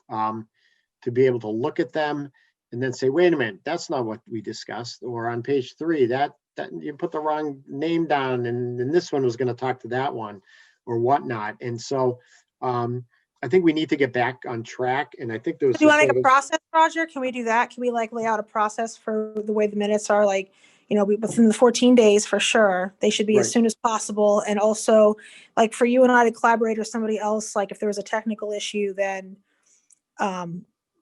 to be able to look at them and then say, wait a minute, that's not what we discussed. Or on page 3, that you put the wrong name down, and this one was going to talk to that one or whatnot. And so I think we need to get back on track. And I think there was. Do you want to make a process, Roger? Can we do that? Can we like lay out a process for the way the minutes are, like, you know, within the 14 days for sure. They should be as Right. soon as possible. And also, like, for you and I to collaborate or somebody else, like if there was a technical issue, then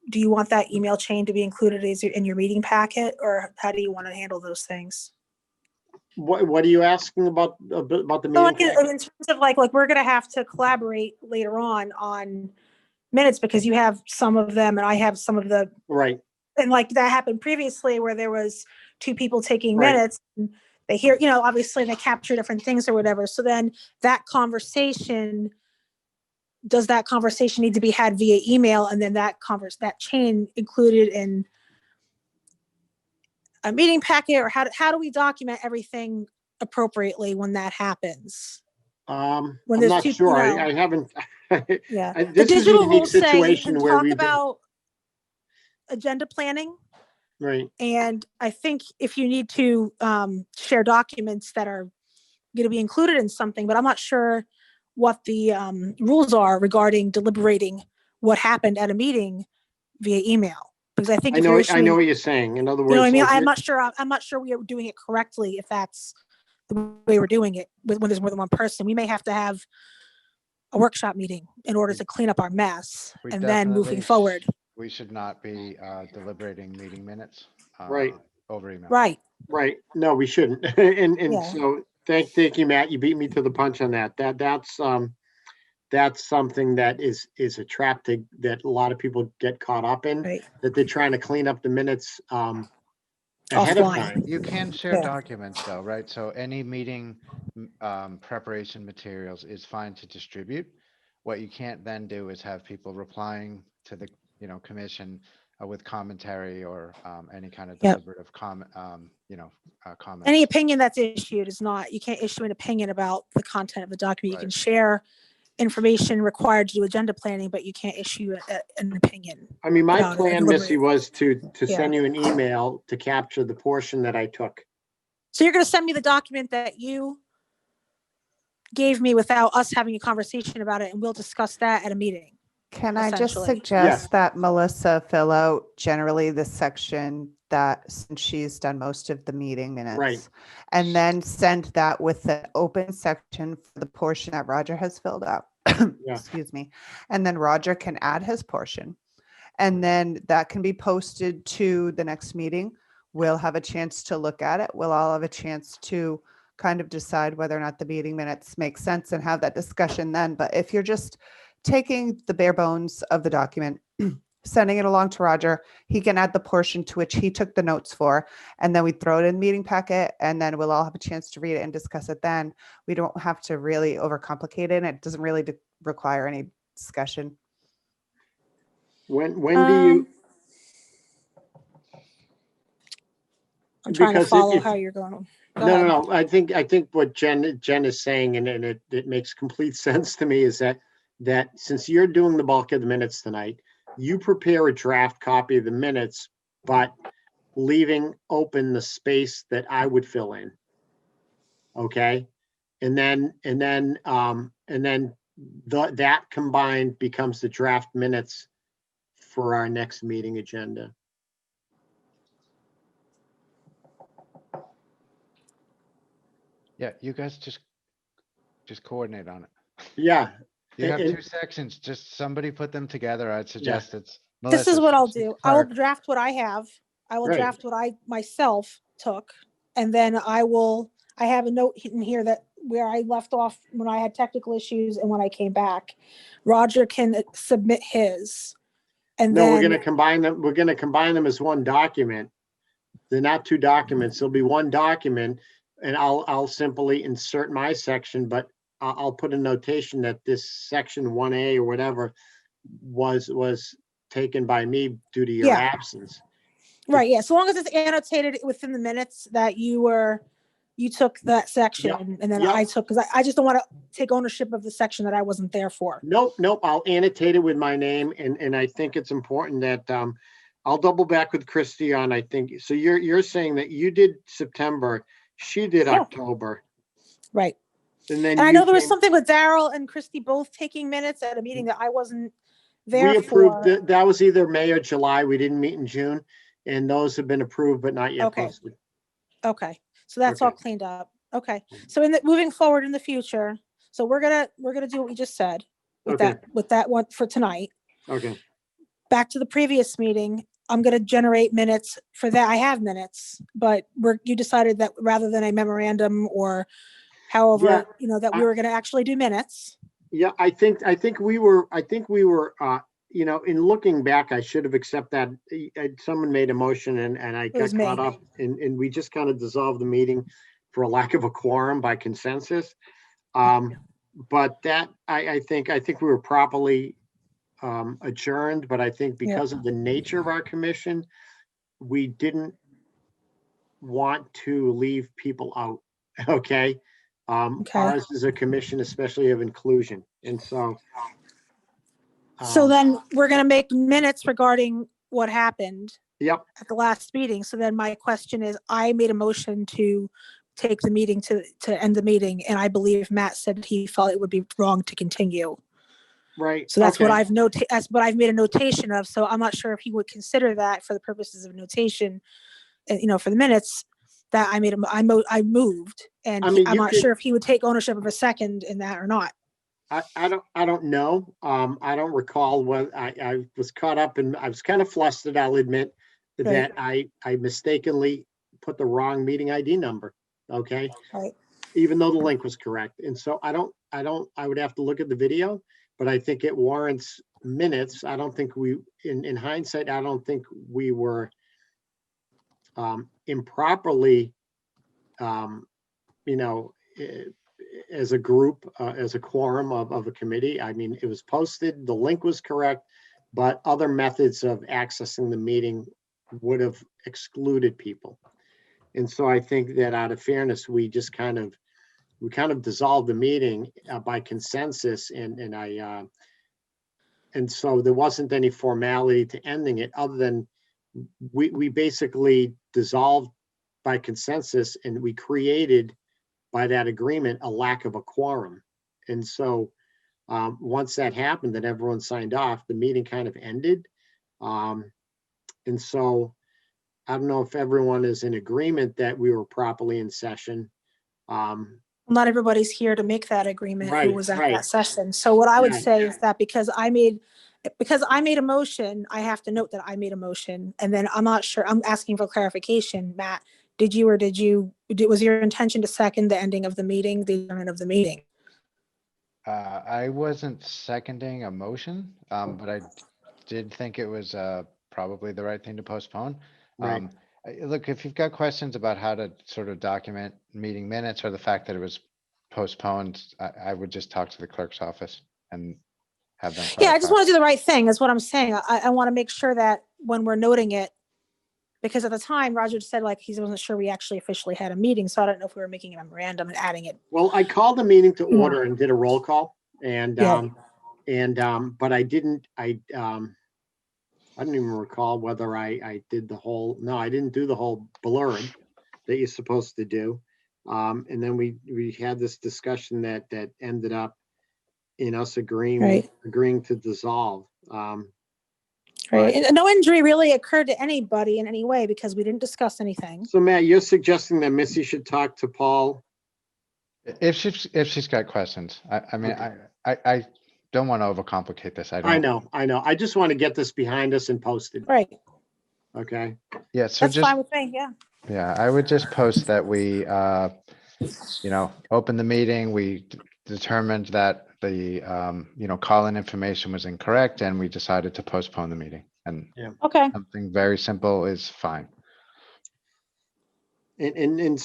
do you want that email chain to be included in your meeting packet, or how do you want to handle those things? What are you asking about the So meeting? like in terms of like we're going to have to collaborate later on minutes, because you have some of them and I have some of the, Right. and like that happened previously where there was 2 people taking Right. minutes. And they hear, you know, obviously they capture different things or whatever. So then does that conversation need to be had via email, and then that chain included in a meeting packet, or how do we document everything appropriately when that happens? I'm When there's not 2, sure. you know. I haven't. Yeah. The This is a digital unique rules say you situation can where talk we've about agenda planning. right. And I think if you need to share documents that are going to be included in something, but I'm not sure what the rules are regarding deliberating what happened at a meeting via email. Because I think I if know. you're I issuing, know what you're saying. In other you know what I words, mean? like I'm not sure we are doing it correctly if that's the way we're doing it when there's more than one person. We may have to have a workshop meeting in order to clean up our mess, We and then moving definitely forward. We should not be deliberating meeting minutes. Right. Over email. Right. Right. No, we shouldn't. And Yeah. so thank you, Matt. You beat me to the punch on that. That's something that is a trap that a lot of people get caught up in, Right. that they're trying to clean up the minutes ahead of Offline. time. You can share Yeah. documents though, right? So any meeting preparation materials is fine to distribute. What you can't then do is have people replying to the, commission with commentary or any kind of Yep. deliberative comment, comments. Any opinion that's issued is not, you can't issue an opinion about the content of the document. You can Right. share information required to do agenda planning, but you can't issue an opinion. I mean, my About it, plan, Missy, deliberate. was to Yeah. send you an email to capture the portion that I took. So you're going to send me the document that you gave me without us having a conversation about it, and we'll discuss that at a meeting. Can I just Essentially. suggest that Melissa fill out generally the section that, since she's done most of the meeting minutes, and then send that with the open section for the portion that Roger has filled out. Yeah. Excuse me. And then Roger can add his portion. And then that can be posted to the next meeting. We'll have a chance to look at it. We'll all have a chance to kind of decide whether or not the meeting minutes make sense and have that discussion then. But if you're just taking the bare bones of the document, sending it along to Roger, he can add the portion to which he took the notes for, and then we throw it in the meeting packet, and then we'll all have a chance to read it and discuss it then. We don't have to really overcomplicate it, and it doesn't really require any discussion. When do you, I'm trying to because follow if- how you're going. Go no, ahead. no, no, I think what Jen is saying, and it makes complete sense to me, is that since you're doing the bulk of the minutes tonight, you prepare a draft copy of the minutes, but leaving open the space that I would fill in. Okay? And then that combined becomes the draft minutes for our next meeting agenda. Yeah, you guys just coordinate on it. Yeah, You have And- two sections, just somebody put them together. I'd suggest it's. This is Melissa, what I'll she's do. I will clerk. draft what I have. I will Right. draft what I myself took. And then I have a note in here that where I left off when I had technical issues and when I came back, Roger can submit his. And no, we're then, gonna combine them, we're gonna combine them as one document. They're not two documents, there'll be one document, and I'll simply insert my section, but I'll put a notation that this section 1A or whatever was taken by me due to your Yeah. absence. right, yeah, so long as it's annotated within the minutes that you took that section and then Yep. I took, because I just don't want to take ownership of the section that I wasn't there for. Nope, I'll annotate it with my name, and I think it's important that, I'll double back with Christie on, I think, so you're saying that you did September, she did Yeah. October, Right. and then And I you know there was came- something with Daryl and Christy both taking minutes at a meeting that I wasn't there We approved, for. that was either May or July, we didn't meet in June, and those have been approved but not yet Okay. posted. Okay, so that's all Okay. cleaned up. Okay, so moving forward in the future, so we're gonna do what we just said with Okay. that one for tonight. Okay, Back to the previous meeting, I'm gonna generate minutes for that. I have minutes, but you decided that rather than a memorandum or however, that we I- were gonna actually do minutes. yeah, I think we were, in looking back, I should have accepted that, someone made a motion and I got was me. caught up, and we just kind of dissolved the meeting for a lack of a quorum by consensus. But that, I think we were properly adjourned, but I think Yeah. because of the nature of our commission, we didn't want to leave people out, okay? Okay. Ours is a commission, especially of inclusion, and so. So um, then we're gonna make minutes regarding what happened Yep, at the last meeting. So then my question is, I made a motion to take the meeting to end the meeting, and I believe Matt said he felt it would be wrong to continue. right. So that's what okay. that's what I've made a notation of. So I'm not sure if he would consider that for the purposes of notation, for the minutes that I made, I moved, and I mean, I'm you not could- sure if he would take ownership of a second in that or not. I don't know. I don't recall what, I was caught up and I was kind of flustered, I'll admit, that I mistakenly put the wrong meeting ID number, okay? Right. Even though the link was correct. And so I would have to look at the video, but I think it warrants minutes. I don't think in hindsight, I don't think we were improperly, as a group, as a quorum of a committee. I mean, it was posted, the link was correct, but other methods of accessing the meeting would have excluded people. And so I think that out of fairness, we just kind of we kind of dissolved the meeting by consensus, and so there wasn't any formality to ending it other than we basically dissolved by consensus, and we created by that agreement a lack of a quorum. And so once that happened, that everyone signed off, the meeting kind of ended. And so I don't know if everyone is in agreement that we were properly in session. Not everybody's here to make that agreement who Right, was at right. that session. So what I would Yeah. say is that because I made a motion, I have to note that I made a motion. And then I'm not sure, I'm asking for clarification. Matt, was your intention to second the ending of the meeting, the adjournment of the meeting? I wasn't seconding a motion, but I did think it was probably the right thing to postpone. Right. Look, if you've got questions about how to sort of document meeting minutes or the fact that it was postponed, I would just talk to the clerk's office and have them. Yeah, I just clarify. want to do the right thing, is what I'm saying. I want to make sure that when we're noting it, because at the time Roger said like he wasn't sure we actually officially had a meeting. So I don't know if we were making a memorandum and adding it. Well, I called the meeting to Yeah. order and did a roll call, and Yeah. but I didn't even recall whether I did the whole. No, I didn't do the whole blurb that you're supposed to do. And then we had this discussion that ended up in us agreeing to dissolve. Right. And no injury really occurred to anybody in any way because we didn't discuss anything. So Matt, you're suggesting that Missy should talk to Paul? If she's got questions, I mean, Okay. I don't want to overcomplicate this. I know. I just want to get this behind us and posted. Right. Okay. Yeah, so That's just, fine with me. Yeah. yeah, I would just post that we, opened the meeting. We determined that the, call-in information was incorrect and we decided to postpone the meeting. And Okay. something very simple is fine. And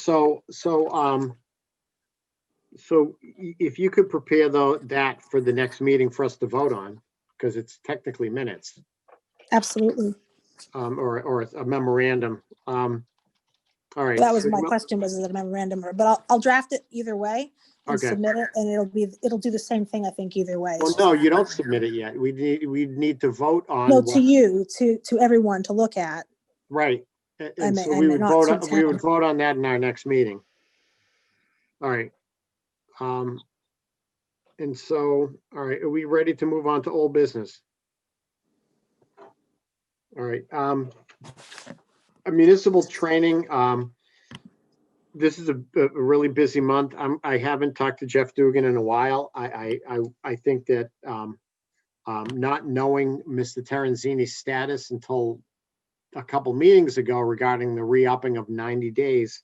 so if you could prepare that for the next meeting for us to vote on, because it's technically minutes, Absolutely. or a memorandum. All right. That was so my we'll- question, was it a memorandum, but I'll draft it either way and Okay. submit it, and it'll do the same thing, I think, either way. Well, no, you don't submit it yet. We need to vote on. No, what- to you, to everyone to look at. Right. And meant- so we and would not vote, to we would town. vote on that in our next meeting. All right. And so, all right, are we ready to move on to old business? All right. A municipal training. This is a really busy month. I haven't talked to Jeff Dugan in a while. I think that not knowing Mr. Terenzini's status until a couple meetings ago regarding the re-upping of 90 days,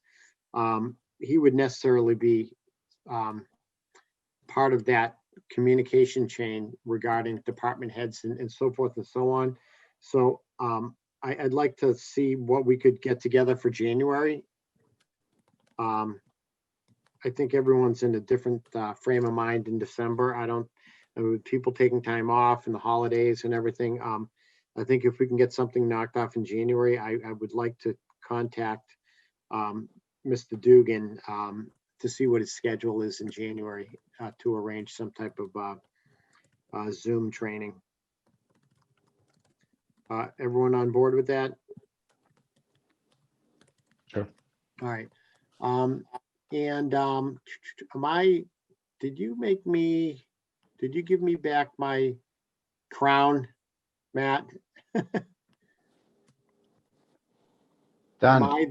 he would necessarily be part of that communication chain regarding department heads and so forth and so on. So I'd like to see what we could get together for January. I think everyone's in a different frame of mind in December. With people taking time off and the holidays and everything. I think if we can get something knocked off in January, I would like to contact Mr. Dugan to see what his schedule is in January to arrange some type of Zoom training. Everyone on board with that? Sure. All right. Did you give me back my crown, Matt? Done. What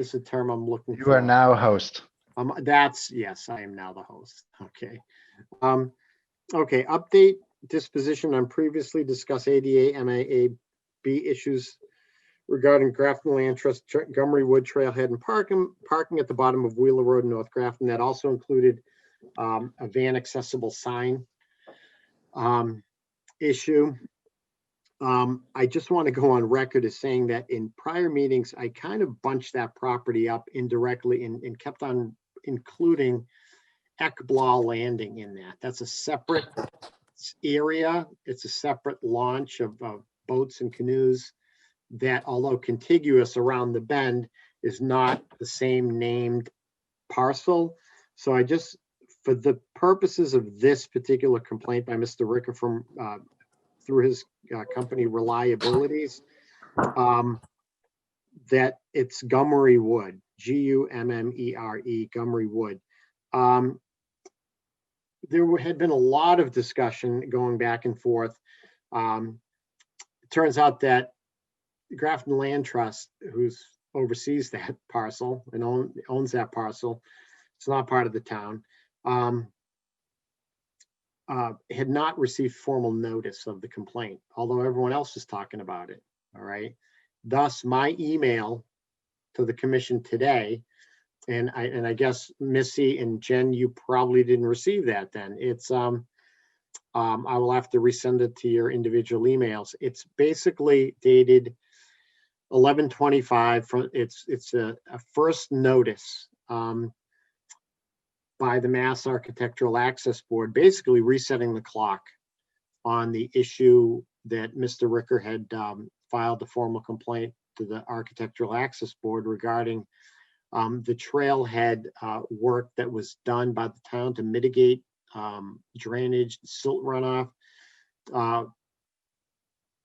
is the term I'm looking for? You are now host. Yes, I am now the host. Okay. Okay, update disposition on previously discussed ADA MAAB issues regarding Grafton Land Trust, Montgomery Wood Trailhead and parking at the bottom of Wheeler Road in North Grafton. That also included a van accessible sign issue. I just want to go on record as saying that in prior meetings, I kind of bunched that property up indirectly and kept on including Ekblaw Landing in that. That's a separate area. It's a separate launch of boats and canoes that, although contiguous around the bend, is not the same named parcel. So I just, for the purposes of this particular complaint by Mr. Ricker from, through his company Reliabilities, that it's Gummery Wood, Gummere, Gummery Wood. There had been a lot of discussion going back and forth. It turns out that Grafton Land Trust, who's oversees that parcel and owns that parcel, it's not part of the town, had not received formal notice of the complaint, although everyone else was talking about it. All right. Thus, my email to the commission today, and I guess Missy and Jen, you probably didn't receive that then. It's I will have to resend it to your individual emails. It's basically dated 11/25. It's a first notice by the Mass Architectural Access Board, basically resetting the clock on the issue that Mr. Ricker had filed a formal complaint to the Architectural Access Board regarding the trailhead work that was done by the town to mitigate drainage, silt runoff.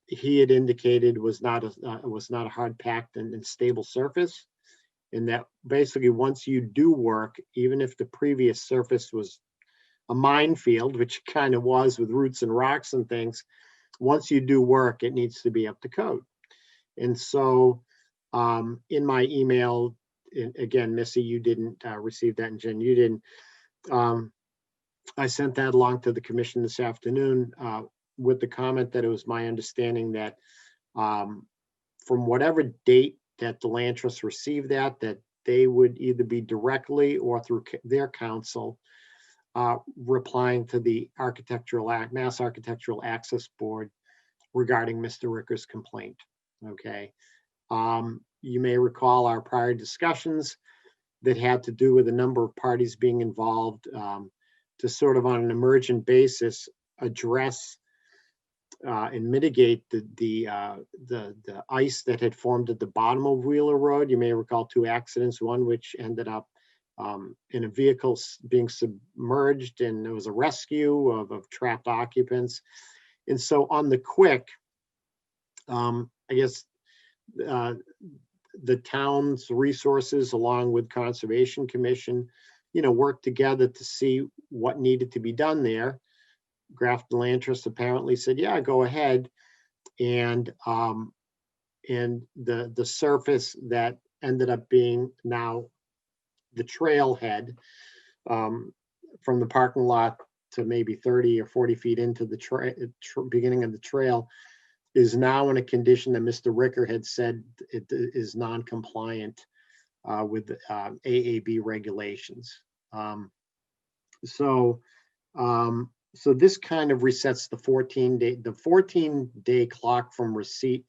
He had indicated was not a hard packed and stable surface, and that basically once you do work, even if the previous surface was a minefield, which kind of was with roots and rocks and things, once you do work, it needs to be up to code. And so in my email, again, Missy, you didn't receive that, and Jen, you didn't. I sent that along to the commission this afternoon with the comment that it was my understanding that from whatever date that the land trust received that they would either be directly or through their counsel replying to the Mass Architectural Access Board regarding Mr. Ricker's complaint. Okay. You may recall our prior discussions that had to do with a number of parties being involved to sort of on an emergent basis address and mitigate the ice that had formed at the bottom of Wheeler Road. You may recall two accidents, one which ended up in a vehicle being submerged, and there was a rescue of trapped occupants. And so on the quick, I guess the town's resources along with Conservation Commission, worked together to see what needed to be done there. Grafton Land Trust apparently said, yeah, go ahead. And the surface that ended up being now the trailhead from the parking lot to maybe 30 or 40 feet into the beginning of the trail is now in a condition that Mr. Ricker had said it is non-compliant with AAB regulations. So this kind of resets the 14-day clock from receipt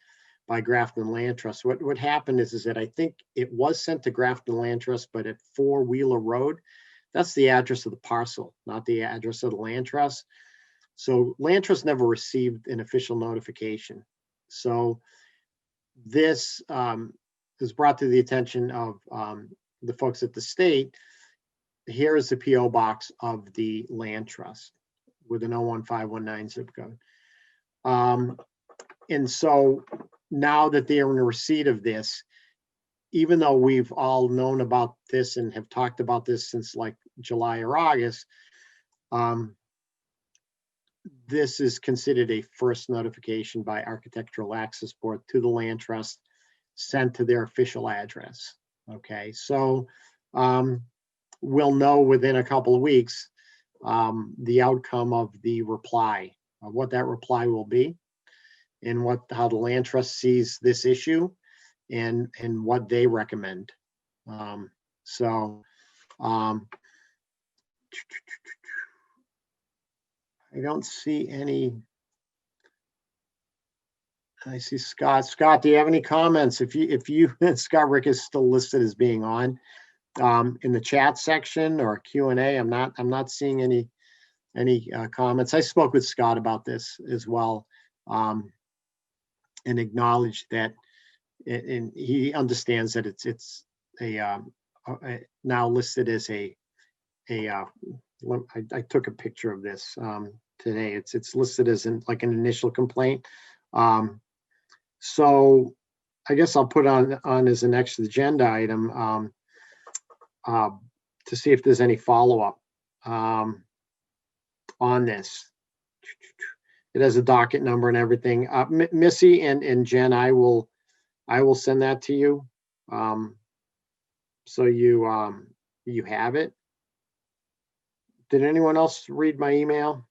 by Grafton Land Trust. What happened is that I think it was sent to Grafton Land Trust, but at 4 Wheeler Road, that's the address of the parcel, not the address of the land trust. So Land Trust never received an official notification. So this is brought to the attention of the folks at the state. Here is the PO box of the land trust with an 01519 zip code. And so now that they're in receipt of this, even though we've all known about this and have talked about this since like July or August, this is considered a first notification by Architectural Access Board to the land trust sent to their official address. Okay, so we'll know within a couple of weeks the outcome of the reply, what that reply will be, and how the land trust sees this issue, and what they recommend. I don't see any. I see Scott. Scott, do you have any comments? If you Scott Rick is still listed as being on in the chat section or Q&A. I'm not seeing any comments. I spoke with Scott about this as well, and acknowledged that, and he understands that it's a now listed as I took a picture of this today. It's listed as like an initial complaint. So I guess I'll put on as a next agenda item to see if there's any follow-up on this. It has a docket number and everything. Missy and Jen, I will send that to you. So you have it. Did anyone else read my email?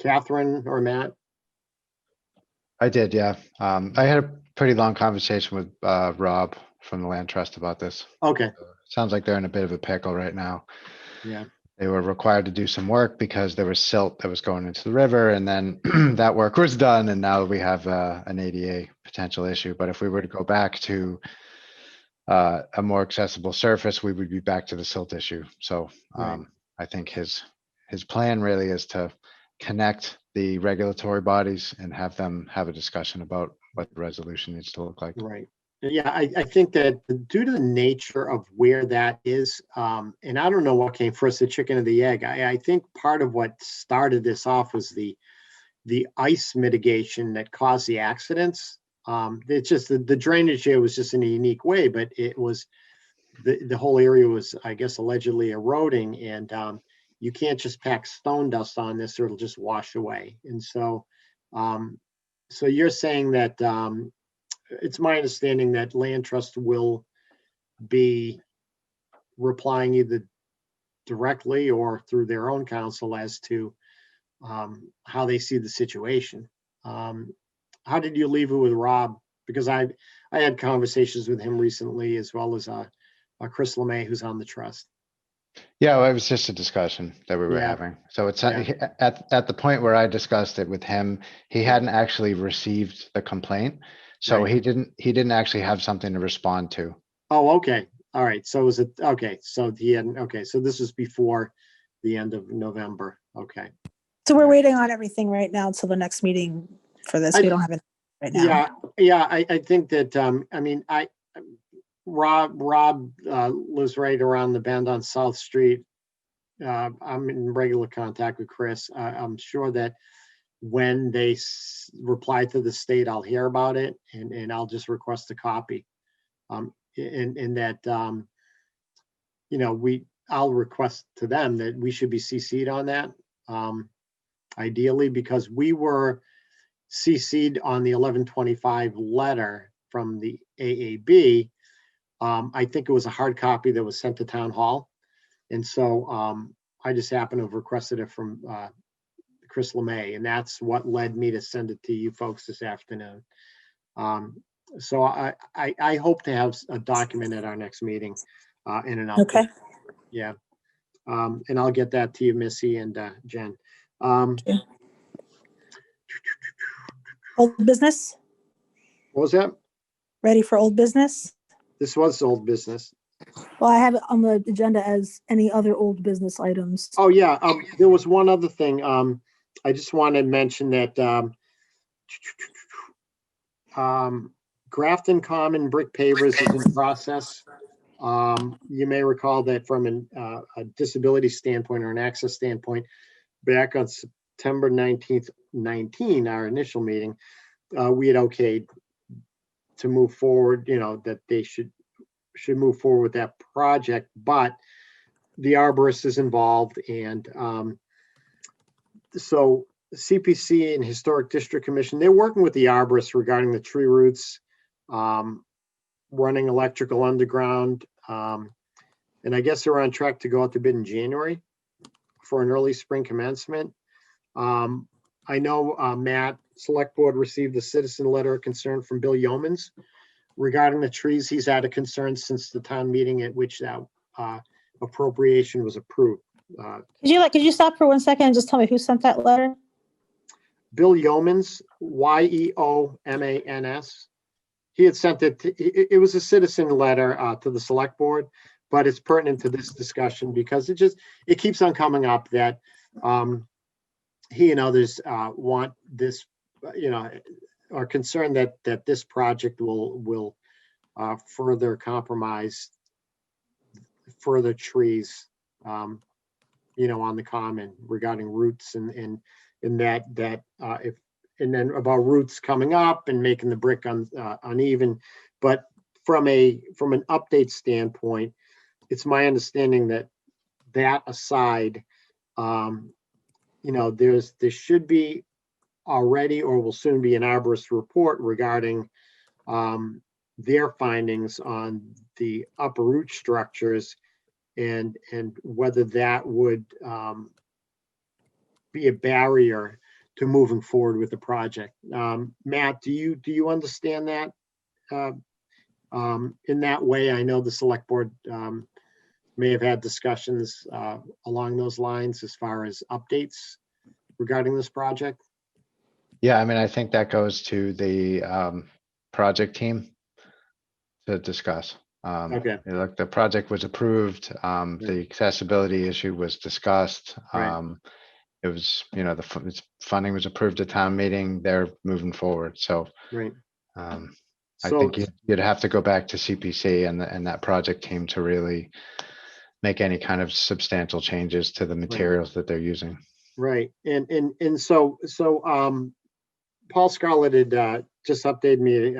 Catherine or Matt? I did, yeah. I had a pretty long conversation with Rob from the Land Trust about this. Okay, Sounds like they're in a bit of a pickle right now. yeah, They were required to do some work because there was silt that was going into the river, and then that work was done, and now we have an ADA potential issue. But if we were to go back to a more accessible surface, we would be back to the silt issue. So Right. I think his plan really is to connect the regulatory bodies and have them have a discussion about what the resolution needs to look like. right. Yeah, I think that due to the nature of where that is, and I don't know what came first, the chicken or the egg. I think part of what started this off was the ice mitigation that caused the accidents. It's just the drainage here was just in a unique way, but it was the whole area was, I guess, allegedly eroding, and you can't just pack stone dust on this or it'll just wash away. And so, so you're saying that it's my understanding that Land Trust will be replying either directly or through their own counsel as to how they see the situation. How did you leave it with Rob? Because I had conversations with him recently, as well as Chris LeMay, who's on the trust. Yeah, well, it was just a discussion that we were Yeah. having. So it's Yeah. at the point where I discussed it with him, he hadn't actually received the complaint. So Right. he didn't actually have something to respond to. Oh, okay. All right. So is it, okay. So he hadn't, okay. So this is before the end of November. Okay. So we're waiting on everything right now until the next meeting for this. We don't have it right now. Yeah. I think that, I mean, Rob lives right around the bend on South Street. I'm in regular contact with Chris. I'm sure that when they reply to the state, I'll hear about it and I'll just request a copy. In that, you know, I'll request to them that we should be CC'd on that. Ideally, because we were CC'd on the 1125 letter from the AAB. I think it was a hard copy that was sent to town hall. And so I just happened to have requested it from Chris LeMay, and that's what led me to send it to you folks this afternoon. So I hope to have a document at our next meeting in an update. Okay. Yeah. And I'll get that to you, Missy and Jen. Old business? What was that? Ready for old business? This was old business. Well, I have it on the agenda as any other old business items. Oh, yeah. There was one other thing. I just want to mention that Grafton Common brick pavers is in process. You may recall that from a disability standpoint or an access standpoint, back on September 19th, 19, our initial meeting, we had okayed to move forward, you know, that they should move forward with that project, but the arborist is involved, and so CPC and Historic District Commission, they're working with the arborist regarding the tree roots, running electrical underground, and I guess they're on track to go out to bid in January for an early spring commencement. I know Matt, Select Board received a citizen letter of concern from Bill Yeomans regarding the trees. He's had a concern since the town meeting at which that appropriation was approved. Could you stop for 1 second and just tell me who sent that letter? Bill Yeomans, Yeomans. He had sent it, it was a citizen letter to the Select Board, but it's pertinent to this discussion because it keeps on coming up that he and others want this, you know, are concerned that this project will further compromise, further trees, you know, on the common regarding roots and that if, and then about roots coming up and making the brick uneven. But from an update standpoint, it's my understanding that aside, you know, there should be already or will soon be an arborist report regarding their findings on the upper root structures and whether that would be a barrier to moving forward with the project. Matt, do you understand that in that way? I know the select board may have had discussions along those lines as far as updates regarding this project. Yeah, I mean, I think that goes to the project team to discuss. Okay. Look, the project was approved. The accessibility issue was discussed. Right. It was, you know, its funding was approved at town meeting. They're moving forward. So Right. I So, think you'd have to go back to CPC and that project team to really make any kind of substantial changes to the materials that they're using. right. And so Paul Scarlett had just updated me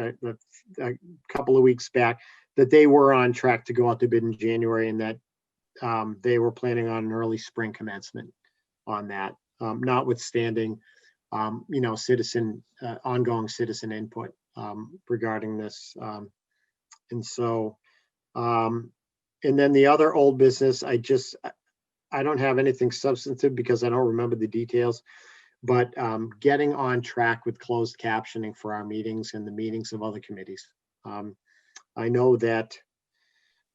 a couple of weeks back that they were on track to go out to bid in January and that they were planning on an early spring commencement on that, notwithstanding, you know, ongoing citizen input regarding this. And so, and then the other old business, I don't have anything substantive because I don't remember the details, but getting on track with closed captioning for our meetings and the meetings of other committees. I know that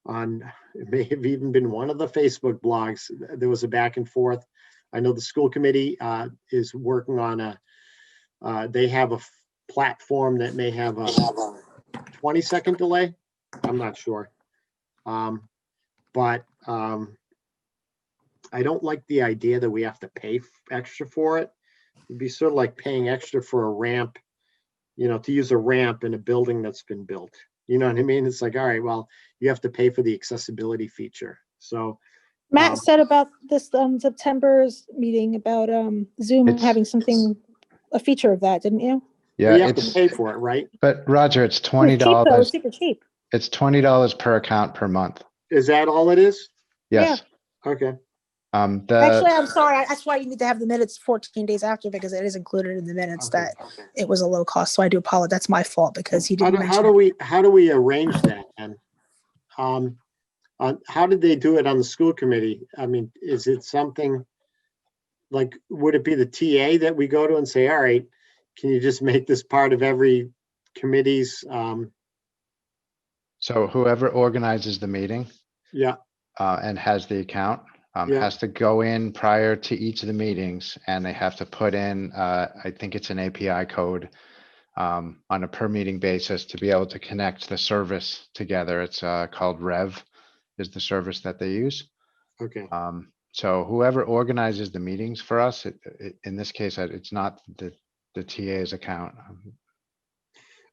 it may have even been one of the Facebook blogs, there was a back and forth. I know the school committee is working on they have a platform that may have a 20-second delay. I'm not sure. But I don't like the idea that we have to pay extra for it. It'd be sort of like paying extra for a ramp, you know, to use a ramp in a building that's been built. You know what I mean? It's like, all right, well, you have to pay for the accessibility feature. So Matt said about this September's meeting about Zoom It's- having something, a feature of that, didn't you? Yeah, you have to pay for it, right? but Roger, it's It was cheap, though. It was $20. super cheap. It's $20 per account per month. Is that all it is? Yes. Okay. Actually, I'm sorry. That's why you need to have the minutes 14 days after because it is included in the minutes Okay. that it was a low cost. So I do apologize. That's my fault because he How didn't do, mention it. how do we arrange that? And how did they do it on the school committee? I mean, is it something like, would it be the TA that we go to and say, all right, can you just make this part of every committee's? So whoever organizes the meeting Yeah, and has the account Yeah. has to go in prior to each of the meetings and they have to put in, I think it's an API code on a per meeting basis to be able to connect the service together. It's called Rev is the service that they use. okay. So whoever organizes the meetings for us, in this case, it's not the TA's account.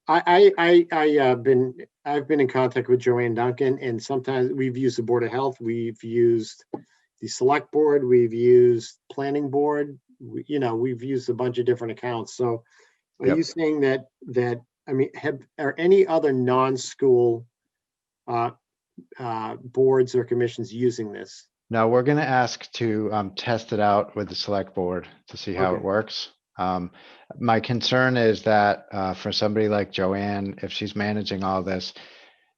I've been in contact with Joanne Duncan and sometimes we've used the Board of Health, we've used the Select Board, we've used Planning Board, you know, we've used a bunch of different accounts. So are Yep. you saying that, I mean, are any other non-school boards or commissions using this? No, we're gonna ask to test it out with the select board to see how it Okay. works. My concern is that for somebody like Joanne, if she's managing all this,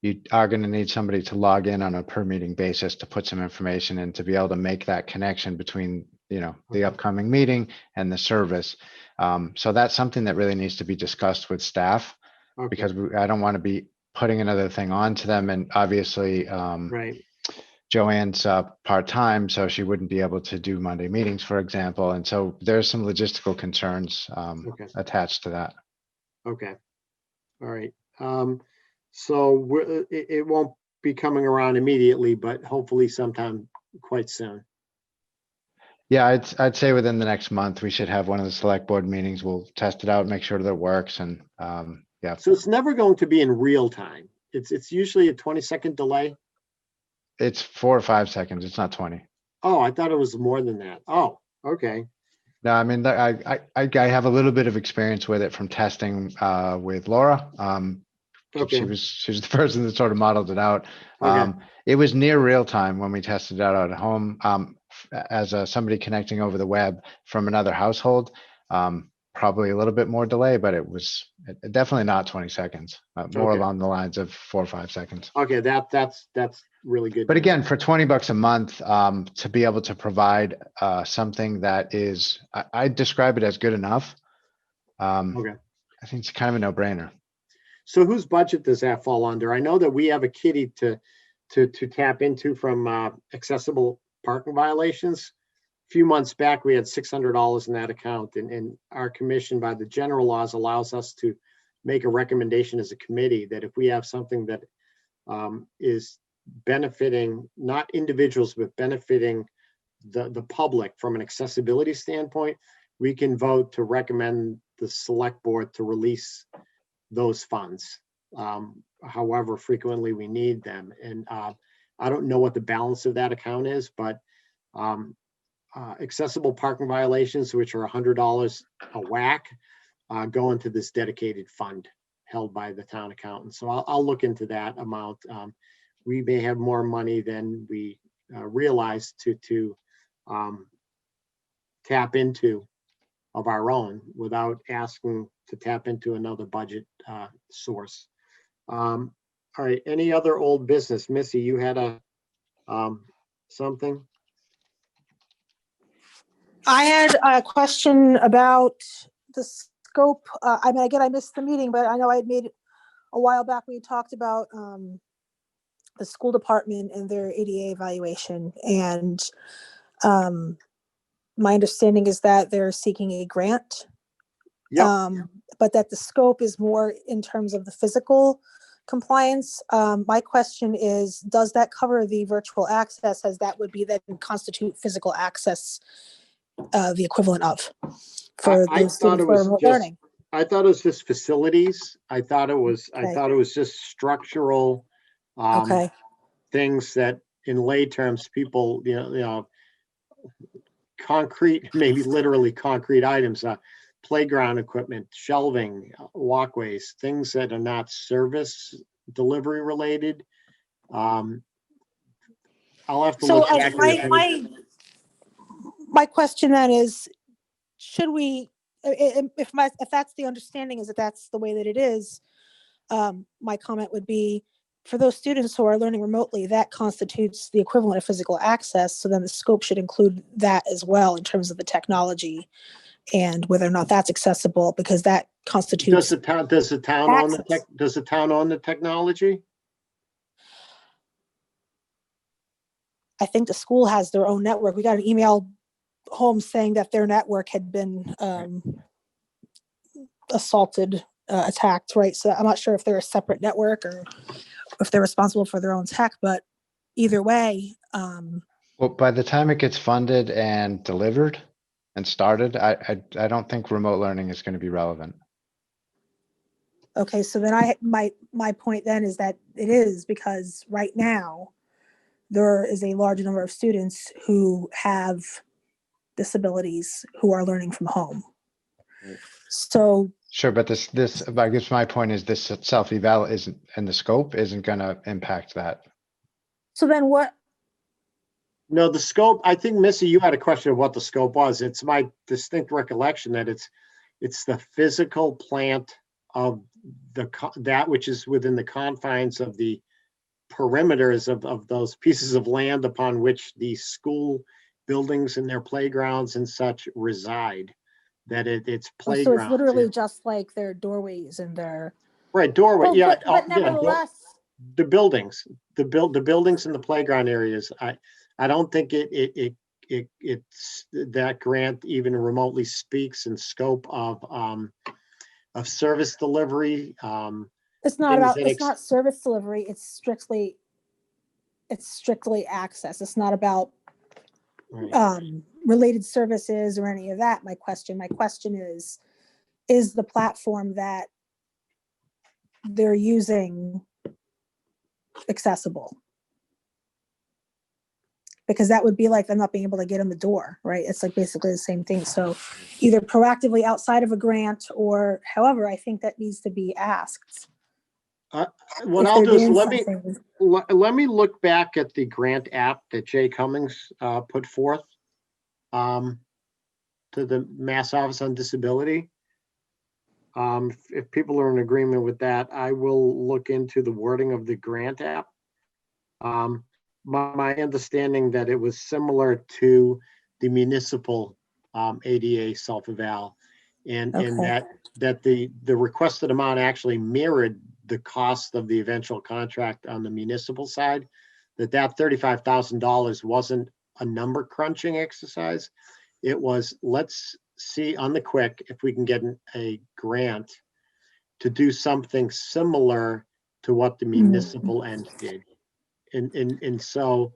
you are gonna need somebody to log in on a per meeting basis to put some information in to be able to make that connection between, you know, the Okay. upcoming meeting and the service. So that's something that really needs to be discussed with staff Okay, because I don't want to be putting another thing on to them. And obviously, right, Joanne's part-time, so she wouldn't be able to do Monday meetings, for example. And so there's some logistical concerns Okay. attached to that. okay. All right. So it won't be coming around immediately, but hopefully sometime quite soon. Yeah, I'd say within the next month, we should have one of the select board meetings. We'll test it out, make sure that it works and yeah. So it's never going to be in real time. It's usually a 20-second delay. It's 4 or 5 seconds. It's not 20. Oh, I thought it was more than that. Oh, okay. No, I mean, I have a little bit of experience with it from testing with Laura. Okay. She was the person that sort of modeled it out. Okay. It was near real time when we tested it out at home. As somebody connecting over the web from another household, probably a little bit more delay, but it was definitely not 20 seconds. More Okay. along the lines of 4 or 5 seconds. Okay, that's really good. But to know. again, for $20 a month, to be able to provide something that is, I describe it as good enough. Okay. I think it's kind of a no-brainer. So whose budget does that fall under? I know that we have a kitty to tap into from accessible parking violations. A few months back, we had $600 in that account, and our commission by the general laws allows us to make a recommendation as a committee that if we have something that is benefiting not individuals, but benefiting the public from an accessibility standpoint, we can vote to recommend the select board to release those funds, however frequently we need them. And I don't know what the balance of that account is, but accessible parking violations, which are $100 a whack, go into this dedicated fund held by the town accountant. So I'll look into that amount. We may have more money than we realize to tap into of our own without asking to tap into another budget source. All right, any other old business? Missy, you had a something? I had a question about the scope. I mean, again, I missed the meeting, but I know I had made a while back, we talked about the school department and their ADA evaluation. And my understanding is that they're seeking a grant. Yep. But that the scope is more in terms of the physical compliance. My question is, does that cover the virtual access, as that would be that constitute physical access, the equivalent of for I the thought students it who are was remote just, learning? I thought it was just facilities. I thought it was Okay. just structural Okay, things that in lay terms, people, you know, concrete, maybe literally concrete items, playground equipment, shelving, walkways, things that are not service delivery related. I'll have to so look back. my question then is, should we, if that's the understanding, is that that's the way that it is, my comment would be, for those students who are learning remotely, that constitutes the equivalent of physical access. So then the scope should include that as well in terms of the technology and whether or not that's accessible, because that constitutes. Does the town own the access. does the town own the technology? I think the school has their own network. We got an email home saying that their network had been assaulted, attacked, right? So I'm not sure if they're a separate network or if they're responsible for their own tech, but either way, Well, by the time it gets funded and delivered and started, I don't think remote learning is going to be relevant. okay, so then my point then is that it is, because right now there is a large number of students who have disabilities who are learning from home. Right. So Sure, but this, I guess my point is this self-eval isn't, and the scope isn't going to impact that. so then what, No, the scope, I think, Missy, you had a question of what the scope was. It's my distinct recollection that it's the physical plant of that which is within the confines of the perimeters of those pieces of land upon which the school buildings and their playgrounds and such reside. That it's so playgrounds. it's literally just like their doorways and their. Right, doorway, Well, yeah. but Yeah, nevertheless, the buildings, the buildings and the playground areas. I don't think it's that grant even remotely speaks in scope of service delivery. it's not things about, that it's not service delivery, it's strictly access. It's not about Right. related services or any of that. My question is the platform that they're using accessible. Because that would be like them not being able to get in the door, right? It's like basically the same thing. So either proactively outside of a grant or however, I think that needs to be asked. What if I'll they're do is doing let me something. let me look back at the grant app that Jay Cummings put forth to the Mass Office on Disability. If people are in agreement with that, I will look into the wording of the grant app. My understanding that it was similar to the municipal ADA self-eval, and Okay. that the requested amount actually mirrored the cost of the eventual contract on the municipal side. That $35,000 wasn't a number crunching exercise. It was, let's see on the quick if we can get a grant to do something similar to what the municipal end did. And so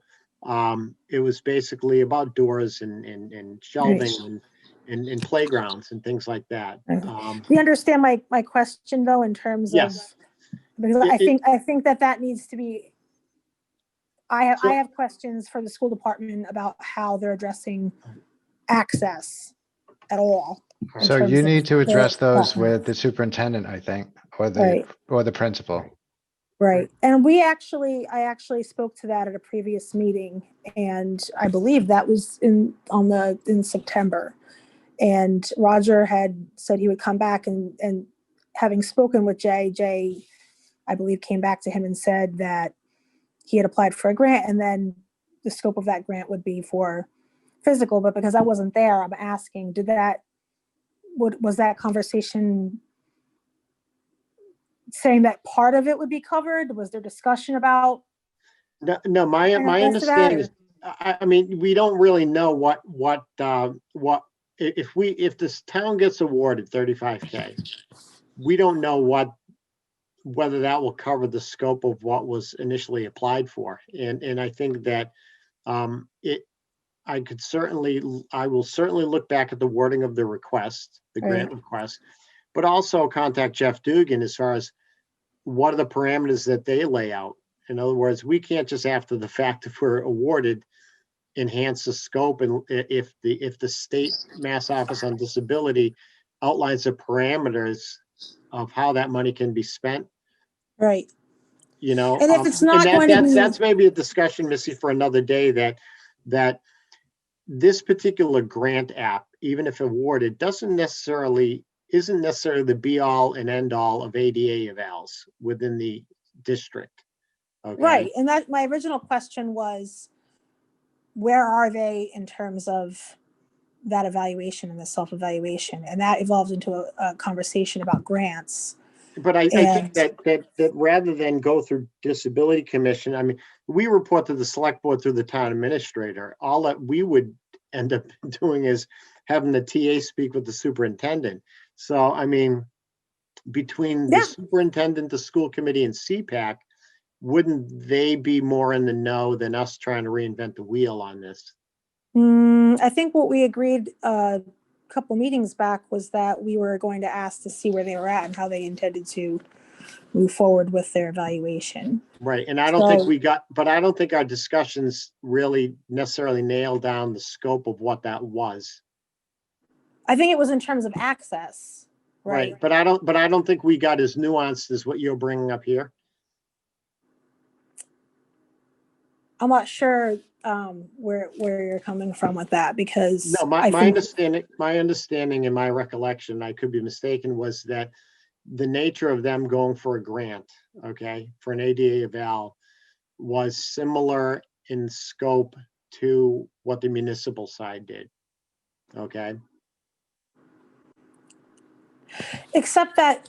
it was basically about doors and shelving and playgrounds and things like that. Right. Do you understand my question though, in terms of, Yes. because I think that needs to be, I So- have questions for the school department about how they're addressing access at all. in So terms you of need to the address those platform. with the superintendent, I think, or Right. the principal. Right. And I actually spoke to that at a previous meeting, and I believe that was in September. And Roger had said he would come back and having spoken with Jay, I believe, came back to him and said that he had applied for a grant, and then the scope of that grant would be for physical. But because I wasn't there, I'm asking, was that conversation saying that part of it would be covered? Was there discussion about? No, my most of that, understanding is, I mean, we don't really know what if this town gets awarded 35K, we don't know whether that will cover the scope of what was initially applied for. And I think that I will certainly look back at the wording of the request, the grant request, but also contact Jeff Dugan as far as what are the parameters that they lay out. In other words, we can't just after the fact, if we're awarded, enhance the scope. And if the state Mass Office on Disability outlines the parameters of how that money can be spent, right. you know, And if it's not going to be, that's maybe a discussion, Missy, for another day, that this particular grant app, even if awarded, isn't necessarily the be all and end all of ADA evals within the district. Okay. right. And that my original question was, where are they in terms of that evaluation and the self-evaluation? And that evolved into a conversation about grants. But I think that rather than go through Disability Commission, I mean, we report to the select board through the town administrator. All that we would end up doing is having the TA speak with the superintendent. So, I mean, between the superintendent, the school committee, and CPAC, wouldn't they be more in the know than us trying to reinvent the wheel on this? I think what we agreed a couple meetings back was that we were going to ask to see where they were at and how they intended to move forward with their evaluation. Right. And I don't think our discussions really necessarily nailed down the scope of what that was. I think it was in terms of access. Right. But I don't think we got as nuanced as what you're bringing up here. I'm not sure where you're coming from with that, because No, my understanding and my recollection, I could be mistaken, was that the nature of them going for a grant, okay, for an ADA eval was similar in scope to what the municipal side did. Okay. Except that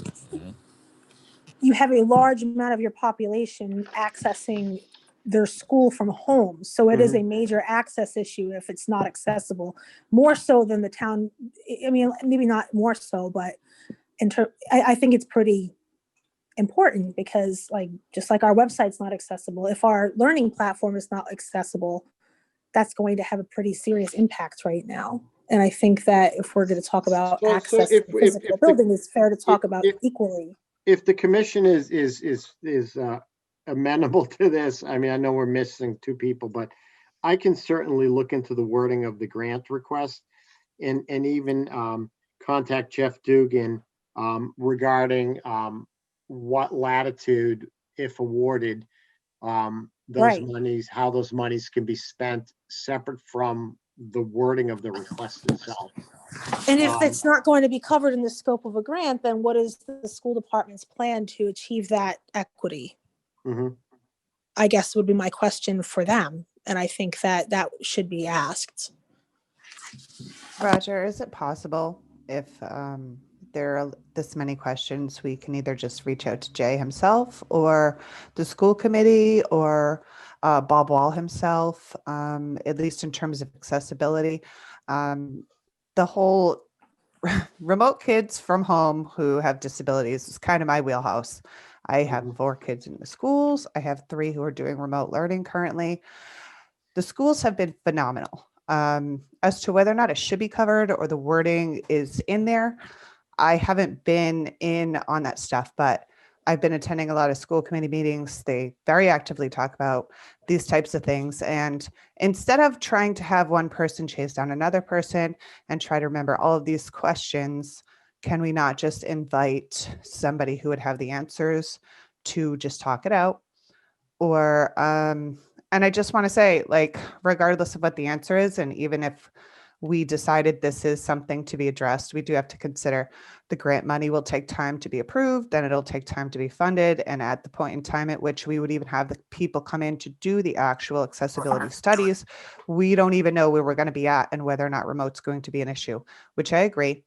you have a large amount of your population accessing their school from home. So it is a major access issue if it's not accessible, more so than the town. I mean, maybe not more so, but I think it's pretty important, because just like our website's not accessible, if our learning platform is not accessible, that's going to have a pretty serious impact right now. And I think that if we're going to talk about access to the physical building, it's fair to talk about equally. If the commission is amenable to this, I mean, I know we're missing two people, but I can certainly look into the wording of the grant request and even contact Jeff Dugan regarding what latitude, if awarded, those Right. monies, how those monies can be spent separate from the wording of the request itself. And if Um, it's not going to be covered in the scope of a grant, then what is the school department's plan to achieve that equity? mhm. I guess would be my question for them. And I think that that should be asked. Roger, is it possible if there are this many questions, we can either just reach out to Jay himself or the school committee or Bob Wall himself, at least in terms of accessibility. The whole remote kids from home who have disabilities is kind of my wheelhouse. I have Mhm. 4 kids in the schools. I have 3 who are doing remote learning currently. The schools have been phenomenal. As to whether or not it should be covered or the wording is in there, I haven't been in on that stuff, but I've been attending a lot of school committee meetings. They very actively talk about these types of things. And instead of trying to have one person chase down another person and try to remember all of these questions, can we not just invite somebody who would have the answers to just talk it out? Or, and I just want to say, like, regardless of what the answer is, and even if we decided this is something to be addressed, we do have to consider the grant money will take time to be approved, then it'll take time to be funded. And at the point in time at which we would even have the people come in to do the actual accessibility studies, we don't even know where we're going to be at and whether or not remote's going to be an issue, which I agree.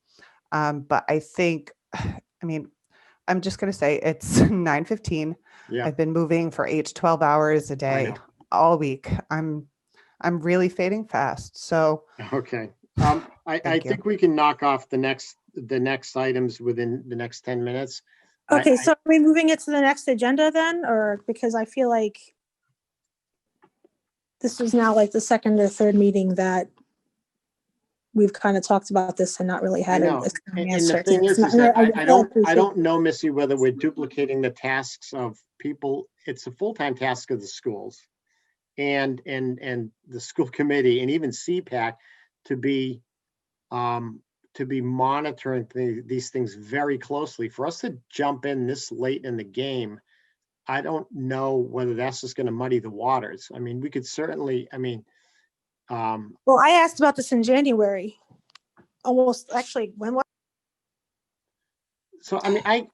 But I think, I mean, I'm just going to say it's 9:15. Yeah, I've been moving for 8 to 12 hours a I day know. all week. I'm really fading fast. So Okay. I thank you. think we can knock off the next items within the next 10 minutes. I- Okay, so are we moving it to the next agenda then? Or because I feel like this is now like the second or third meeting that we've kind of talked about this and not really I had know. a strong And the answer. thing is And that I fully don't appreciate- know, Missy, whether we're duplicating the tasks of people. It's a full-time task of the schools and the school committee and even CPAC to be monitoring these things very closely. For us to jump in this late in the game, I don't know whether that's just going to muddy the waters. I mean, we could certainly, Well, I asked about this in January. Almost, actually, when was? so, I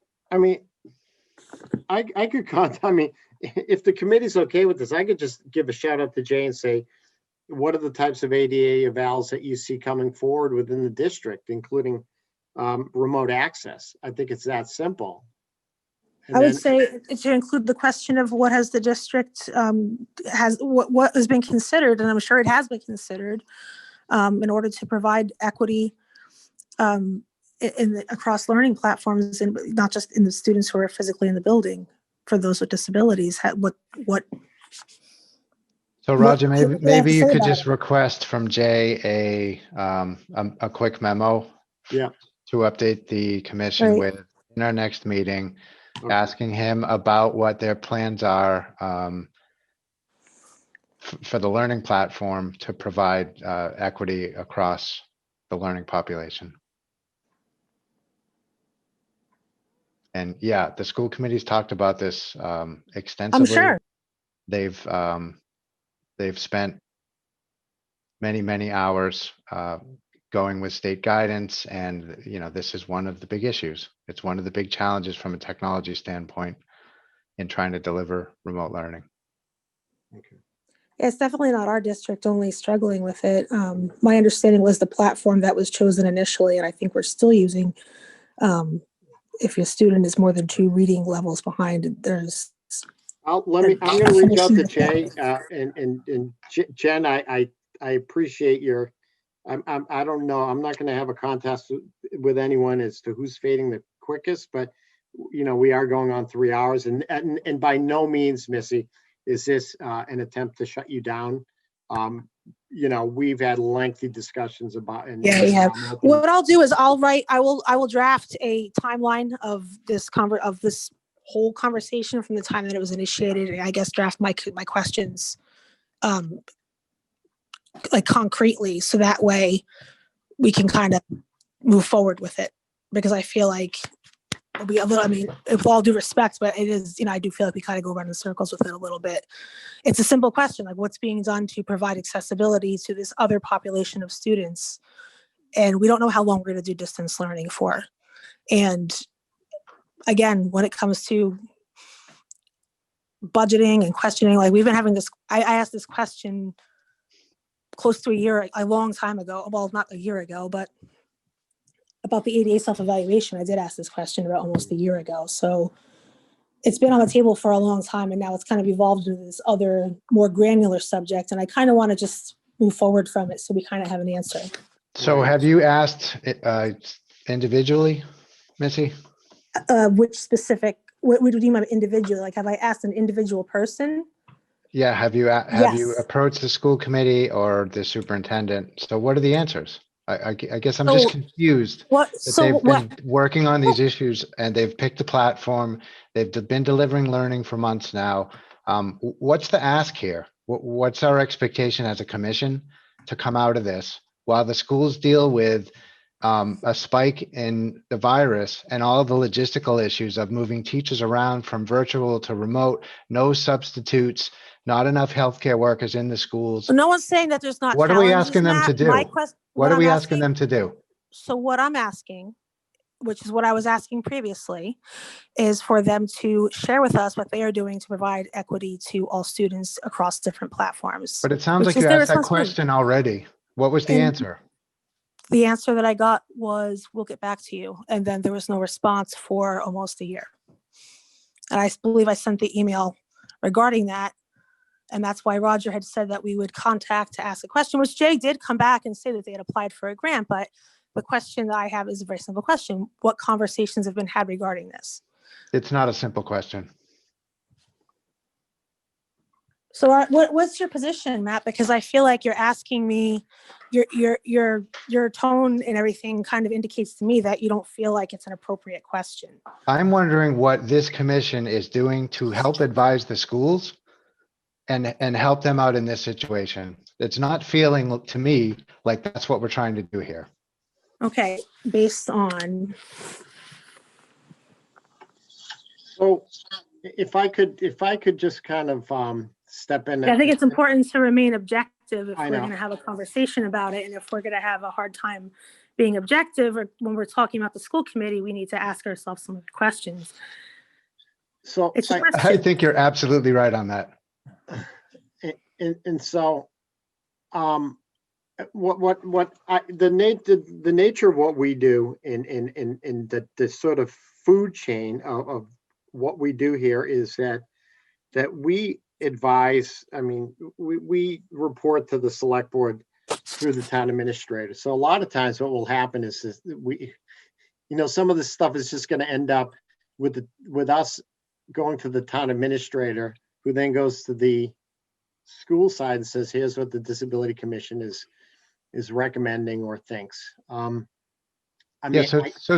could contact, if the committee's okay with this, I could just give a shout out to Jay and say, what are the types of ADA evals that you see coming forward within the district, including remote access? I think it's that simple. And I would then- say to include the question of what has the district what has been considered, and I'm sure it has been considered, in order to provide equity across learning platforms, and not just in the students who are physically in the building, for those with disabilities. What So What- Roger, what do they have maybe to you say could about just it? request from Jay a quick memo. Yeah. To update the commission Right. with in our next meeting, Okay. asking him about what their plans are for the learning platform to provide equity across the learning population. And yeah, the school committee's talked about this extensively. I'm sure. They've spent many hours going with state guidance, and this is one of the big issues. It's one of the big challenges from a technology standpoint in trying to deliver remote learning. Yeah, it's definitely not our district only struggling with it. My understanding was the platform that was chosen initially, and I think we're still using, if your student is more than 2 reading levels behind, there's. I'm gonna reach out to Jay, and Jen, I appreciate your, I don't know, I'm not gonna have a contest with anyone as to who's fading the quickest, but we are going on 3 hours, and by no means, Missy, is this an attempt to shut you down. We've had lengthy discussions about. Yeah, we have. What I'll do is I will draft a timeline of this whole conversation from the time that it was initiated, and I guess draft my questions like concretely, so that way we can kind of move forward with it. Because I feel like it'll be a little, I mean, with all due respect, but it is, I do feel like we kind of go around in circles with it a little bit. It's a simple question, like what's being done to provide accessibility to this other population of students? And we don't know how long we're going to do distance learning for. And again, when it comes to budgeting and questioning, like we've been having this, I asked this question close to a long time ago. Well, not a year ago, but about the ADA self-evaluation. I did ask this question about almost a year ago. So it's been on the table for a long time, and now it's kind of evolved into this other more granular subject. And I kind of want to just move forward from it so we kind of have an answer. So have you asked individually, Missy? Which specific, what do you mean by individual? Like, have I asked an individual person? Yeah, have you Yes. approached the school committee or the superintendent? So what are the answers? I guess I'm just confused. That they've been working on these issues and they've picked a platform. They've been delivering learning for months now. What's the ask here? What's our expectation as a commission to come out of this while the schools deal with a spike in the virus and all the logistical issues of moving teachers around from virtual to remote, no substitutes, not enough healthcare workers in the schools? No one's saying that there's not. What are we asking them to do? What are we asking them to do? So what I'm asking, which is what I was asking previously, is for them to share with us what they are doing to provide equity to all students across different platforms. But it sounds like you asked that question already. What was the answer? The answer that I got was, we'll get back to you. And then there was no response for almost a year. And I believe I sent the email regarding that. And that's why Roger had said that we would contact to ask a question, which Jay did come back and say that they had applied for a grant. But the question that I have is a very simple question. What conversations have been had regarding this? It's not a simple question. So what's your position, Matt? Because I feel like you're asking me, your tone and everything kind of indicates to me that you don't feel like it's an appropriate question. I'm wondering what this commission is doing to help advise the schools and help them out in this situation. It's not feeling to me like that's what we're trying to do here. Okay, based on. So if I could just kind of step in. I think it's important to remain objective if I we're know. going to have a conversation about it. And if we're going to have a hard time being objective, or when we're talking about the school committee, we need to ask ourselves some questions. So It's a I question. think you're absolutely right on that. and so, the nature of what we do in the sort of food chain of what we do here is that we advise. I mean, we report to the select board through the town administrator. So a lot of times what will happen is we, some of this stuff is just going to end up with us going to the town administrator, who then goes to the school side and says, here's what the Disability Commission is recommending or thinks. So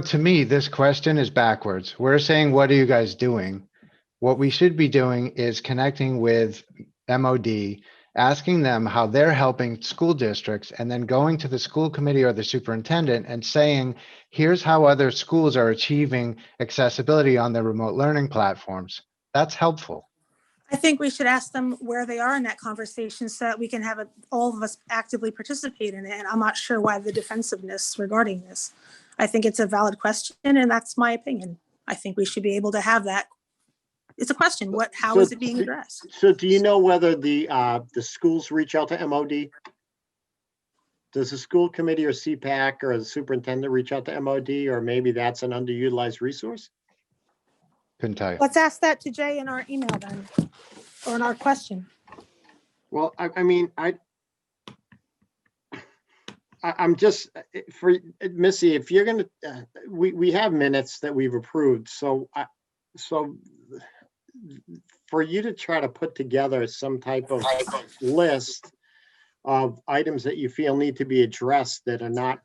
to me, this question is backwards. We're saying, what are you guys doing? What we should be doing is connecting with MOD, asking them how they're helping school districts, and then going to the school committee or the superintendent and saying, here's how other schools are achieving accessibility on their remote learning platforms. That's helpful. I think we should ask them where they are in that conversation so that we can have all of us actively participate in it. And I'm not sure why the defensiveness regarding this. I think it's a valid question, and that's my opinion. I think we should be able to have that. It's a question. How is it being addressed? So do you know whether the schools reach out to MOD? Does the school committee or CPAC or the superintendent reach out to MOD, or maybe that's an underutilized resource? Couldn't tell you. Let's ask that to Jay in our email then, or in our question. Well, I'm just, for Missy, if you're gonna, we have minutes that we've approved, so for you to try to put together some type of list of items that you feel need to be addressed that are not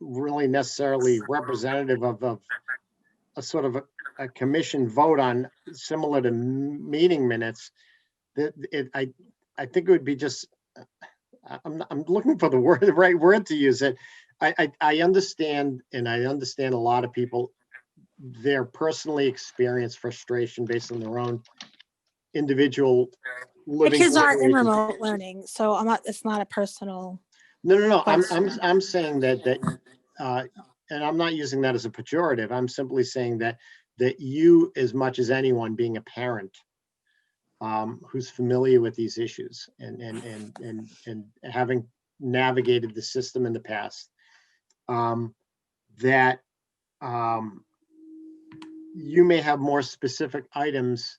really necessarily representative of a sort of a commission vote on similar to meeting minutes, I think it would be just, I'm looking for the right word to use it. I understand, and I understand a lot of people, their personally experienced frustration based on their own individual My living. kids aren't in situations. remote learning, so it's not a personal. No. question. I'm saying that, and I'm not using that as a pejorative. I'm simply saying that you, as much as anyone, being a parent, who's familiar with these issues and having navigated the system in the past, that you may have more specific items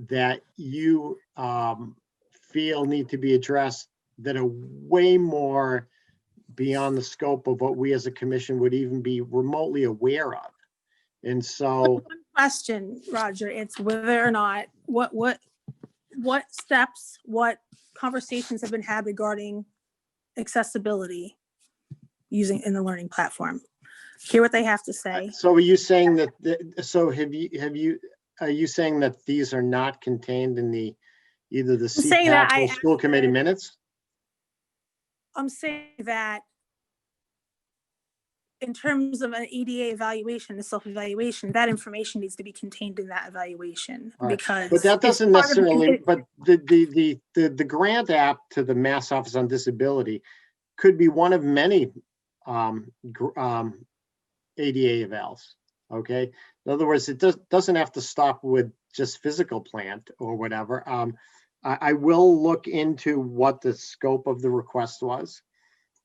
that you feel need to be addressed that are way more beyond the scope of what we as a commission would even be remotely aware of. And so, Question, Roger, it's whether or not, what steps, what conversations have been had regarding accessibility using in the learning platform? Hear what they have to say. so are you saying that, are you saying that these are not contained in either the saying that CPAC or school committee minutes? I'm saying that in terms of an EDA evaluation, a self-evaluation, that information needs to be contained in that evaluation All right. because. But that it's doesn't part of the- necessarily, but the grant app to the Mass Office on Disability could be one of many ADA evals, okay? In other words, it doesn't have to stop with just physical plant or whatever. I will look into what the scope of the request was.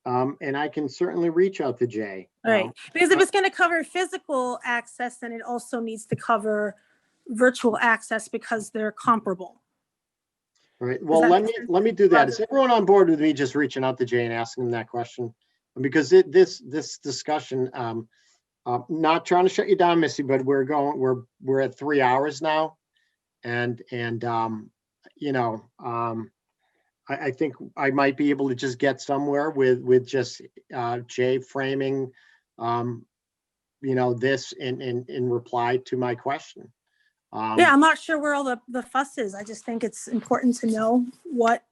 And I can certainly reach out to Jay. Right, because if it's going to cover physical access, then it also needs to cover virtual access because they're comparable. All right, well, that let me do that. Is everyone on board with me just reaching out to Jay and asking him that question? Because this discussion, not trying to shut you down, Missy, but we're at 3 hours now. And you know, I think I might be able to just get somewhere with just Jay framing, you know, this in reply to my question. Yeah, I'm not sure where all the fuss is. I just think it's important to know what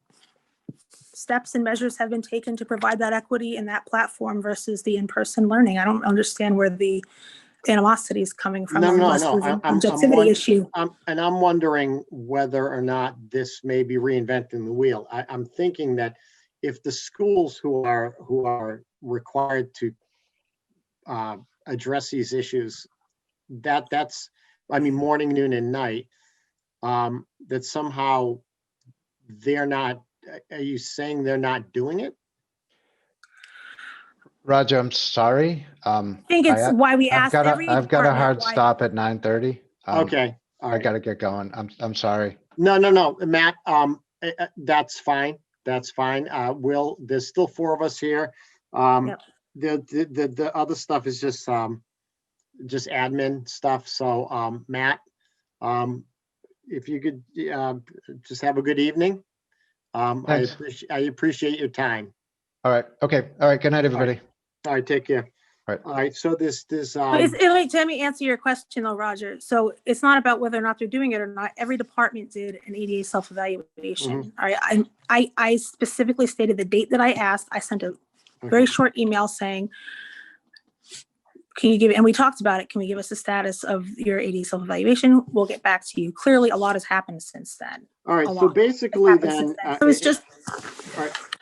steps and measures have been taken to provide that equity in that platform versus the in-person learning. I don't understand where the animosity is coming from. No. unless there's an objectivity issue. And I'm wondering whether or not this may be reinventing the wheel. I'm thinking that if the schools who are required to address these issues, that's, I mean, morning, noon, and night, that somehow they're not, are you saying they're not doing it? Roger, I'm sorry. I think it's why we asked every I've got a department hard why- stop at 9:30. Okay, all I right. gotta get going. I'm sorry. No, Matt, that's fine. That's fine. There's still 4 of us here. Yep. The other stuff is just admin stuff. So, Matt, if you could, just have a good evening. Thanks. I appreciate your time. All right. Okay. All right. Good night, everybody. All right, take care. Right. All right, so this, Let me answer your question though, Roger. So it's not about whether or not they're doing it or not. Every department did an ADA self-evaluation. All right, I specifically stated the date that I asked. I sent a very short email saying, can you give, and we talked about it, can we give us the status of your ADA self-evaluation? We'll get back to you. Clearly, a lot has happened since then. all right, a so lot basically Happened then, since then. So it's just,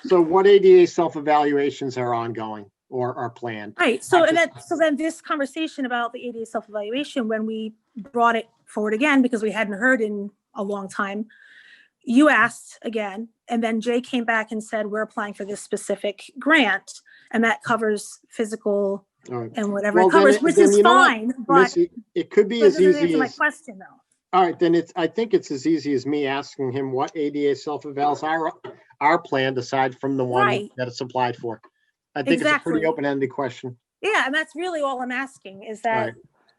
so what ADA self-evaluations are ongoing or are planned? right, so then this conversation about the ADA self-evaluation, when we brought it forward again, because we hadn't heard in a long time, you asked again, and then Jay came back and said, we're applying for this specific grant, and that covers physical All right. and whatever Well, it covers, then- which then is you know what, fine, but Missy, it could be but it as doesn't easy answer my as, question though. all right, then I think it's as easy as me asking him what ADA self-evals are planned aside from the one Right. that it's applied for. I think it's a pretty Exactly. open-ended question. Yeah, and that's really all I'm asking is Right.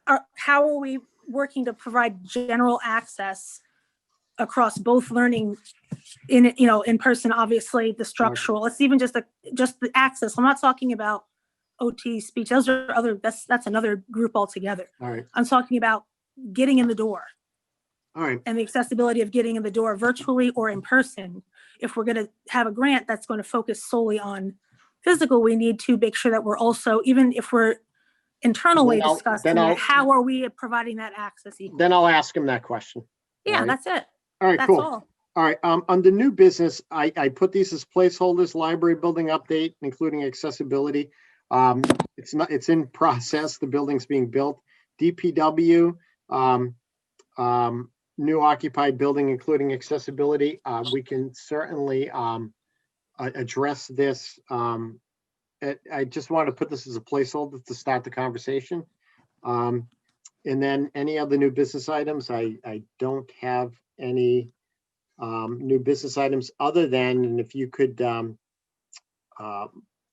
that, how are we working to provide general access across both learning in person, obviously the structural, it's even just the access. I'm not talking about OT speech. Those are other, that's another group altogether. All right, I'm talking about getting in the door all right, and the accessibility of getting in the door virtually or in person. If we're going to have a grant that's going to focus solely on physical, we need to make sure that we're also, even if we're internally Then I'll- discussing then I'll- it, how are we providing that access equally? then I'll ask him that question. Yeah, right. that's it. All right, That's cool. all. All right, under new business, I put these as placeholders, library building update, including accessibility. It's in process, the building's being built. DPW, new occupied building, including accessibility. We can certainly address this. I just want to put this as a placeholder to start the conversation. And then any other new business items, I don't have any new business items other than, and if you could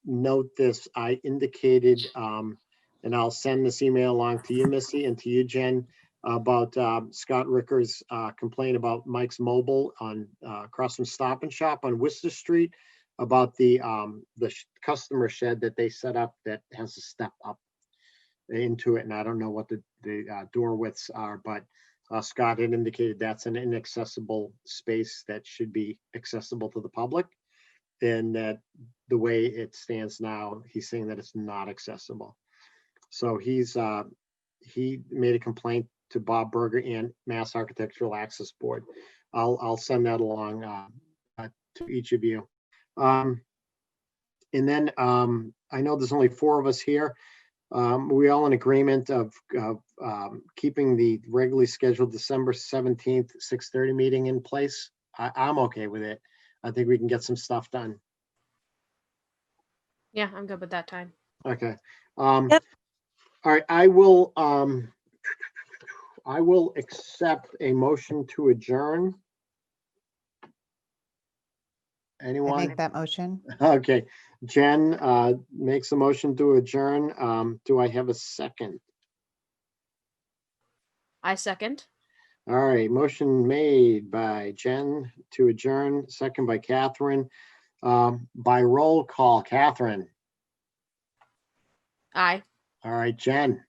note this, I indicated, and I'll send this email along to you, Missy, and to you, Jen, about Scott Ricker's complaint about Mike's Mobile on across from Stop and Shop on Worcester Street, about the customer shed that they set up that has a step up into it, and I don't know what the door widths are, but Scott had indicated that's an inaccessible space that should be accessible to the public, and that the way it stands now, he's saying that it's not accessible. So he made a complaint to Bob Berger and Mass Architectural Access Board. I'll send that along to each of you. And then I know there's only 4 of us here. We all in agreement of keeping the regularly scheduled December 17th, 6:30 meeting in place. I'm okay with it. I think we can get some stuff done. Yeah, I'm good with that time. Okay. Yep. All right, I will accept a motion to adjourn. I Anyone? make that motion. Okay, Jen makes a motion to adjourn. Do I have a second? I second. All right, motion made by Jen to adjourn, second by Catherine. By roll call, Catherine. Aye. All right, Jen.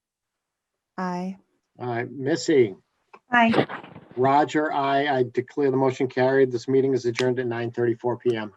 Aye. All right, Missy. Hi. Roger, I declare the motion carried. This meeting is adjourned at 9:34 PM.